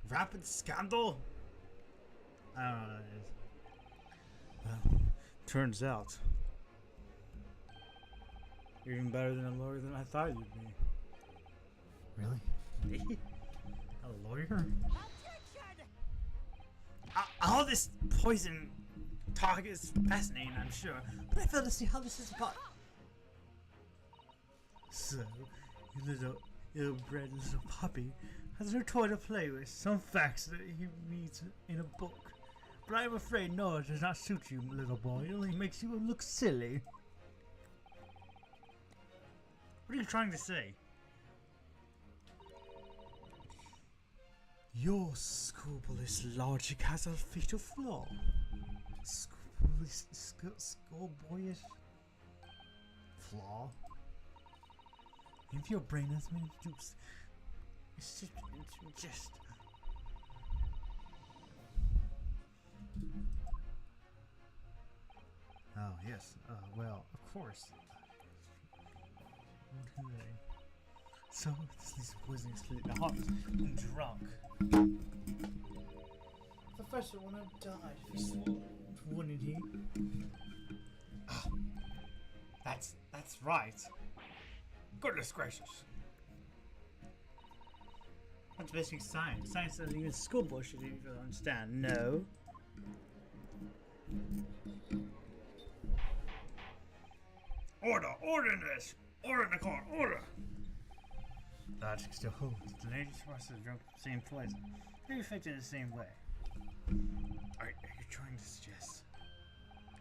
rapid scandal. I don't know what that is. Well, turns out you're even better than a lawyer than I thought you'd be. Really? A lawyer? All this poison talk is fascinating, I'm sure, but I fail to see how this is about. So, your little ill-bred little puppy has no toy to play with, some facts that he reads in a book. But I'm afraid no, it does not suit you, little boy. It only makes you look silly. What are you trying to say? Your scrupulous logic has a fatal flaw. Scrupulous foolish, schoolboyish flaw. If your brain has been juice, it's just. Oh yes. Well, of course. Okay. So this poisoning sleep. The heart is drunk. Professor would have died if he swallowed, wouldn't he? Ah, that's right. Goodness gracious. That's basic science. Science that even schoolboy should even understand. No. Order in this! Order in the court! Order! The logic still holds. The lady supposed to have drunk the same poison. Maybe affected the same way. Are you trying to suggest?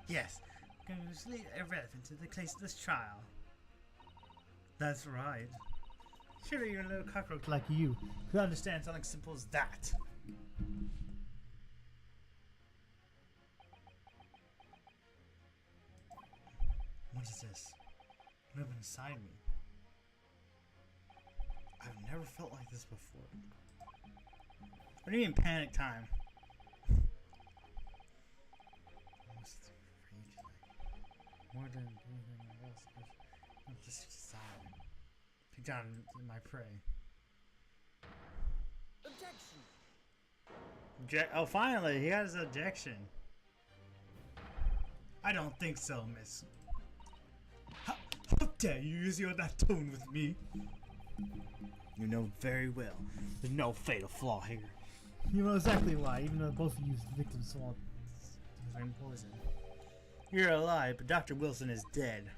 Yes. Going to lead irrelevant to the case of this trial. That's right. Surely even a little cockroach like you could understand something simple as that. What is this? Moving inside me. I've never felt like this before. What do you mean panic time? More than anything else, I'm just sad. Pick down my prey. Objection! Oh, finally, he got his objection. I don't think so, miss. How dare you use that tone with me? You know very well there's no fatal flaw here. You know exactly why, even though both of you victims swallowed the same poison. You're alive, but Dr. Wilson is dead.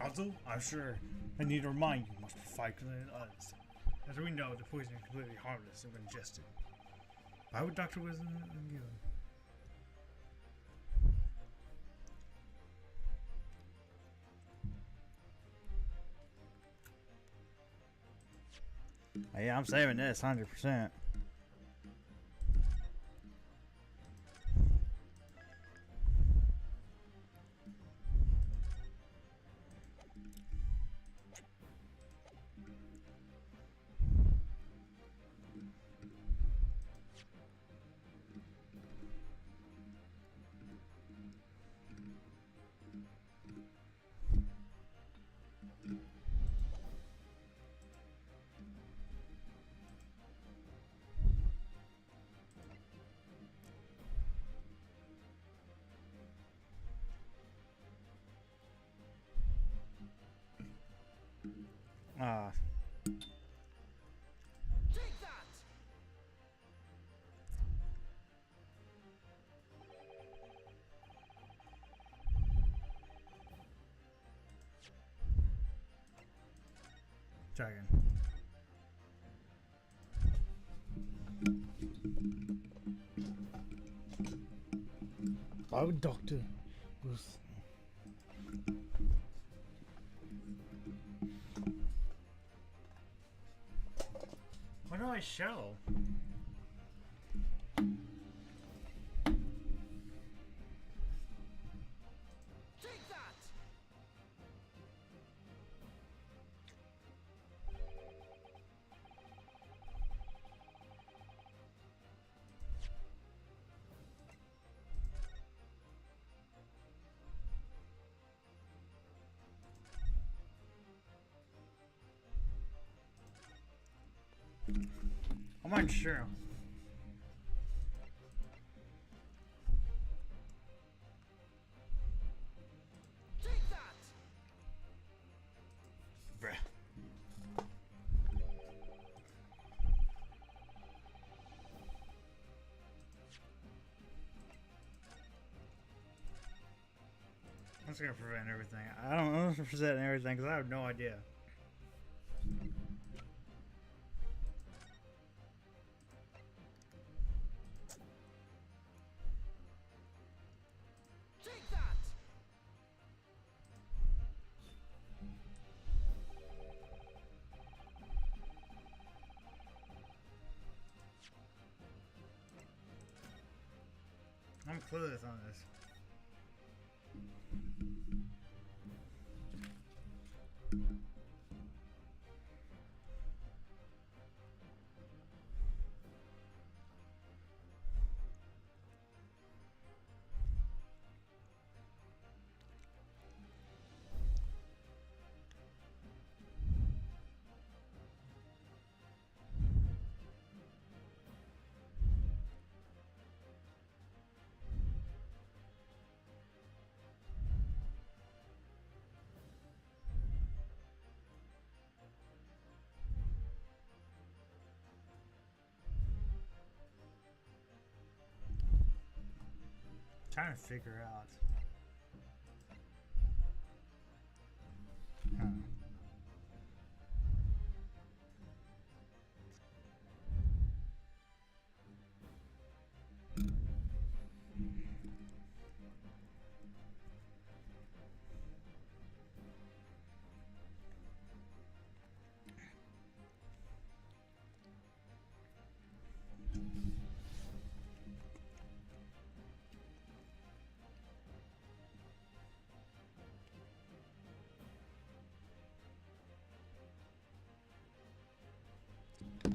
Also, I'm sure I need to remind you, must be fighting us. As we know, the poison is completely harmless if ingested. Why would Dr. Wilson give him? Yeah, I'm saving this 100%. Ah. Take that! Try again. Why would Dr. Wilson? What do I show? Take that! I'm not sure. Take that! Bruh. I'm just gonna prevent everything. I don't know to prevent everything because I have no idea. Take that! clueless on this. Trying to figure out. Huh.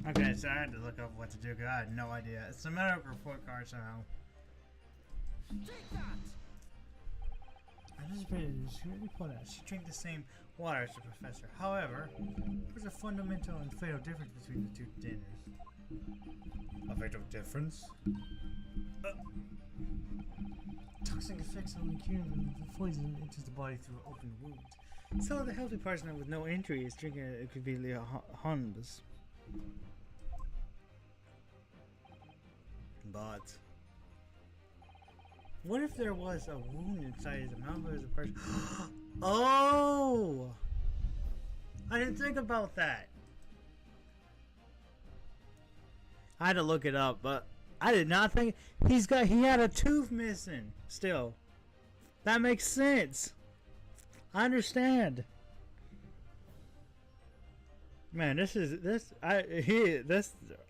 Okay, so I had to look up what to do because I had no idea. It's a medical report card somehow. Take that! She really put out. She drank the same water as the professor. However, there's a fundamental and fatal difference between the two dinners. A fatal difference? Toxic effects only cured when the poison enters the body through an open wound. So the healthy person with no injury is drinking it could be harmless. But what if there was a wound inside his mouth as a person? Oh! I didn't think about that. I had to look it up, but I did not think he had a tooth missing still. That makes sense. I understand. Man, I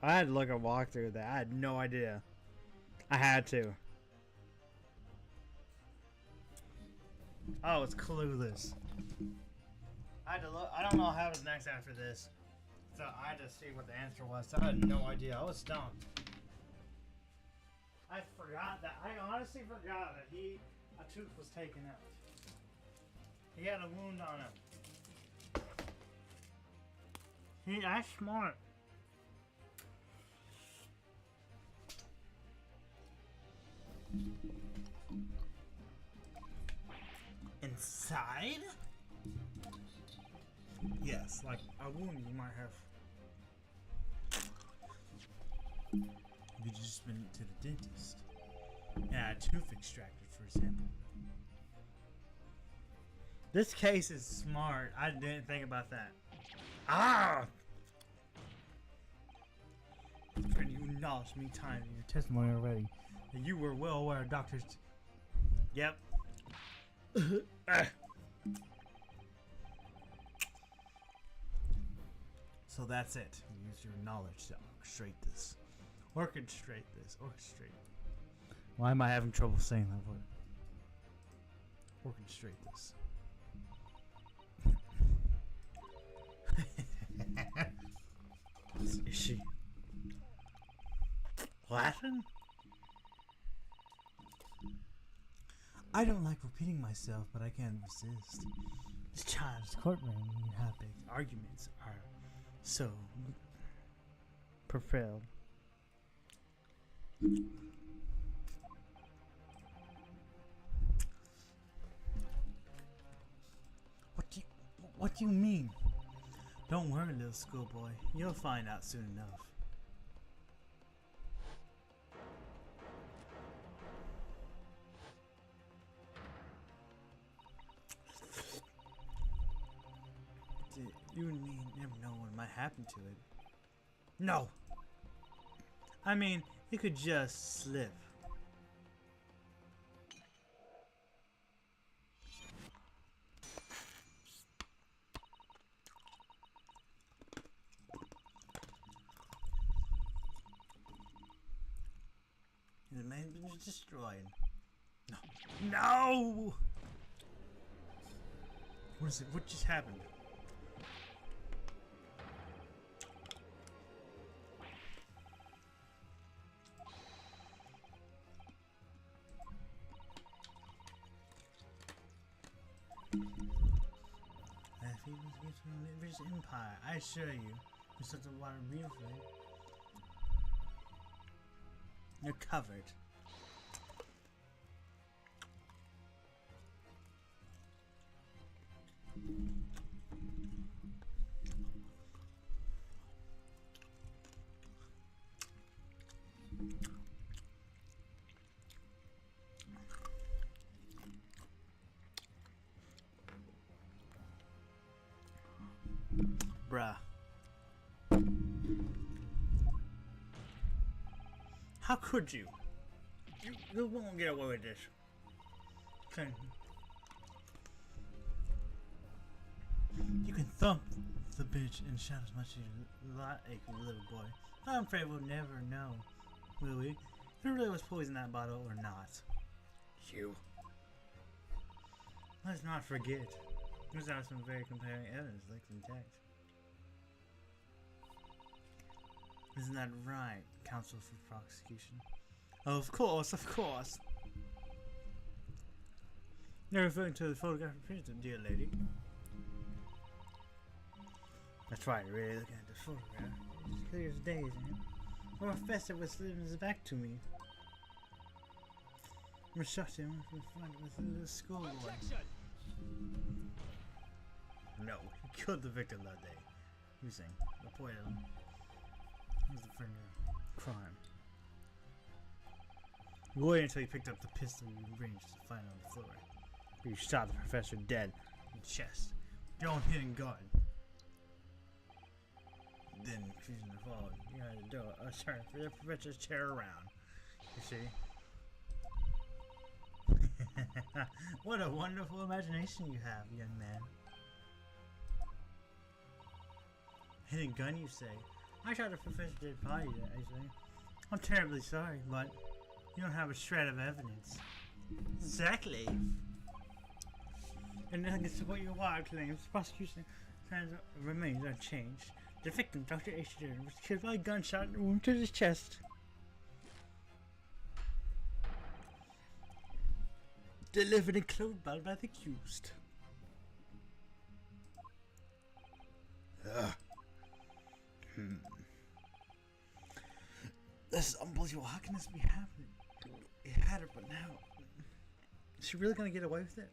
had to look a walkthrough of that. I had no idea. I had to. Oh, it's Clueless. I had to look. I don't know how was next after this, so I had to see what the answer was. So I had no idea. I was stumped. I forgot that. I honestly forgot that a tooth was taken out. He had a wound on him. That's smart. Inside? Yes, like a wound you might have. You just been to the dentist. Yeah, a tooth extracted, for example. This case is smart. I didn't think about that. Ah! Friend, you acknowledged many times in your testimony already that you were well aware of doctors. Yep. So that's it. Use your knowledge to orchestrate this. Orchestrate this. Orchestrate. Why am I having trouble saying that word? Orchestrate this. Is she laughing? I don't like repeating myself, but I can't resist. This child's courtroom, you have big arguments are so propelled. What do you mean? Don't worry, little schoolboy. You'll find out soon enough. You and me never know what might happen to it. No! I mean, it could just slip. It may be destroyed. No! What is it? What just happened? If he was given from the British Empire, I assure you, you set the water beautifully. You're covered. Bruh. How could you? You won't get away with this. Okay. You can thump the bitch and shout as much as you like, little boy. I'm afraid we'll never know, will we? If it really was poison in that bottle or not. You. Let's not forget. There's now some very compelling evidence linked intact. Isn't that right, counsel for prosecution? Oh, of course, of course. You're referring to the photograph of Princeton, dear lady. That's right, really looking at the photograph. It's clear as day, isn't it? The professor was slipping his back to me. We shot him with a little schoolboy. No, he killed the victim that day. Using the poison. He was the friend of crime. You waited until he picked up the pistol you arranged to find on the floor. You shot the professor dead in the chest. Your own hidden gun. Then, confusing the fall, you had to do a turn for the professor's chair around. You see? What a wonderful imagination you have, young man. Hidden gun, you say? I shot a professor's dead body, actually. I'm terribly sorry, but you don't have a shred of evidence. Exactly. And nothing to support your wild claims. The prosecution remains unchanged. The victim, Dr. Ashton, was killed by a gunshot and wound to his chest. Delivered and clothed by the accused. This is unbelievable. How can this be happening? It had her, but now is she really gonna get away with it?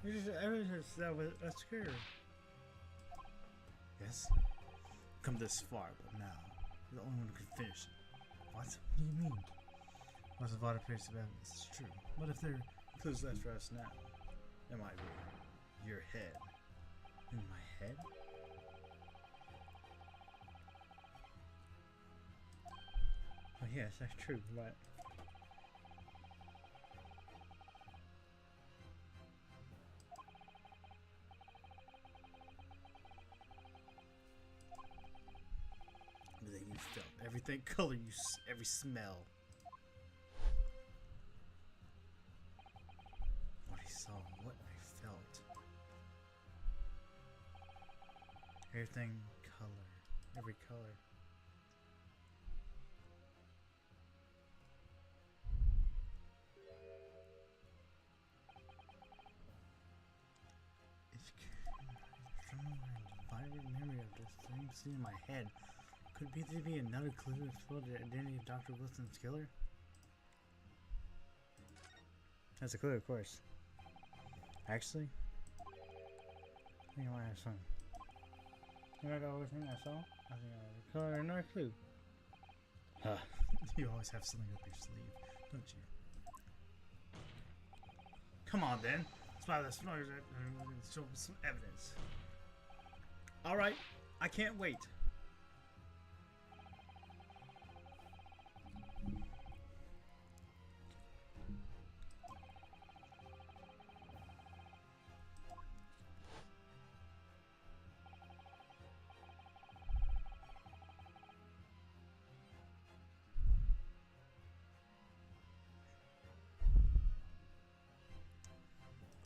There's just evidence that was scared. Yes. Come this far, but now you're the only one who can finish it. What? What do you mean? Lots of other pieces of evidence. It's true. But if there are clues left for us now, it might be your head. In my head? Oh yes, that's true, right. Everything you felt, everything color you, every smell. What I saw, what I felt. Everything color, every color. Memory of this thing seen in my head. Could there be another clue to explore the identity of Dr. Wilson's killer? That's a clue, of course. Actually, I think I might have some. You might always think I saw? I think I have a color and another clue. Huh. You always have something up your sleeve, don't you? Come on then. That's why the explorers are show some evidence. Alright, I can't wait.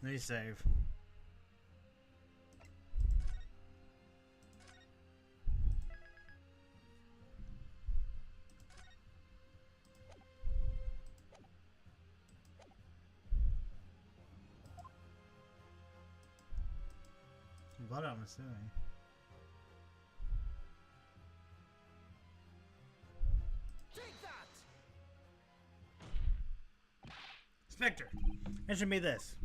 Let me save. What I'm assuming. Take that! Spectre, answer me this.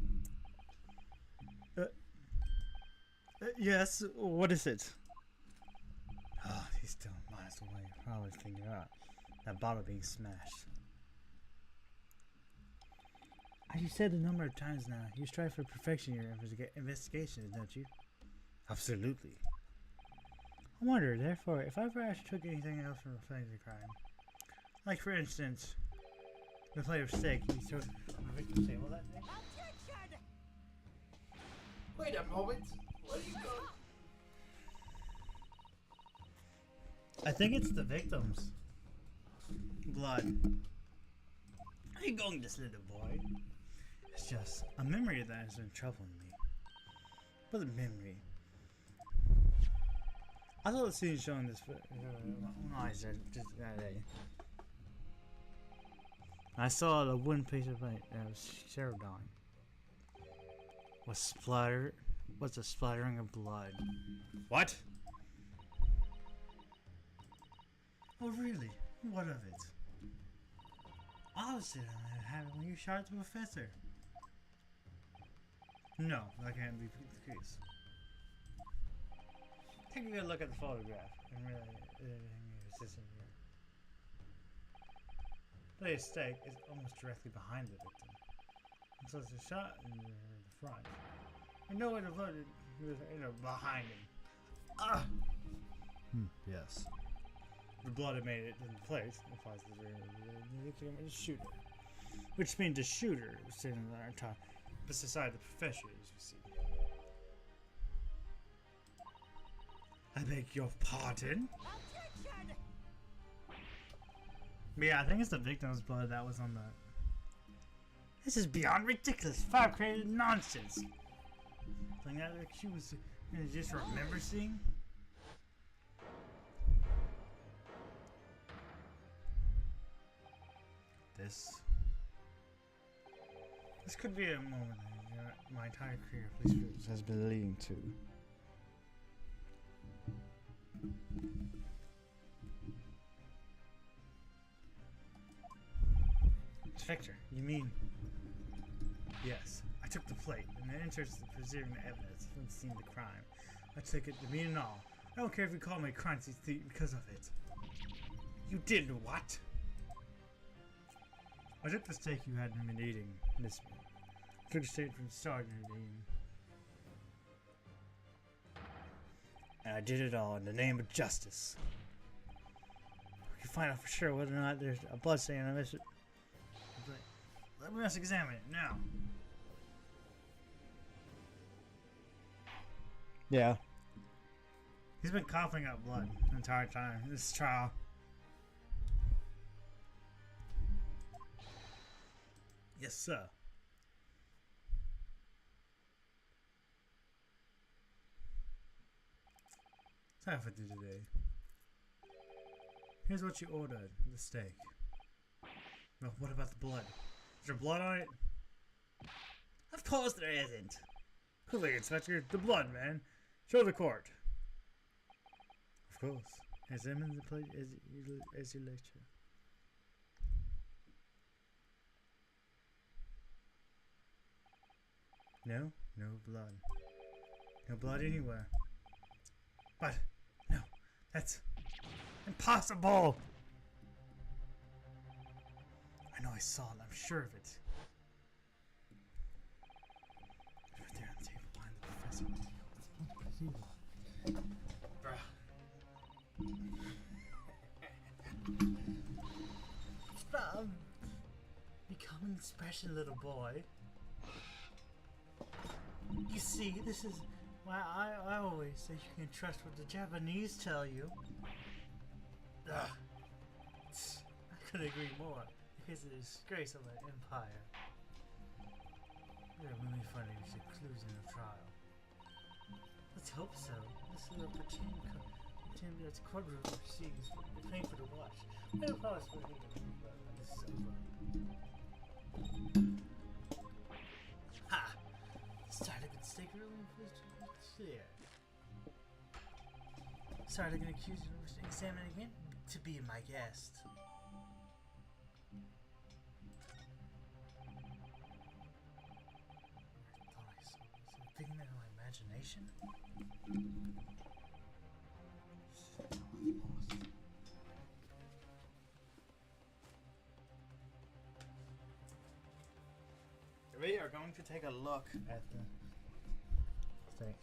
Yes, what is it? Oh, he's still miles away. Probably figure out that bottle being smashed. As you said a number of times now, you strive for perfection in your investigations, don't you? Absolutely. I wonder, therefore, if I ever actually took anything else from reflecting the crime. Like, for instance, the play of steak you took on the victim's table that day. Objection! Wait a moment. What are you going? I think it's the victim's blood. Are you going, this little boy? It's just a memory that has been troubling me. What a memory. I thought the scene showing this just that day. I saw the wooden piece of plate that was Ceradon. Was a splattering of blood. What? Oh really? What of it? Obviously, it happened when you shot the professor. No, that can't be the case. Take a good look at the photograph and really assistant here. The stake is almost directly behind the victim. And so it's a shot in the front. And nowhere to put it, behind him. Ah! Yes. The blood had made it in place. Implies the victim was a shooter. Which means the shooter was sitting on top, beside the professor, as you see. I beg your pardon? Objection! Yeah, I think it's the victim's blood that was on the... This is beyond ridiculous, fabricated nonsense. Something that she was gonna just remember seeing? This could be a moment that my entire career of police service has been leading to. Inspector, you mean? Yes, I took the plate in the interest of preserving the evidence from the scene of the crime. I took it to mean and all. I don't care if you call me a crime scene thief because of it. You did what? I took the steak you hadn't been eating, Miss. I took a steak from Sergeant Dean. And I did it all in the name of justice. We can find out for sure whether or not there's a blood stain on this. Let us examine it now. Yeah. He's been coughing up blood the entire time. This trial. Yes, sir. Time for today. Here's what you ordered: the steak. Well, what about the blood? Is there blood on it? Of course there isn't. Quickly, Inspector, the blood, man. Show the court. Of course. Examine the plate as you lecture. No, no blood. No blood anywhere. But, no, that's impossible! I know I saw it, I'm sure of it. It's right there on the table behind the professor. Bruh. Becoming a special little boy. You see, this is why I always say you can trust what the Japanese tell you. Ugh. I couldn't agree more. Because of the disgrace of an empire. You're really find any clues in the trial. Let's hope so. This little pretend that's courtroom overseas. We're paying for the watch. I don't promise we're going to move on this sofa. Ha! Started to stake early clear. Started to accuse you of examining again to be my guest. Figment of my imagination? We are going to take a look at the thing.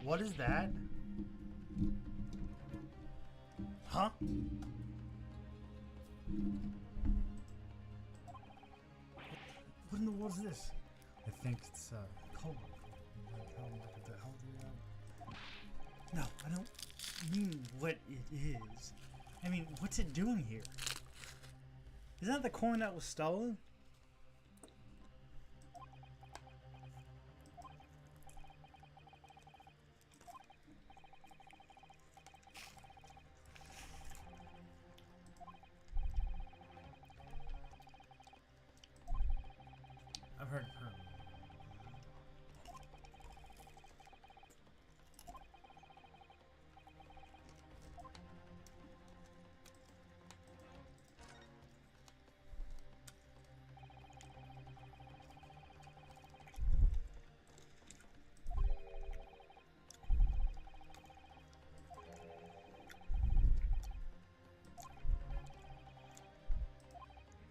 What is that? Huh? What in the world is this? I think it's cold. What the hell do you know? No, I don't mean what it is. I mean, what's it doing here? Isn't that the coin that was stolen? I've heard perm.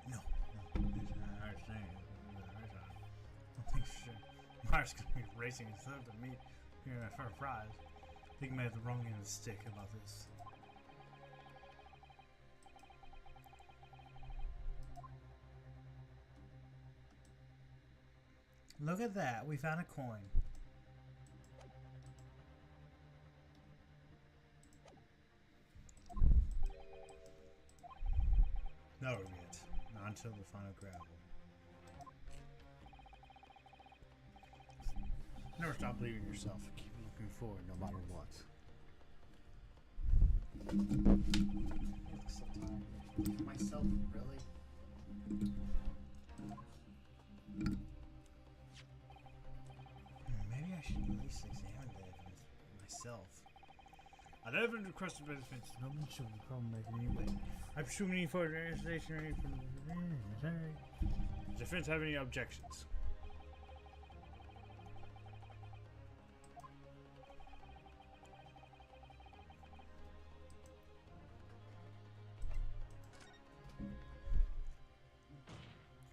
No, Mars gonna be racing instead of me here for a prize. I think I may have the wrong end of the stick about this. Look at that, we found a coin. No regret, not until the final gravel. Never stop believing in yourself. Keep looking forward no matter what. I look so tired. Myself, really? Maybe I should at least examine the evidence myself. I've never requested by defense. No one should be problematic anyway. I'm presuming for the stationery from the defense have any objections?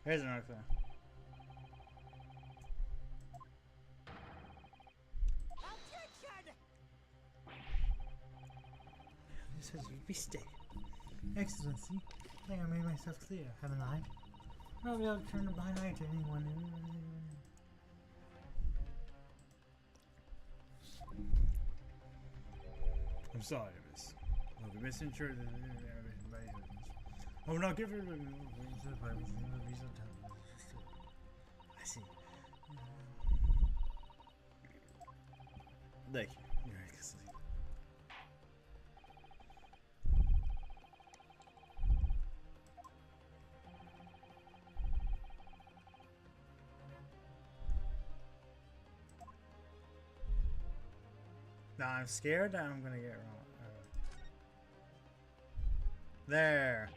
Here's another thing. Objection! This has be stated. Excellency, I think I made myself clear, haven't I? I'll be able to turn a blind eye to anyone. I'm sorry, miss. I'll be misinsured. I will not give her I see. Thank you. You're excellent. Now I'm scared that I'm gonna get it wrong. There.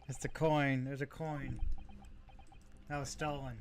It's the coin. There's a coin. That was stolen.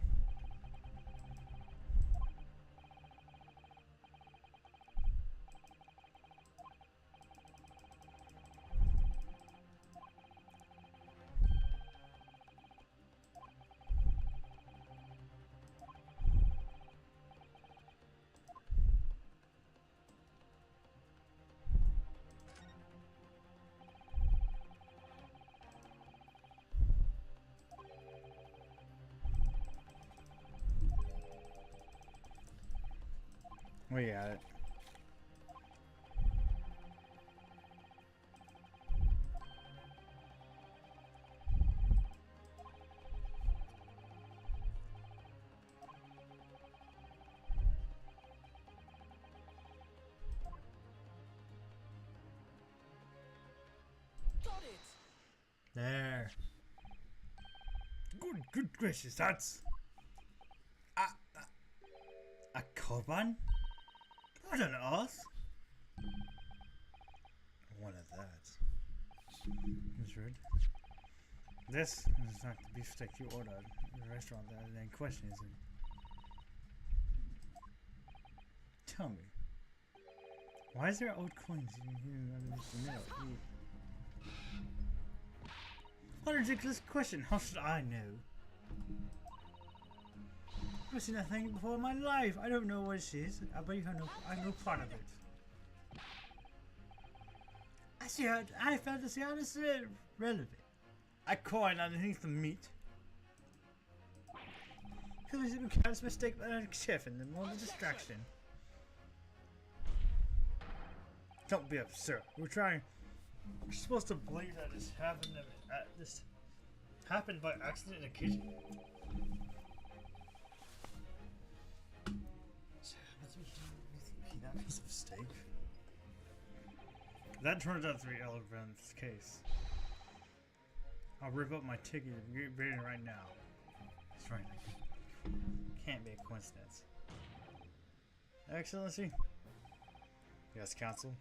We got it. Got it! There. Good gracious, that's a Koban? What on earth? One of that. That's rude. This is not the beefsteak you ordered in the restaurant that in question, is it? Tell me, why is there old coins in here underneath the middle? What a ridiculous question! How should I know? I've seen that thing before in my life. I don't know what it is. I believe I know part of it. I found to see how this is relevant. A coin underneath the meat. Who is it becomes mistake by a chef and then more of a distraction? Don't be absurd. We're supposed to believe that this happened by accident in the kitchen. That piece of steak. That turns out to be Elrond's case. I'll rip up my ticket and get ready right now. That's right. Can't be a coincidence. Excellency? Yes, Council.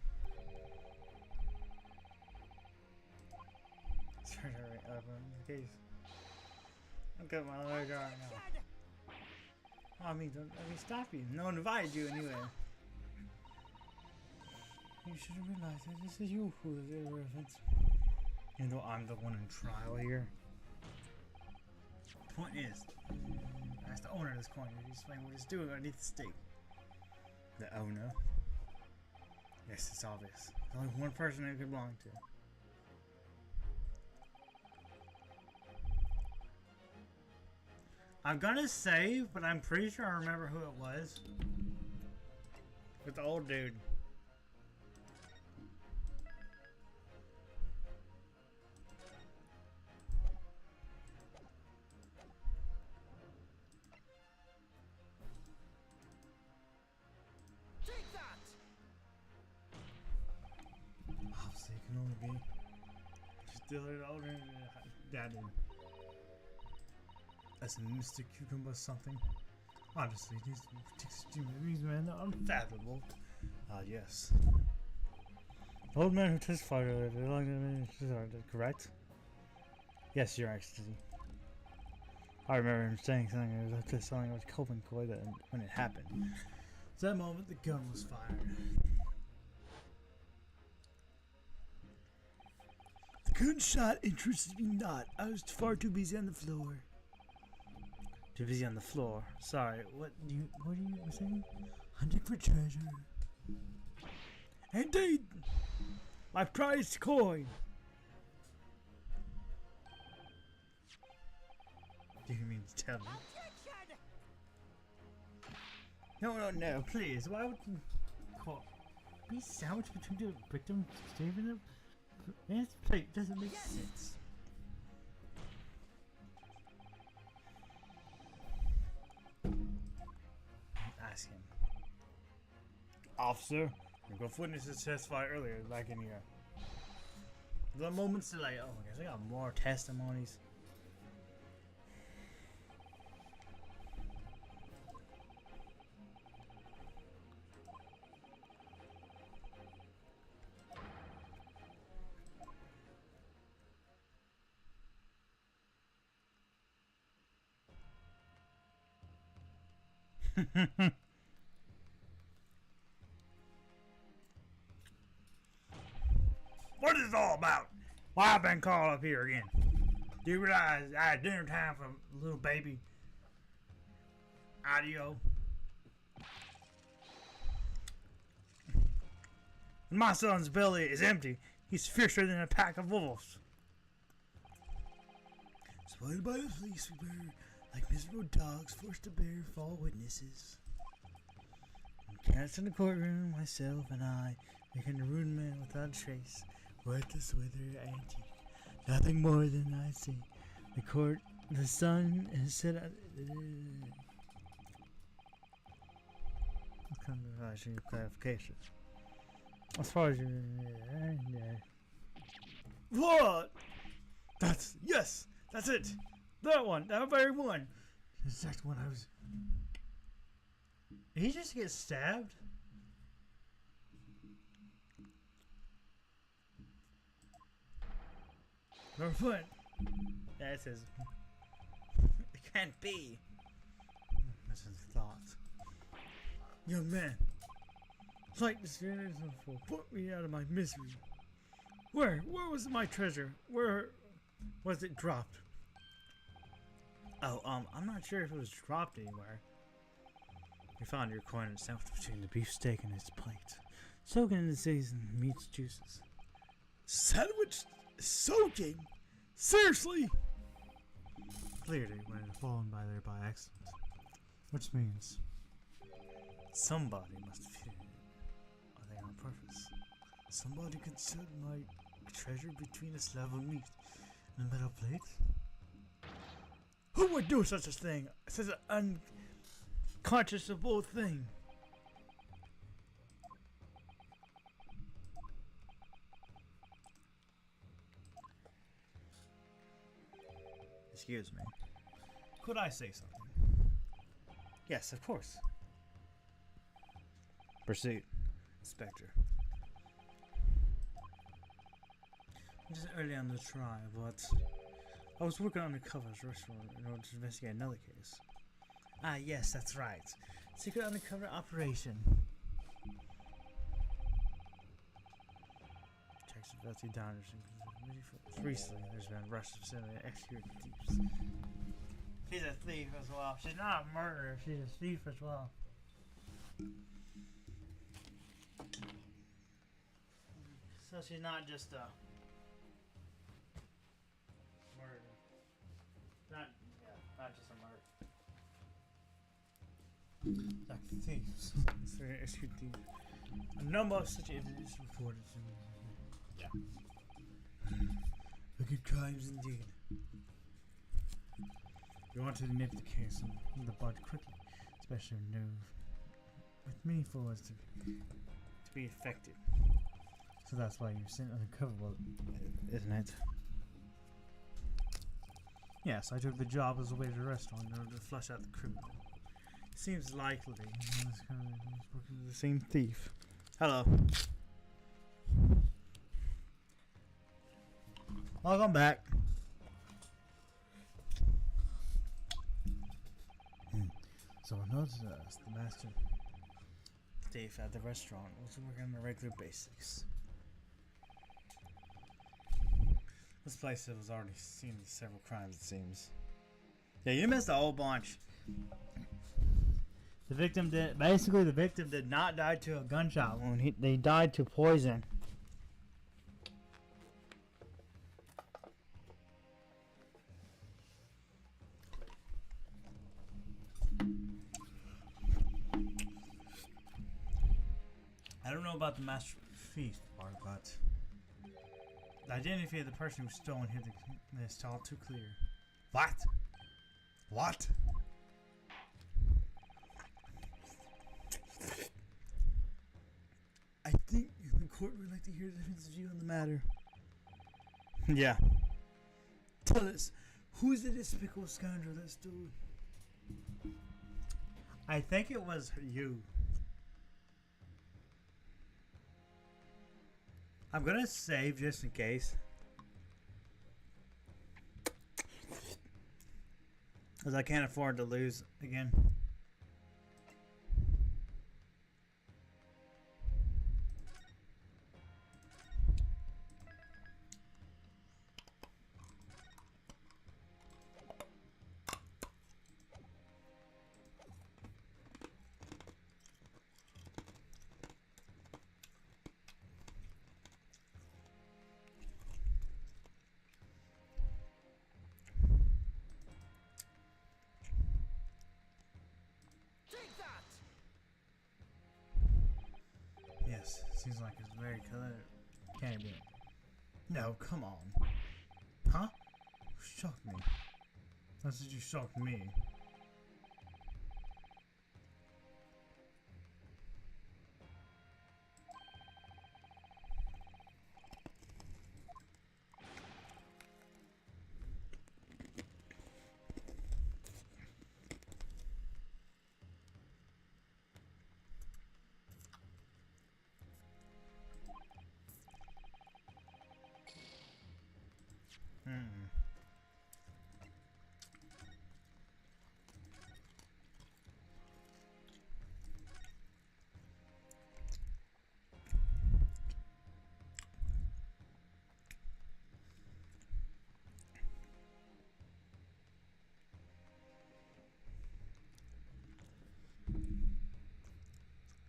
That's right, Elrond's case. I'll get my leg right now. Oh, I mean, don't let me stop you. No one invited you anyway. You should have realized that this is you who is irrelevant. You know I'm the one in trial here. Point is, as the owner of this coin, you explain what it's doing underneath the steak. The owner? Yes, it's obvious. There's only one person it could belong to. I'm gonna save, but I'm pretty sure I remember who it was. With the old dude. Take that! Obviously, it can only be still an older dad. As a Mr. Cucumber something. Honestly, these men are unfathomable. Yes. The old man who testified earlier, correct? Yes, Your Excellency. I remember him saying something about something about Copen Koi that when it happened. At that moment, the gun was fired. The gunshot interested me not. I was far too busy on the floor. Too busy on the floor. Sorry, what are you saying? Hunting for treasure. Indeed! My prized coin! Do you mean to tell me? Objection! No, please. Why would you be sandwiched between the victim saving them? This plate doesn't make sense. Ask him. Officer, we got witnesses testify earlier back in here. The moment's delay. Oh my gosh, I got more testimonies. What is it all about? Why I've been called up here again? Do you realize I had dinner time for little baby Audio? My son's belly is empty. He's fiercer than a pack of wolves. Spoiled by the police, we were like miserable dogs forced to bear false witnesses. Cats in the courtroom, myself and I, making a rude man without a trace. Worthless, withered, antique. Nothing more than I see. The court, the sun has set out. Kind of actually clarification. As far as you. What? Yes! That's it! That one! That very one! The exact one I was. Did he just get stabbed? Number foot. Yeah, it says. It can't be. That's his thought. Young man, light this for put me out of my misery. Where was my treasure? Where was it dropped? Oh, I'm not sure if it was dropped anywhere. You found your coin and sandwiched between the beefsteak and its plate, soaking in the seasoned meat's juices. Sandwich soaking? Seriously? Clearly, when it had fallen by there by accident, which means somebody must have hidden it. Are they on purpose? Somebody concealed my treasure between a slab of meat and a metal plate? Who would do such a thing? Such an unconscionable thing? Excuse me. Could I say something? Yes, of course. Proceed, Inspector. Just early on the trial, but I was working undercover at a restaurant in order to investigate another case. Ah, yes, that's right. Secret undercover operation. Checks the wealthy diners and recently there's been a rush to send an execute thieves. She's a thief as well. She's not a murderer, she's a thief as well. So she's not just a murder. Not just a murder. Like thieves. It's very execute thieves. A number of such evidence reported to me. Yeah. Wicked crimes indeed. You want to nip the case in the bud quickly, especially new with meaningful ways to be effective. So that's why you sent undercover, isn't it? Yes, I took the job as a waiter at a restaurant in order to flush out the criminal. It seems likely he's working with the same thief. Hello. Welcome back. So I noticed the master thief at the restaurant was working on the regular basics. This place has already seen several crimes, it seems. Yeah, you missed a whole bunch. The victim did not die to a gunshot wound. They died to poison. I don't know about the master thief part, but the identity of the person who stole and hid the all too clear. What? What? I think the court would like to hear the defense's view on the matter. Yeah. Tell us, who is the despicable scoundrel that stole? I think it was you. I'm gonna save just in case. Because I can't afford to lose again. Seems like it's very clear. Can't be. No, come on. Huh? Shocked me. That's what you shocked me. Hmm.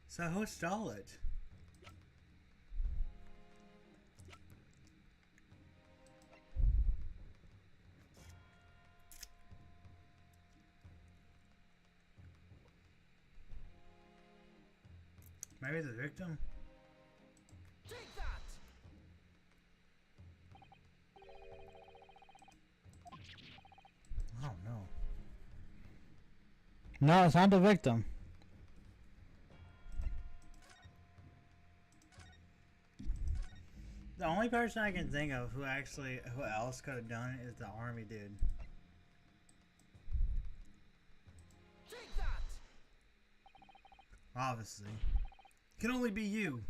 So who stole it? Maybe the victim? Take that! Oh no. No, it's not the victim. The only person I can think of who else could have done it is the army dude. Take that! Obviously. Can only be you.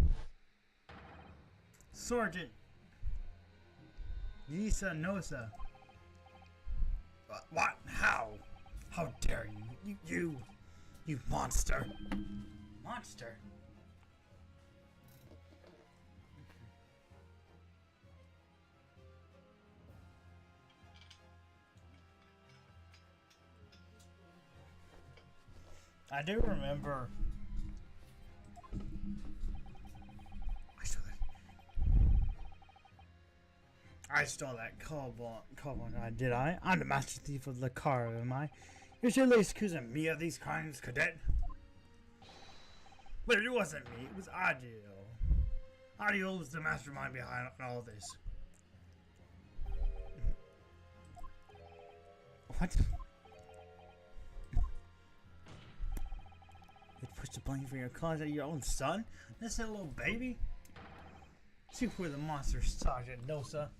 Sergeant Yisa Nosa. What? How? How dare you? You monster. Monster? I do remember. I stole that cobalt. Did I? I'm the master thief of Lakara, am I? You're surely accusing me of these crimes, cadet? But it wasn't me, it was Adio. Adio was the mastermind behind all this. What? You pushed the blame for your cause at your own son? This little baby? See where the monster Sergeant Nosa.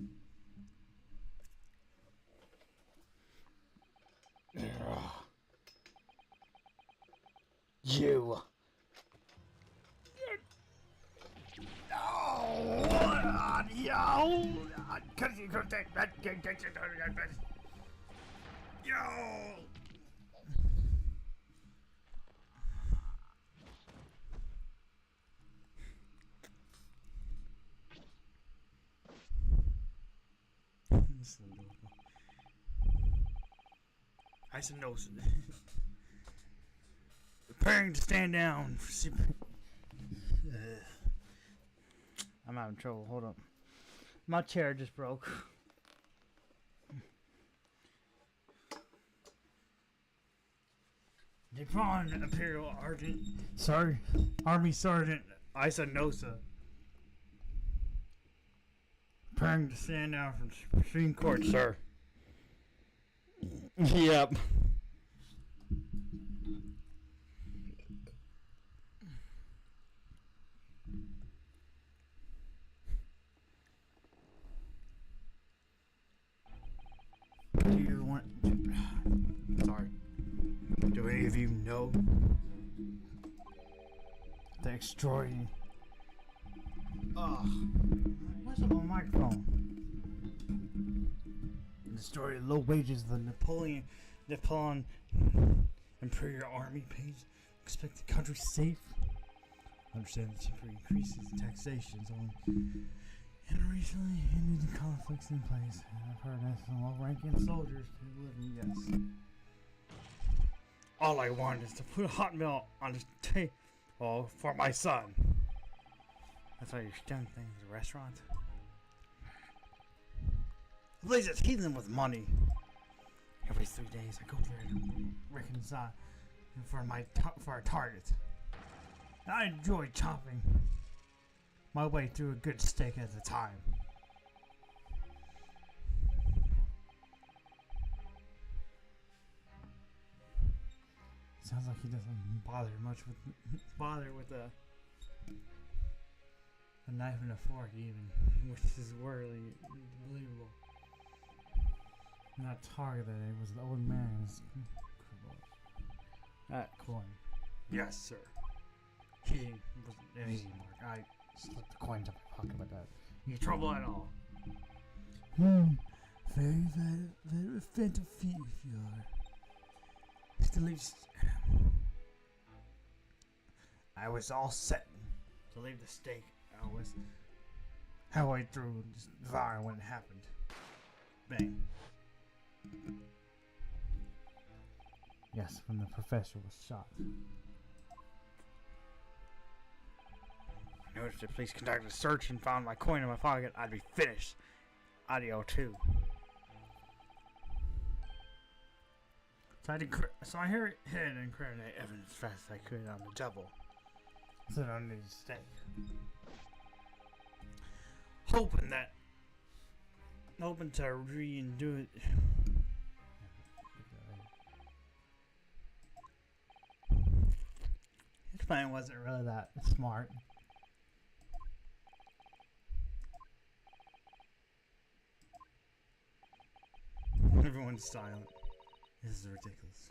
You. Oh, yo! Yo! I said no. Preparing to stand down. I'm having trouble. Hold up. My chair just broke. Depon Imperial Argent. Sorry. Army Sergeant Isa Nosa. Preparing to stand down from Supreme Court, sir. Yep. Do you want to... Sorry. Do any of you know the extraordinary... What's up on my microphone? The story of low wages, the Napoleon Imperial Army pays expect the country safe. Understand the temporary increases in taxations on and recently ended the conflicts in place. I've heard that some low-ranking soldiers who live in yes. All I want is to put a hot meal on the table for my son. That's why you're stealing things at the restaurant. The place is healing with money. Every 3 days, I go there to reconcile for a target. I enjoy chopping my way through a good steak at a time. Sounds like he doesn't bother much with a knife and a fork even, which is really believable. And that target that it was the old man's that coin. Yes, sir. He was an easy mark. I slipped the coins up my pocket like that. Any trouble at all? Very, very, very offensive thief you are. Still leaves. I was all set to leave the stake. I was halfway through just devouring when it happened. Bang. Yes, when the professor was shot. I noticed if the police conducted a search and found my coin in my pocket, I'd be finished. Audio 2. So I hid and incriminate evidence as fast as I could on the double. So I don't need a stake. Hoping to redo it. His plan wasn't really that smart. Everyone's silent. This is ridiculous.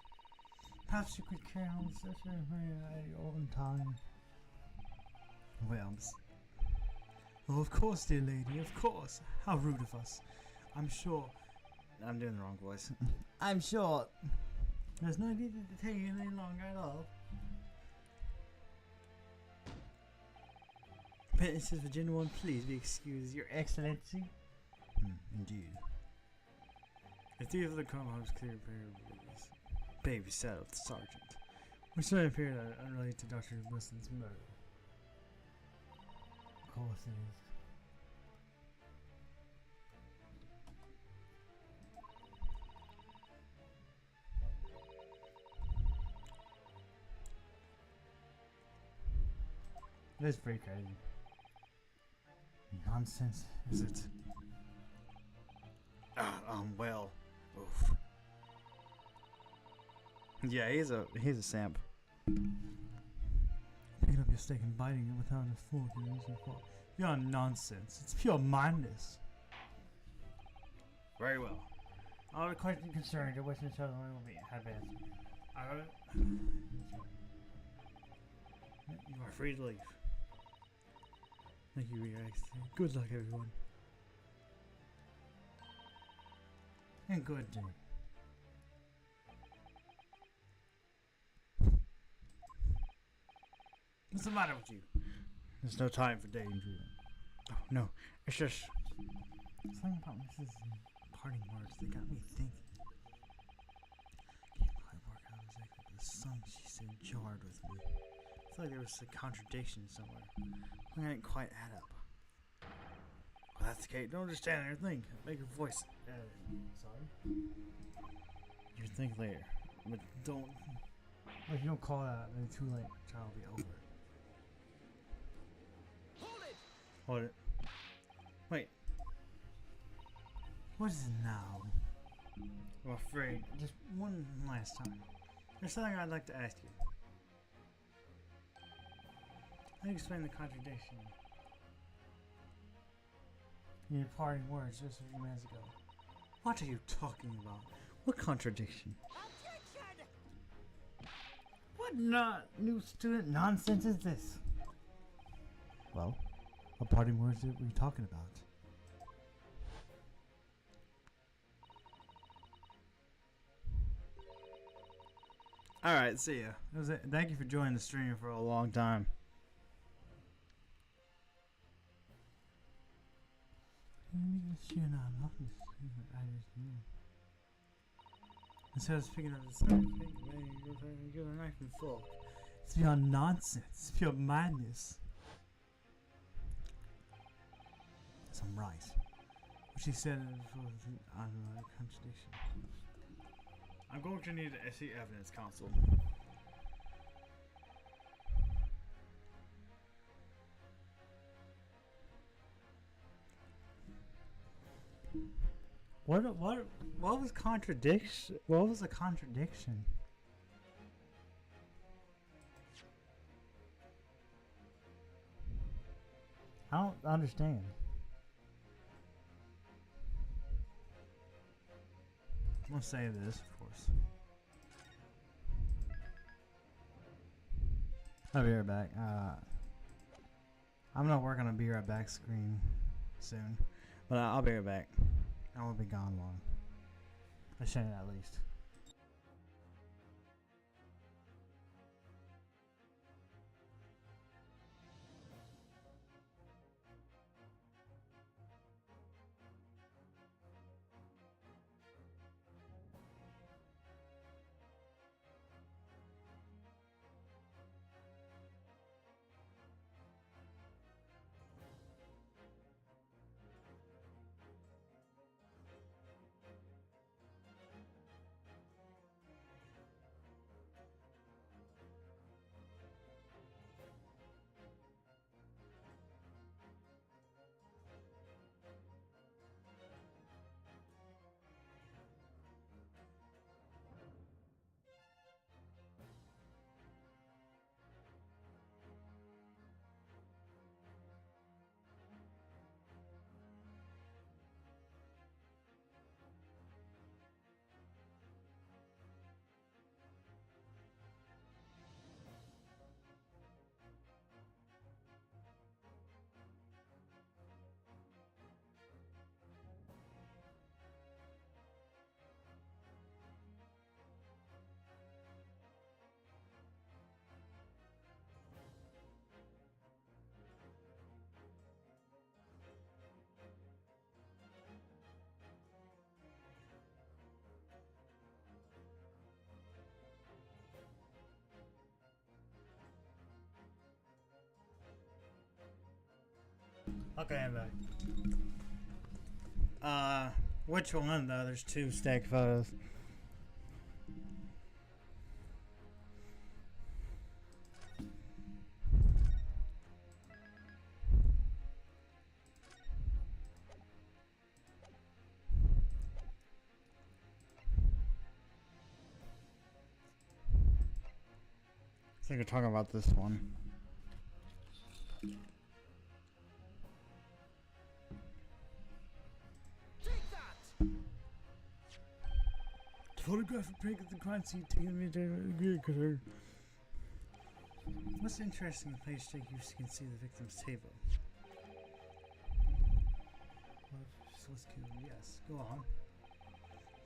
Perhaps you could carry on with such a at your own time. Well, of course, dear lady, of course. How rude of us. I'm sure. I'm doing the wrong voice. I'm sure. There's no need to take any longer at all. Princess Virginia 1, please be excused, Your Excellency. Indeed. The thief of the crime was clear baby settled the sergeant. We certainly appeared unrelated to Dr. Wilson's murder. Of course it is. It is pretty crazy. Nonsense, is it? Well. Oof. Yeah, he's a simp. Picking up your steak and biting it without a fork and using a fork. You're nonsense. It's pure madness. Very well. All the questions concerned your wishes will be have answered. You are free to leave. Thank you, Your Excellency. Good luck, everyone. And good day. What's the matter with you? There's no time for danger. Oh, no. It's just something about Mrs. Parting words that got me thinking. Can't quite work out exactly the song she said jarred with me. I feel like there was a contradiction somewhere. I didn't quite add up. Well, that's okay. Don't just stand there and think. Make your voice. Sorry? You think later. But don't. If you don't call out, then it's too late. The trial will be over. Hold it. Wait. What is it now? I'm afraid. Just one last time. There's something I'd like to ask you. Let me explain the contradiction. In your parting words just a few minutes ago. What are you talking about? What contradiction? Objection! What not new student nonsense is this? Well, what parting words were you talking about? Alright, see ya. That was it. Thank you for joining the stream for a long time. Instead of picking up the same thing, you're a knife and fork. It's beyond nonsense. It's pure madness. Yes, I'm right. What she said was a contradiction. I'm going to need an SE evidence counsel. What was contradiction? What was a contradiction? I don't understand. I'm gonna save this, of course. I'll be right back. I'm gonna work on a be right back screen soon, but I'll be right back. I won't be gone long. I shouldn't, at least. Okay, I'm back. Which one though? There's two stacked photos. I think we're talking about this one. Photographic pic of the crime scene taken me to. What's interesting, the page take you can see the victim's table. Let's kill him. Yes, go on.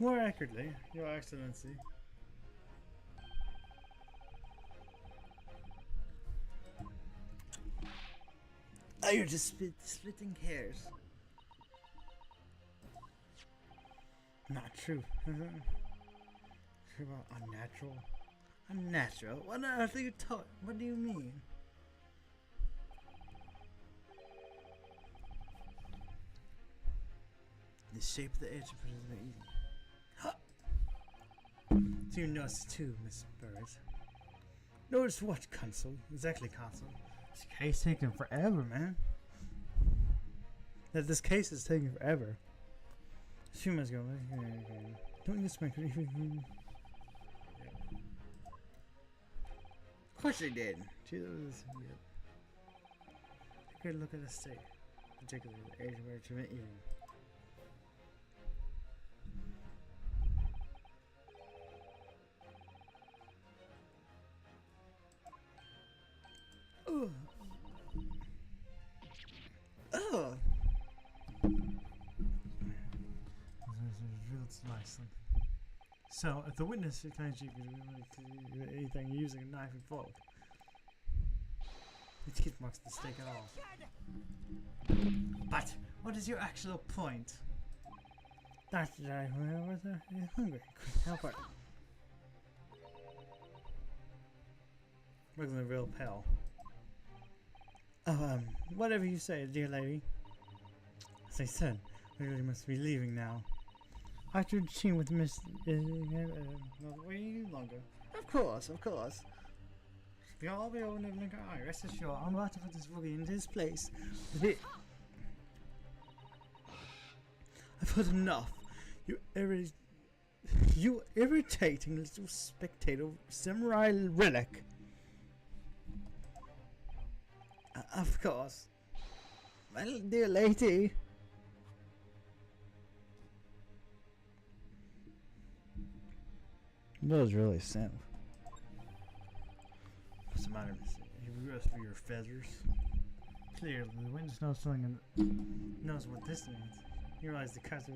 More accurately, Your Excellency. Oh, you're just splitting hairs. Not true. About unnatural? Unnatural? What on earth are you talking? What do you mean? The shape of the edge of it is very easy. So you notice too, Miss Burris. Notice what, Consul? Exactly, Consul. This case taking forever, man. This case is taking forever. A few minutes ago. Don't you expect anything? Of course they did. Gee, that was weird. A good look at the state, particularly the age where it's eating. Oh. Oh. So, if the witness claims you could do anything using a knife and fork, the teeth marks the stake at all. But what is your actual point? That's right. We're hungry. Help her. Looking real pale. Oh, whatever you say, dear lady. As I said, we really must be leaving now. After the scene with Miss... wait longer. Of course, of course. We all be able to make our eye. Rest assured, I'm about to put this boogie into his place. I've heard enough. You irri- you irritating little spectator samurai relic. Of course. My dear lady. That was really simple. What's the matter, Miss? You rest for your feathers. Clearly, the witness knows something and knows what this means. You realize the cuts of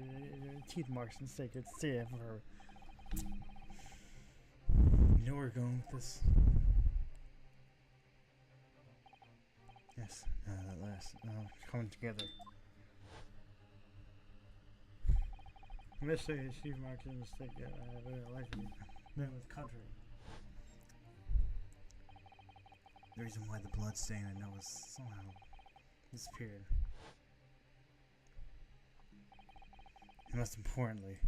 teeth marks and sacred seal of her. You know where we're going with this? Yes, at last. Now coming together. Mystery is chief marks and mistake that I have very likely met with country. The reason why the blood stain I know was somehow disappeared. And most importantly,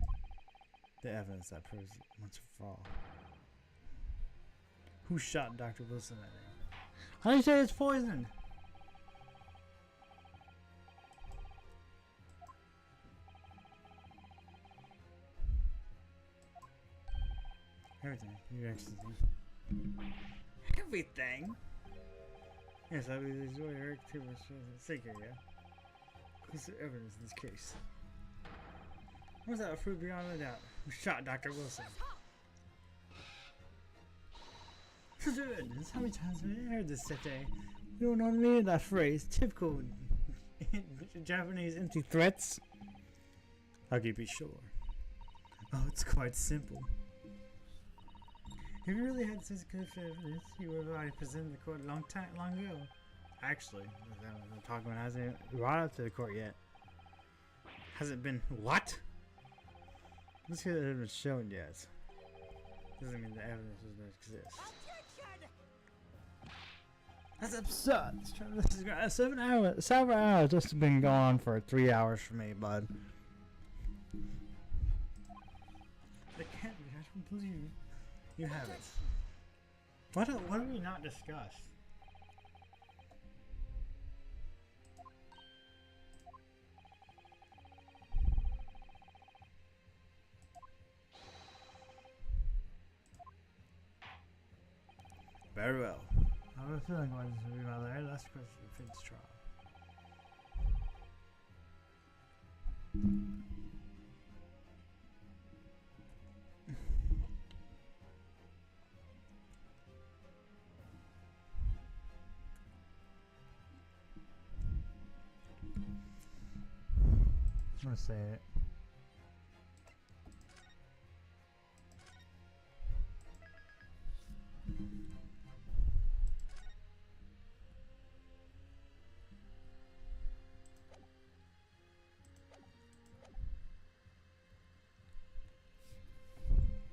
the evidence that proves once for all. Who shot Dr. Wilson that day? How do you say it's poisoned? Everything, Your Excellency. Everything? Yes, I believe this is what Eric Taylor was seeking, yeah? Who's the evidence in this case? Was that proof beyond a doubt? Who shot Dr. Wilson? Goodness, how many times have I heard this today? You don't know the meaning of that phrase. Typical Japanese empty threats. How can you be sure? Oh, it's quite simple. If you really had such good evidence, you would have already presented the court a long ago. Actually, I'm talking about hasn't brought up to the court yet. Hasn't been what? This could have been shown yet. Doesn't mean the evidence doesn't exist. That's absurd. This is 7 hours. This has been going on for 3 hours for me, bud. It can't be. I don't believe you. You have it. What have we not discussed? Very well. I have a feeling why this will be my very last question for this trial. I'm gonna say it.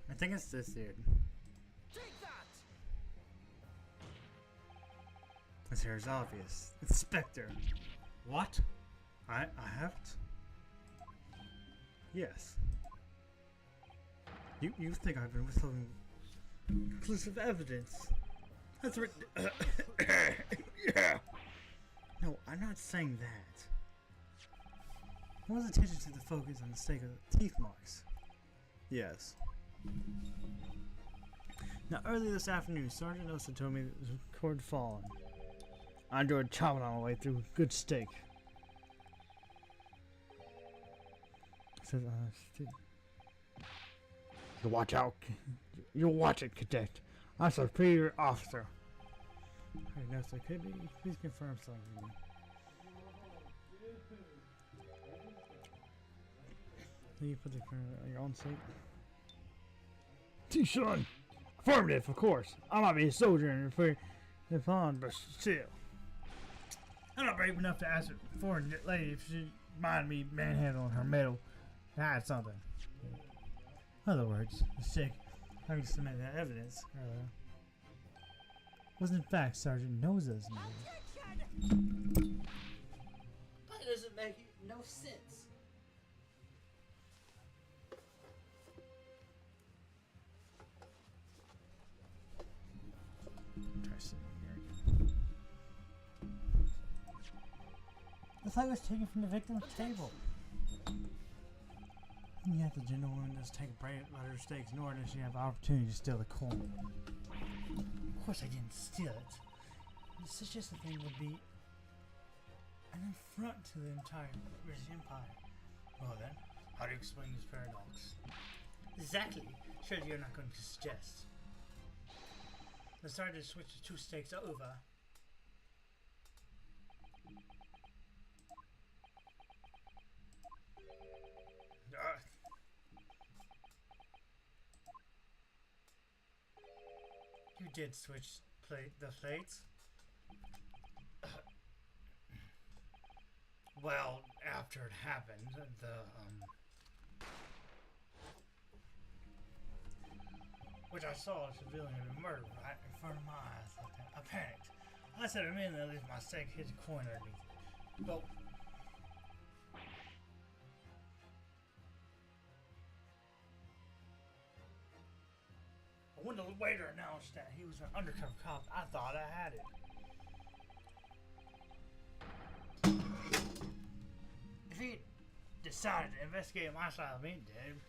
I think it's this dude. Take that! This here is obvious. Inspector. What? I haven't? Yes. You think I've been withholding conclusive evidence? That's yeah. No, I'm not saying that. I was attention to the focus on the stake of the teeth marks. Yes. Now, earlier this afternoon, Sergeant Osa told me that the cord had fallen. I enjoyed chopping on the way through. Good steak. Says, you watch out. You watch it, cadet. I'm a superior officer. I know, so could be. Please confirm something for me. Can you put the camera on your own sake? T-Shun! Affirmative, of course. I might be a soldier and for the pond, but still. I'm not brave enough to ask a foreign lady if she mind me manhandling her medal. Hide something. In other words, the sick having submitted that evidence was in fact Sergeant Noza's medal. That doesn't make no sense. Try sitting here again. The flag was taken from the victim's table. And yet the gentlewoman does take a break, let her steaks, nor does she have the opportunity to steal the coin. Of course I didn't steal it. Such a thing would be an affront to the entire British Empire. Well then, how do you explain this paradox? Exactly. Surely you're not going to suggest. Decided to switch the two stakes over. You did switch the plates? Well, after it happened, which I saw a civilian been murdered right in front of my eyes. I panicked. I said immediately at least my steak hit the coin underneath it. But when the waiter announced that he was an undercover cop, I thought I had it. If he decided to investigate my style of meat, dude,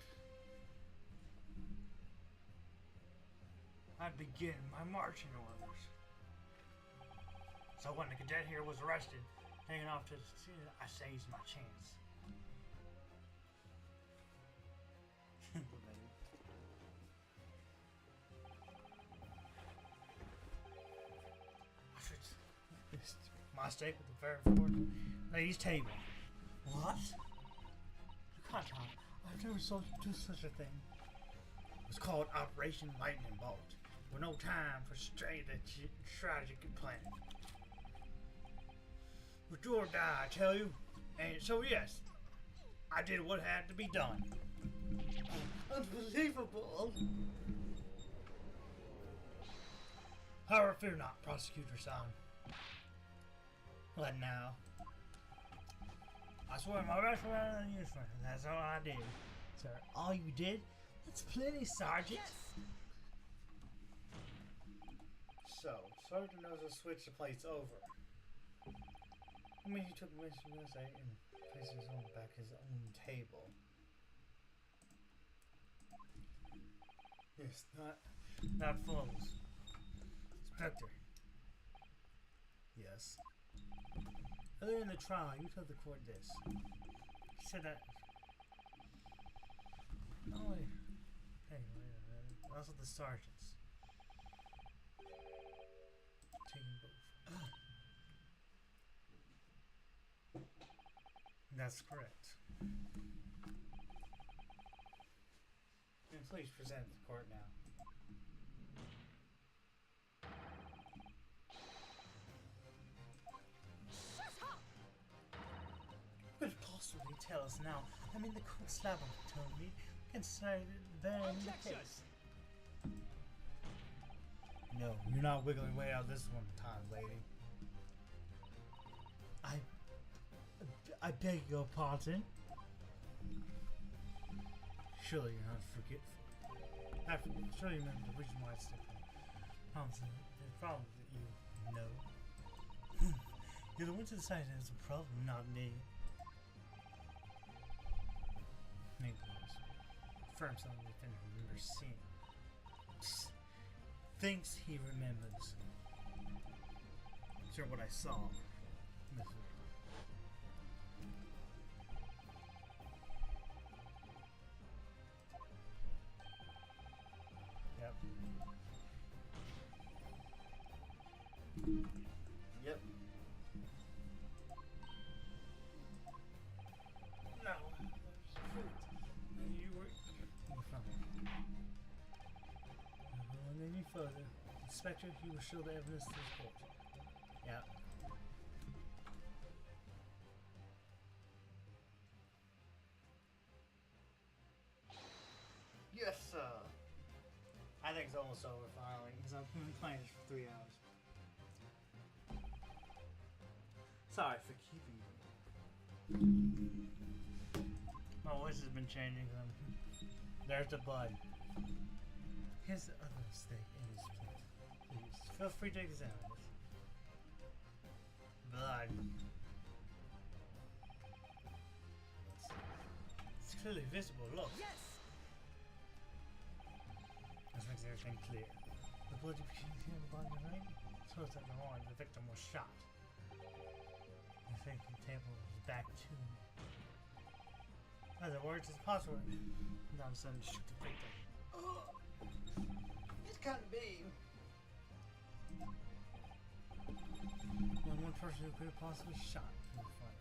I'd begin my marching orders. So when the cadet here was arrested, taken off to the scene, I seized my chance. My steak with the very important ladies' table. What? You can't tell me. I've never saw you do such a thing. It was called Operation Lightning Bolt. With no time for strategic planning. With do or die, I tell you. And so yes, I did what had to be done. Unbelievable. However, fear not, prosecutor son. What now? I swear my best rather than you, friend. That's all I did. Sir, all you did? That's plenty, Sergeant. Yes. So, Sergeant knows to switch the plates over. I mean, he took Mr. USA and placed his own back his own table. Yes, not fools. Inspector. Yes. Earlier in the trial, you told the court this. You said that. Oh, wait. Hey, wait a minute. Also the sergeants. Taking both. That's correct. And please present the court now. Could possibly tell us now. I mean, the court slab told me. Can say there in the case. No, you're not wiggling way out this one time, lady. I beg your pardon. Surely you're not forgetful. Surely you remember the reason why it's different. The problem that you know. You're the one to decide there's a problem, not me. Nicholas. Affirm something within him remembers seeing. Thinks he remembers. Sure what I saw. Yep. Yep. No. You were fine. Any further. Inspector, you will show the evidence to the court. Yeah. Yes, sir. I think it's almost over finally, because I've been playing this for 3 hours. Sorry for keeping you. My voice has been changing. There's the blood. Here's the other mistake in this plate. Please, feel free to examine it. Blood. It's clearly visible. Look. Yes! This makes everything clear. The bloody piece in the body, right? So it's at the horn. The victim was shot. The faking table is back to me. As it works, it's password. Now I'm starting to shoot the victim. It can't be. Only one person who could have possibly shot in the front.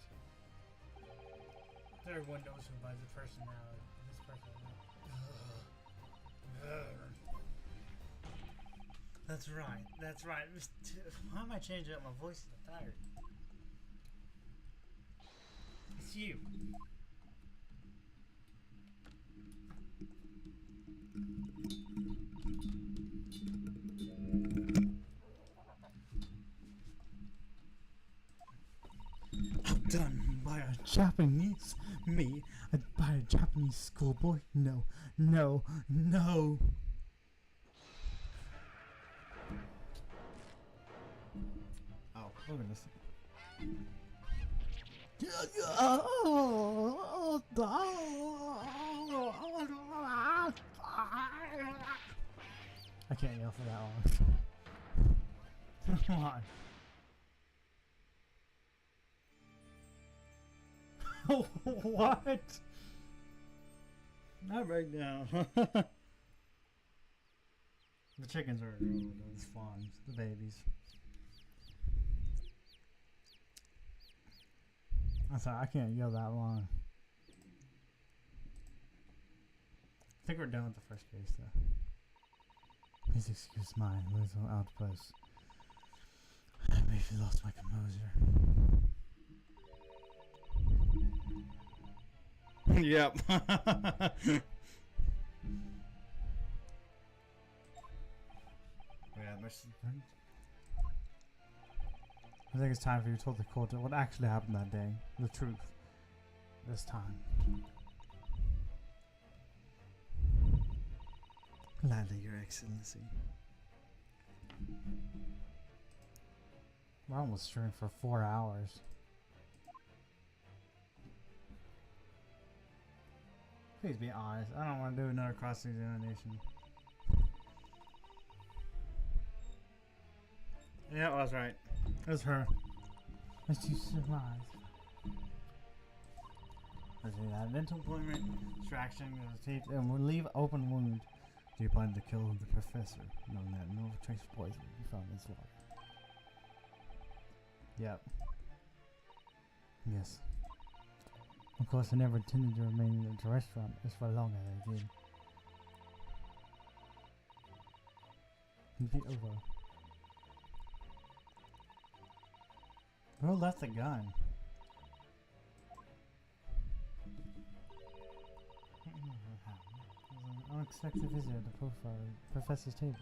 Everyone knows who buys the personality. This person. That's right. That's right. Why am I changing up my voice? I'm tired. It's you. Outdone by a Japanese me, by a Japanese schoolboy? No, no, no. Oh, look at this. I can't yell for that long. Come on. What? Not right now. The chickens are the spawns, the babies. I'm sorry, I can't yell that long. I think we're done with the first case, though. Please excuse my little outburst. I may have lost my composure. Yep. I think it's time for you to tell the court what actually happened that day. The truth. This time. Gladly, Your Excellency. We're almost streaming for 4 hours. Please be honest. I don't want to do another cross-examination. Yeah, I was right. It was her. As you surmise. Let's see that. Mental employment, extraction of the teeth, and we'll leave open wound. Do you plan to kill the professor, knowing that no trace of poison will be found in his water? Yep. Yes. Of course, I never intended to remain at the restaurant as for long as I did. It'd be over. Who left the gun? An unexpected visitor at the professor's table.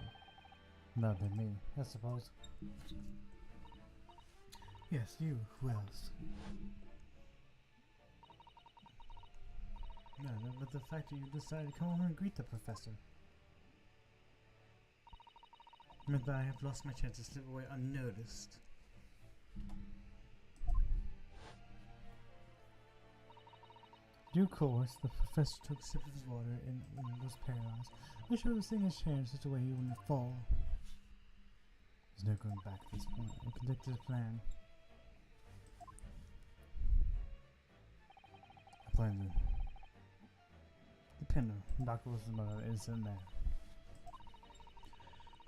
That would be me, I suppose. Yes, you. Who else? No, but the fact that you decided to come over and greet the professor meant that I have lost my chance to slip away unnoticed. Due course, the professor took a sip of his water and was paralyzed. I should have seen his chair in such a way he wouldn't fall. There's no going back at this point. I conducted a plan. I planned to depend on Dr. Wilson's mother is in there.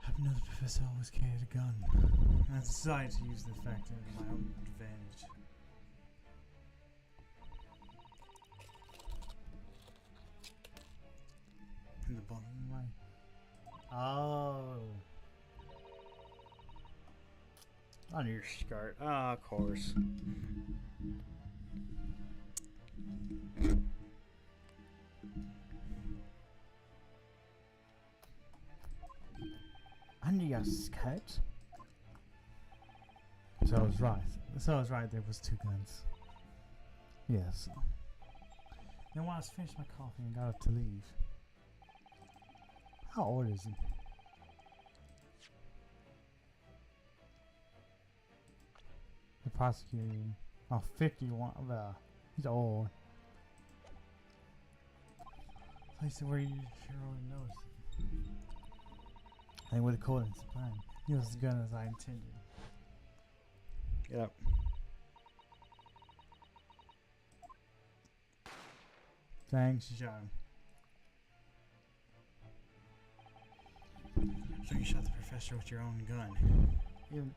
I know the professor always carried a gun, and I decided to use the fact to my own advantage. In the bottom of my... Oh. On your skirt. Ah, of course. Under your skirt? So I was right. There was 2 guns. Yes. Then when I was finished my coffee and got up to leave. How old is he? The prosecutor. Oh, 51. Well, he's old. place where you sure only knows. And with the coordinates plan, use the gun as I intended. Yep. Thanks, John. So you shot the professor with your own gun. Even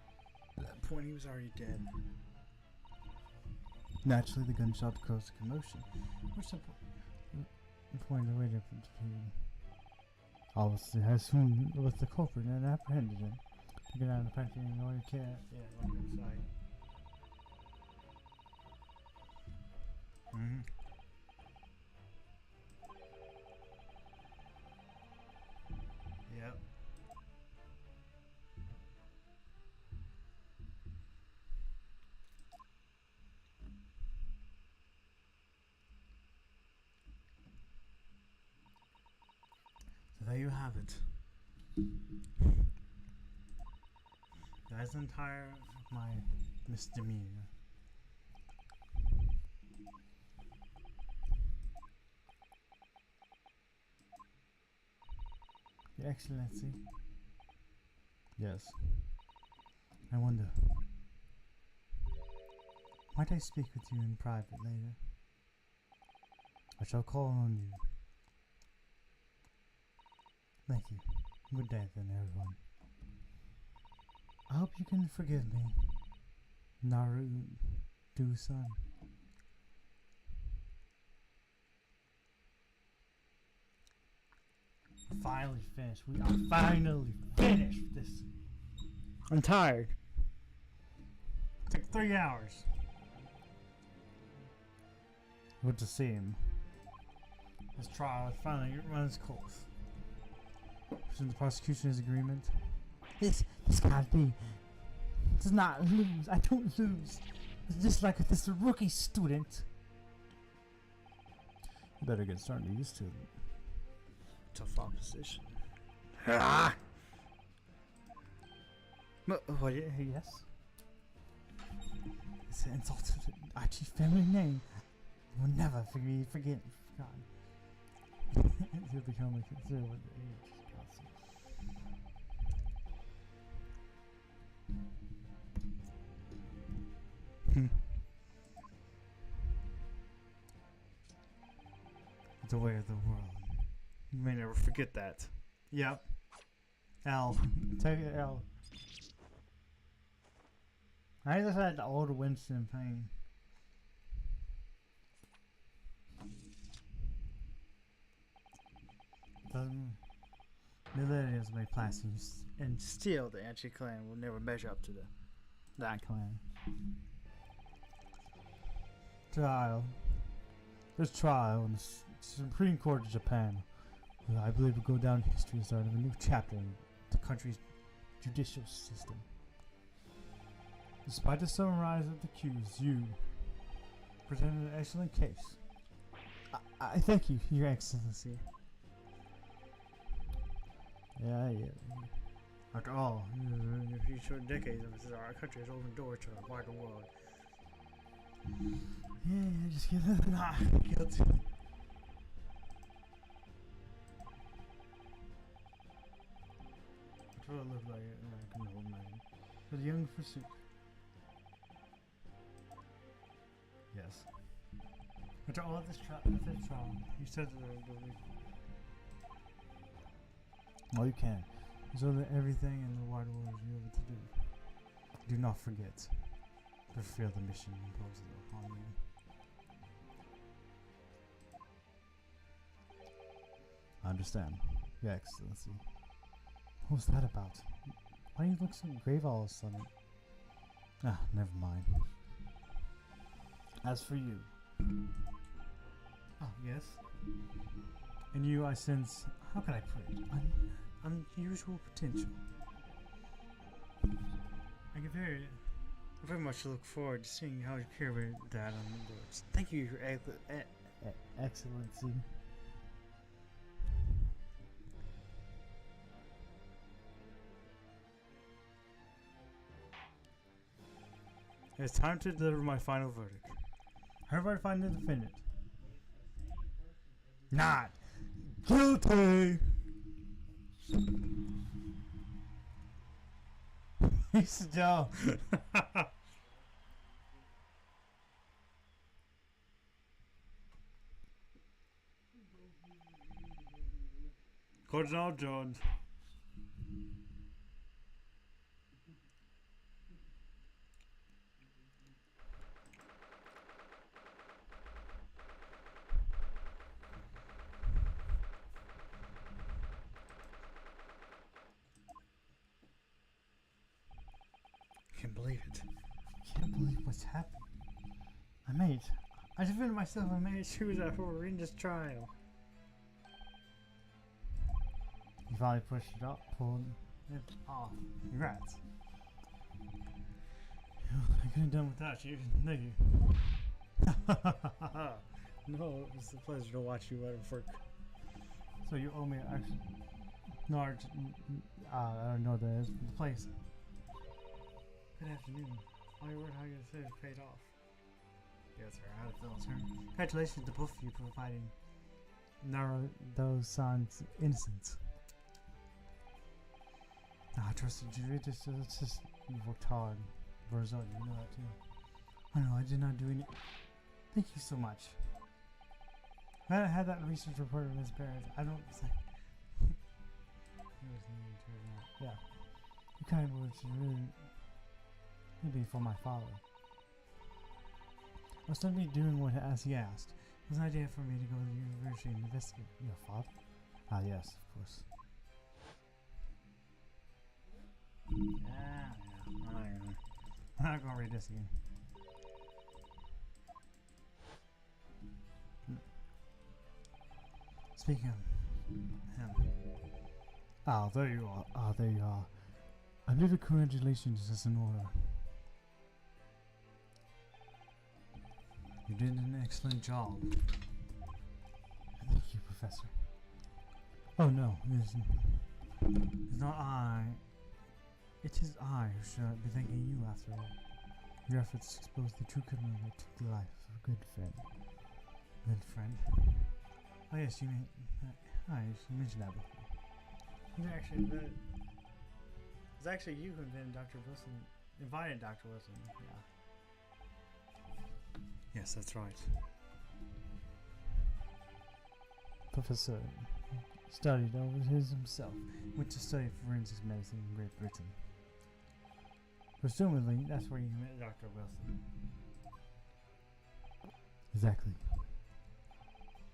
At that point, he was already dead. naturally, the gunshot caused a commotion. Which the point away difference between. Obviously, I soon was the culprit and apprehended him. Get out of the factory and all you can. Yeah, on the side. Mm-hmm. Yep. So there you have it. That's the entire of my misdemeanor. Your Excellency. Yes. I wonder. Might I speak with you in private later? I shall call on you. Thank you. Good day then, everyone. I hope you can forgive me, Naruto-san. Finally finished. We are finally finished with this. I'm tired. Took 3 hours. Good to see him. This trial has finally run its course. From the prosecution's agreement. This can't be. Does not lose. I don't lose. It's just like this rookie student. You better get started used to it. Tough opposition. Ah! What? Yes. It's an insult to the Archie family name. You will never forget. He'll become a considerate with the age. The way of the world. You may never forget that. Yep. L. Take it, L. I just had the old Winston pain. Millennials may plastic and still the anti-clan will never measure up to that clan. This trial in the Supreme Court of Japan, I believe will go down in history as the start of a new chapter in the country's judicial system. Despite the summarize of the accused, you presented an excellent case. I thank you, Your Excellency. Yeah. After all, in a few short decades, our country has opened doors to a wider world. Yeah, just get nah, guilty. That's what it looked like an old man. But a young pursuit. Yes. After all this trial, you said all you can. So that everything in the wide world is able to do. Do not forget to fulfill the mission imposed upon you. I understand, Your Excellency. What was that about? Why do you look so grave all of a sudden? Ah, never mind. As for you. Oh, yes? In you I sense, how can I put it? Unusual potential. I very much look forward to seeing how you carry that on the boards. Thank you, Your Excellency. It's time to deliver my final verdict. Hereby find the defendant. Not Guilty! He's still. Cardinal Jones. Can't believe it. Can't believe what's happened. I made. I defended myself. I made shoes out for in this trial. You finally pushed it up, pulled it off. Congrats. I couldn't have done without you. No, you. No, it was a pleasure to watch you at work. So you owe me actually. No, I don't know the place. Good afternoon. All your work, how you say, is paid off. Yes, sir. How to fill his turn. Congratulations to both of you for providing those signs innocence. I trusted you. It's just you worked hard for a result. You know that too. I know. I did not do any. Thank you so much. I had that research report of his parents. I don't say. Yeah. You kind words really. Maybe for my father. I was suddenly doing what as he asked. It was an idea for me to go to the university and investigate. Your father? Ah, yes, of course. I'm not gonna read this again. Speaking of him. Ah, there you are. Ah, there you are. I believe congratulations is in order. You did an excellent job. Thank you, Professor. Oh no, it's not I. It is I who should be thanking you after all. Your efforts exposed the true criminal that took the life of a good friend. Good friend? Oh yes, you mean... you mentioned that before. It's actually you who invited Dr. Wilson. Invited Dr. Wilson, yeah. Yes, that's right. Professor studied over his himself. Went to study forensic medicine in Great Britain. Presumably, that's where you met Dr. Wilson. Exactly.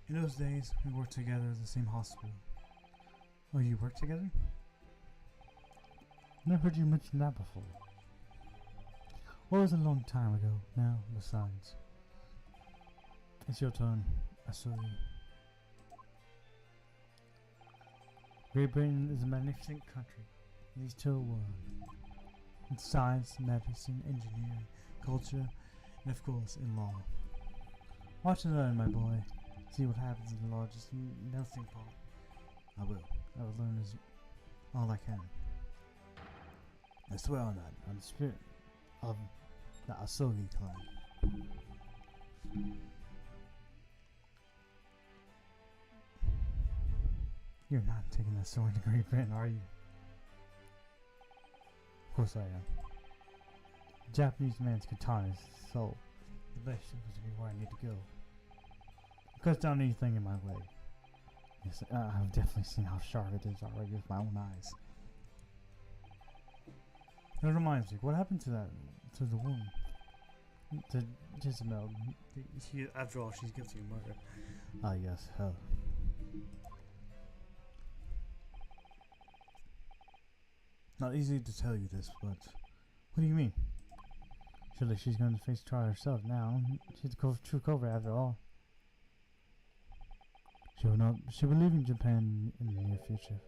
In those days, we worked together at the same hospital. Oh, you worked together? Never heard you mention that before. Well, it was a long time ago now, besides. It's your turn. I saw you. Great Britain is a magnificent country. These two worlds. In science, medicine, engineering, culture, and of course in law. Watch and learn, my boy. See what happens in the largest melting pot. I will. I will learn all I can. I swear on that, on the spirit of the Asogi clan. You're not taking that sword to Great Britain, are you? Of course I am. The Japanese man's katana is soul. The best is to be where I need to go. It cuts down anything in my way. Yes, I've definitely seen how sharp it is already with my own eyes. That reminds me, what happened to the woman? To Jezebel. After all, she's guilty of murder. Ah, yes, hell. Not easy to tell you this, but what do you mean? Surely she's going to face trial herself now. She's the true culprit after all. She will leave in Japan in the near future.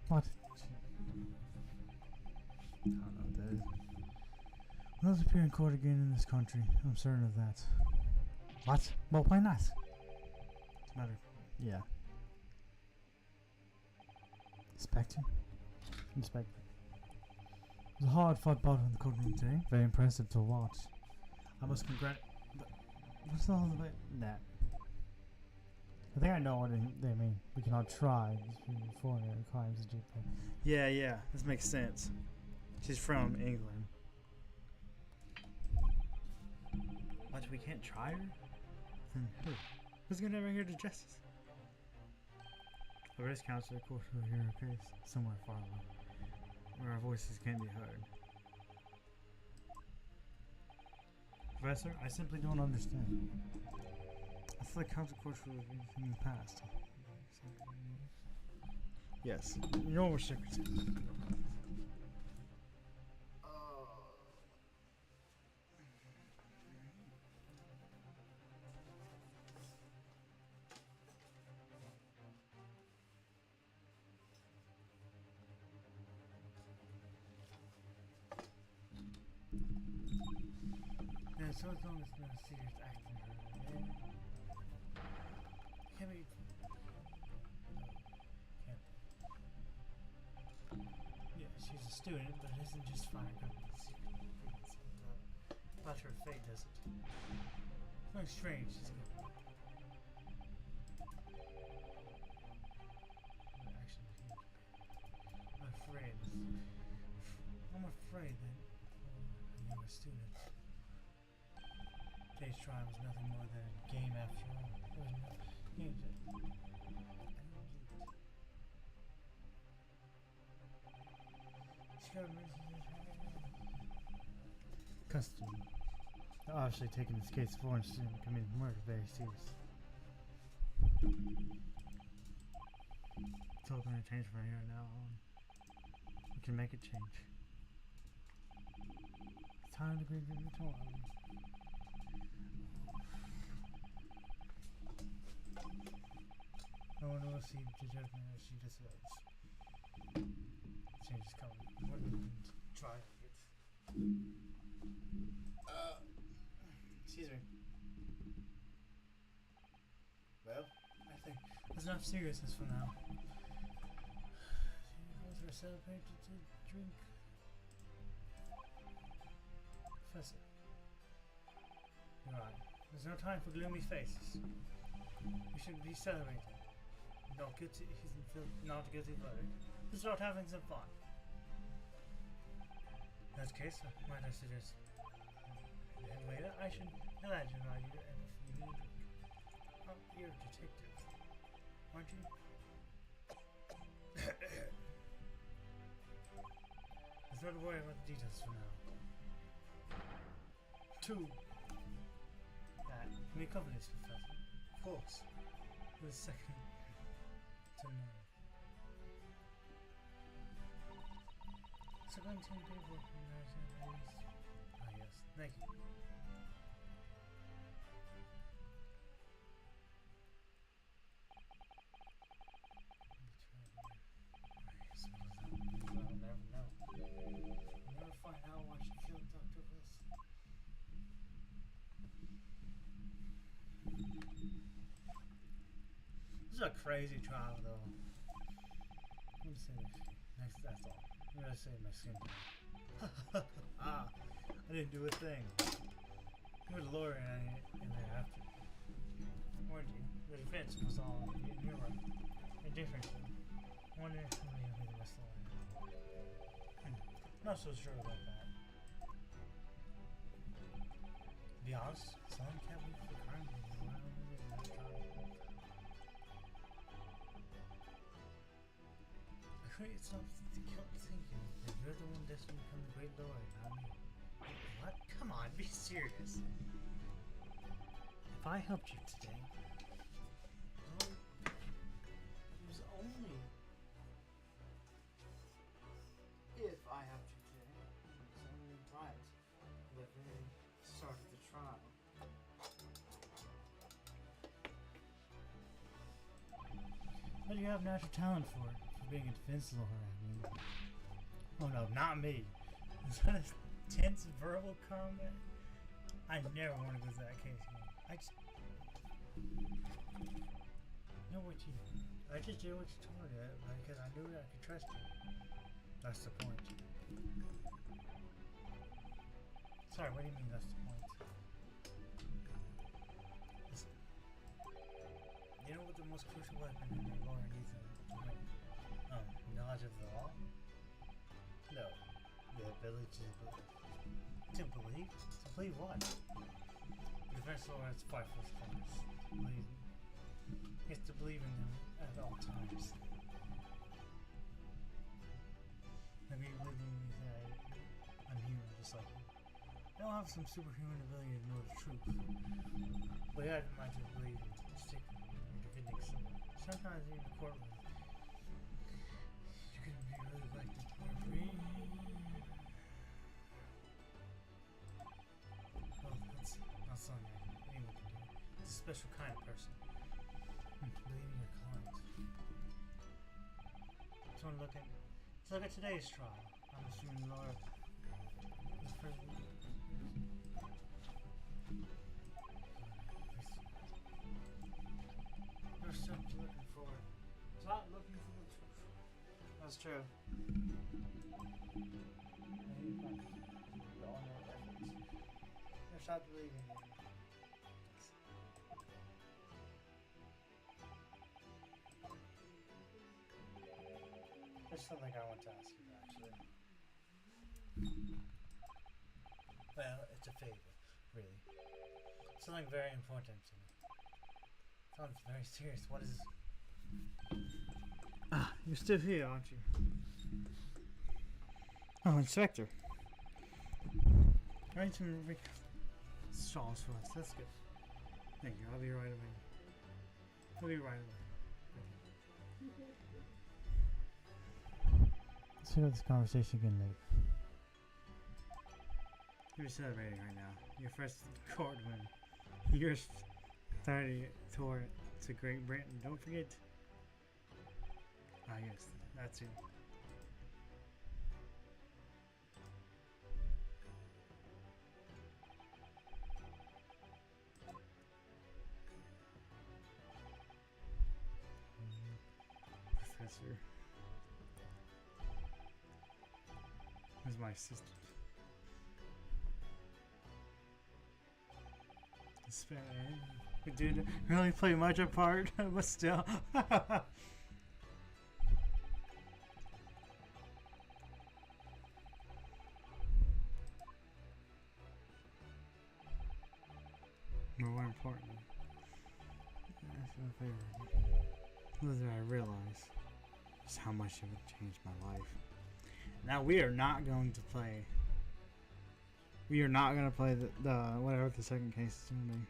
What? I don't know what that is. Will not appear in court again in this country. I'm certain of that. What? Well, why not? What's the matter? Yeah. Inspector? Inspector. It was a hard-fought battle in the courtroom today. Very impressive to watch. I must congratulate... What's all about that? I think I know what they mean. We cannot try foreign crimes in Japan. Yeah, yeah, this makes sense. She's from England. What? We can't try her? Then who? Who's gonna bring her to justice? The risk counselor, of course, will hear her case somewhere far away, where our voices can't be heard. Professor, I simply don't understand. I feel like council course will be in the past. Yes, your secretary. Yeah, so as long as no serious acting her, can't be. Can't. Yeah, she's a student, but it isn't just fine. About her fate, does it? Something strange. She's good. I'm afraid. I'm afraid that I'm a student. Today's trial was nothing more than a game after all. There was no games. Custody. They're obviously taking this case of foreign student committing murder very serious. It's all going to change from here now on. We can make it change. It's time to be tomorrow. No one will see the judgment as she decides. Change is coming. What we can try to get. Excuse me. Well, I think there's enough seriousness for now. Both are celebrated to drink. Professor. You're right. There's no time for gloomy faces. We should be celebrating. Not guilty. Not guilty verdict. Let's start having some fun. In that case, might I suggest later I should imagine you and if you need drink. Oh, you're a detective, aren't you? Let's not worry about the details for now. 2. That may cover this, Professor. Of course. The second to none. So going to be working as ah yes, thank you. I'll never know. I'll never find out why she killed Dr. Wilson. This is a crazy trial, though. I'm gonna say next. That's all. I'm gonna say my skin. Ah, I didn't do a thing. You were the lawyer and there after. Weren't you? The defense was all in your right. Indifferent. I wonder if somebody will be the best lawyer. Not so sure about that. To be honest, someone can't wait for the crime to be around in that trial. I couldn't stop thinking that you're the one destined to become the great lawyer, not me. What? Come on, be serious. If I helped you today, well, it was only if I helped you today. It was only right at the very start of the trial. But you have natural talent for it, for being a defense lawyer, I mean. Oh no, not me. Is that a tense verbal combat? I never want to go to that case again. I just... know what you... I just did what you told me because I knew that I could trust you. That's the point. Sorry, what do you mean that's the point? Listen. You know what the most crucial weapon in the lore needs knowledge of the law? No. The ability to believe. To believe? To believe what? The defense lore has 5 force corners. Believe. He has to believe in them at all times. Maybe believing that I'm human just like you. I don't have some superhuman ability to know the truth. But I have the mind to believe and stick in defending someone. Sometimes in the courtroom, you can be really like the courtroom. Well, that's not something anyone can do. It's a special kind of person. Believing your client. Let's look at today's trial. I'm assuming Laura was present. There's something looking for. It's not looking for the truth. That's true. There's not believing you. There's something I want to ask you, actually. Well, it's a favor, really. Something very important to me. Sounds very serious. What is... Ah, you're still here, aren't you? Oh, Inspector. Write some shawls for us. That's good. Thank you. I'll be right away. I'll be right away. Let's pick up this conversation again later. You're celebrating right now. Your first court win. Your 30th tour to Great Britain. Don't forget. Ah, yes. That's it. Professor. Where's my sister? We didn't really play much a part, but still. More important. That's my favorite. Little did I realize just how much it would change my life. Now we are not going to play. We are not going to play the whatever the second case is going to be.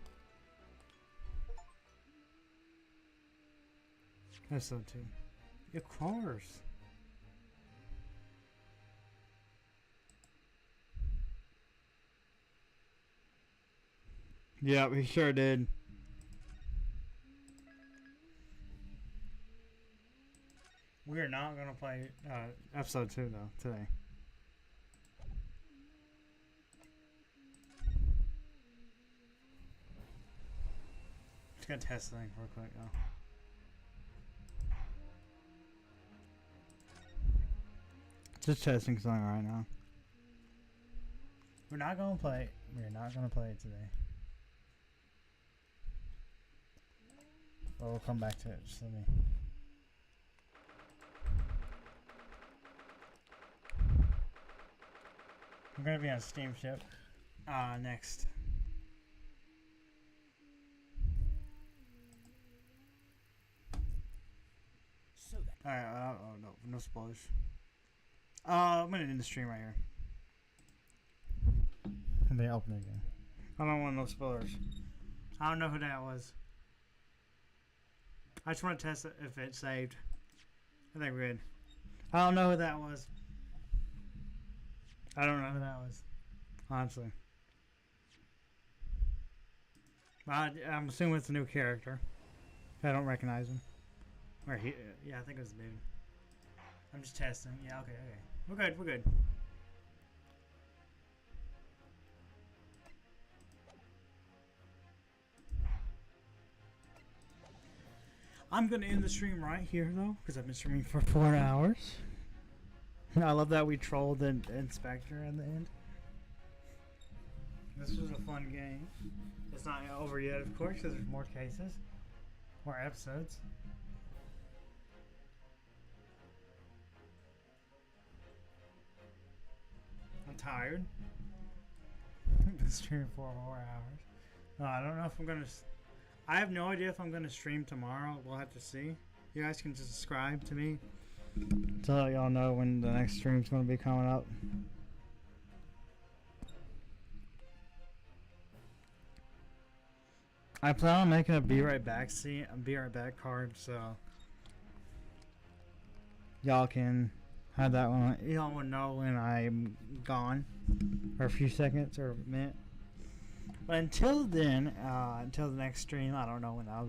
Episode 2. Of course. Yeah, we sure did. We are not going to play episode 2 though today. Just gonna test something real quick though. Just testing something right now. We're not gonna play. We're not gonna play it today. But we'll come back to it. Just let me. I'm gonna be on Steamship next. So that Alright, oh no spoilers. I'm gonna end the stream right here. And they open it again. I don't want no spoilers. I don't know who that was. I just want to test it if it's saved. I think we're good. I don't know who that was. I don't know who that was. Honestly. But I'm assuming it's a new character. I don't recognize him. Or he, yeah, I think it was a dude. I'm just testing. Yeah, okay. We're good, we're good. I'm gonna end the stream right here though, because I've been streaming for 4 hours. I love that we trolled the inspector in the end. This was a fun game. It's not over yet, of course, because there's more cases. Or episodes. I'm tired. Been streaming for 4 hours. No, I don't know if I'm gonna. I have no idea if I'm gonna stream tomorrow. We'll have to see. You guys can just subscribe to me to let y'all know when the next stream's gonna be coming up. I plan on making a be right back scene, a be right back card, so y'all can have that one. Y'all will know when I'm gone, or a few seconds or a minute. But until then, until the next stream, I don't know when I'll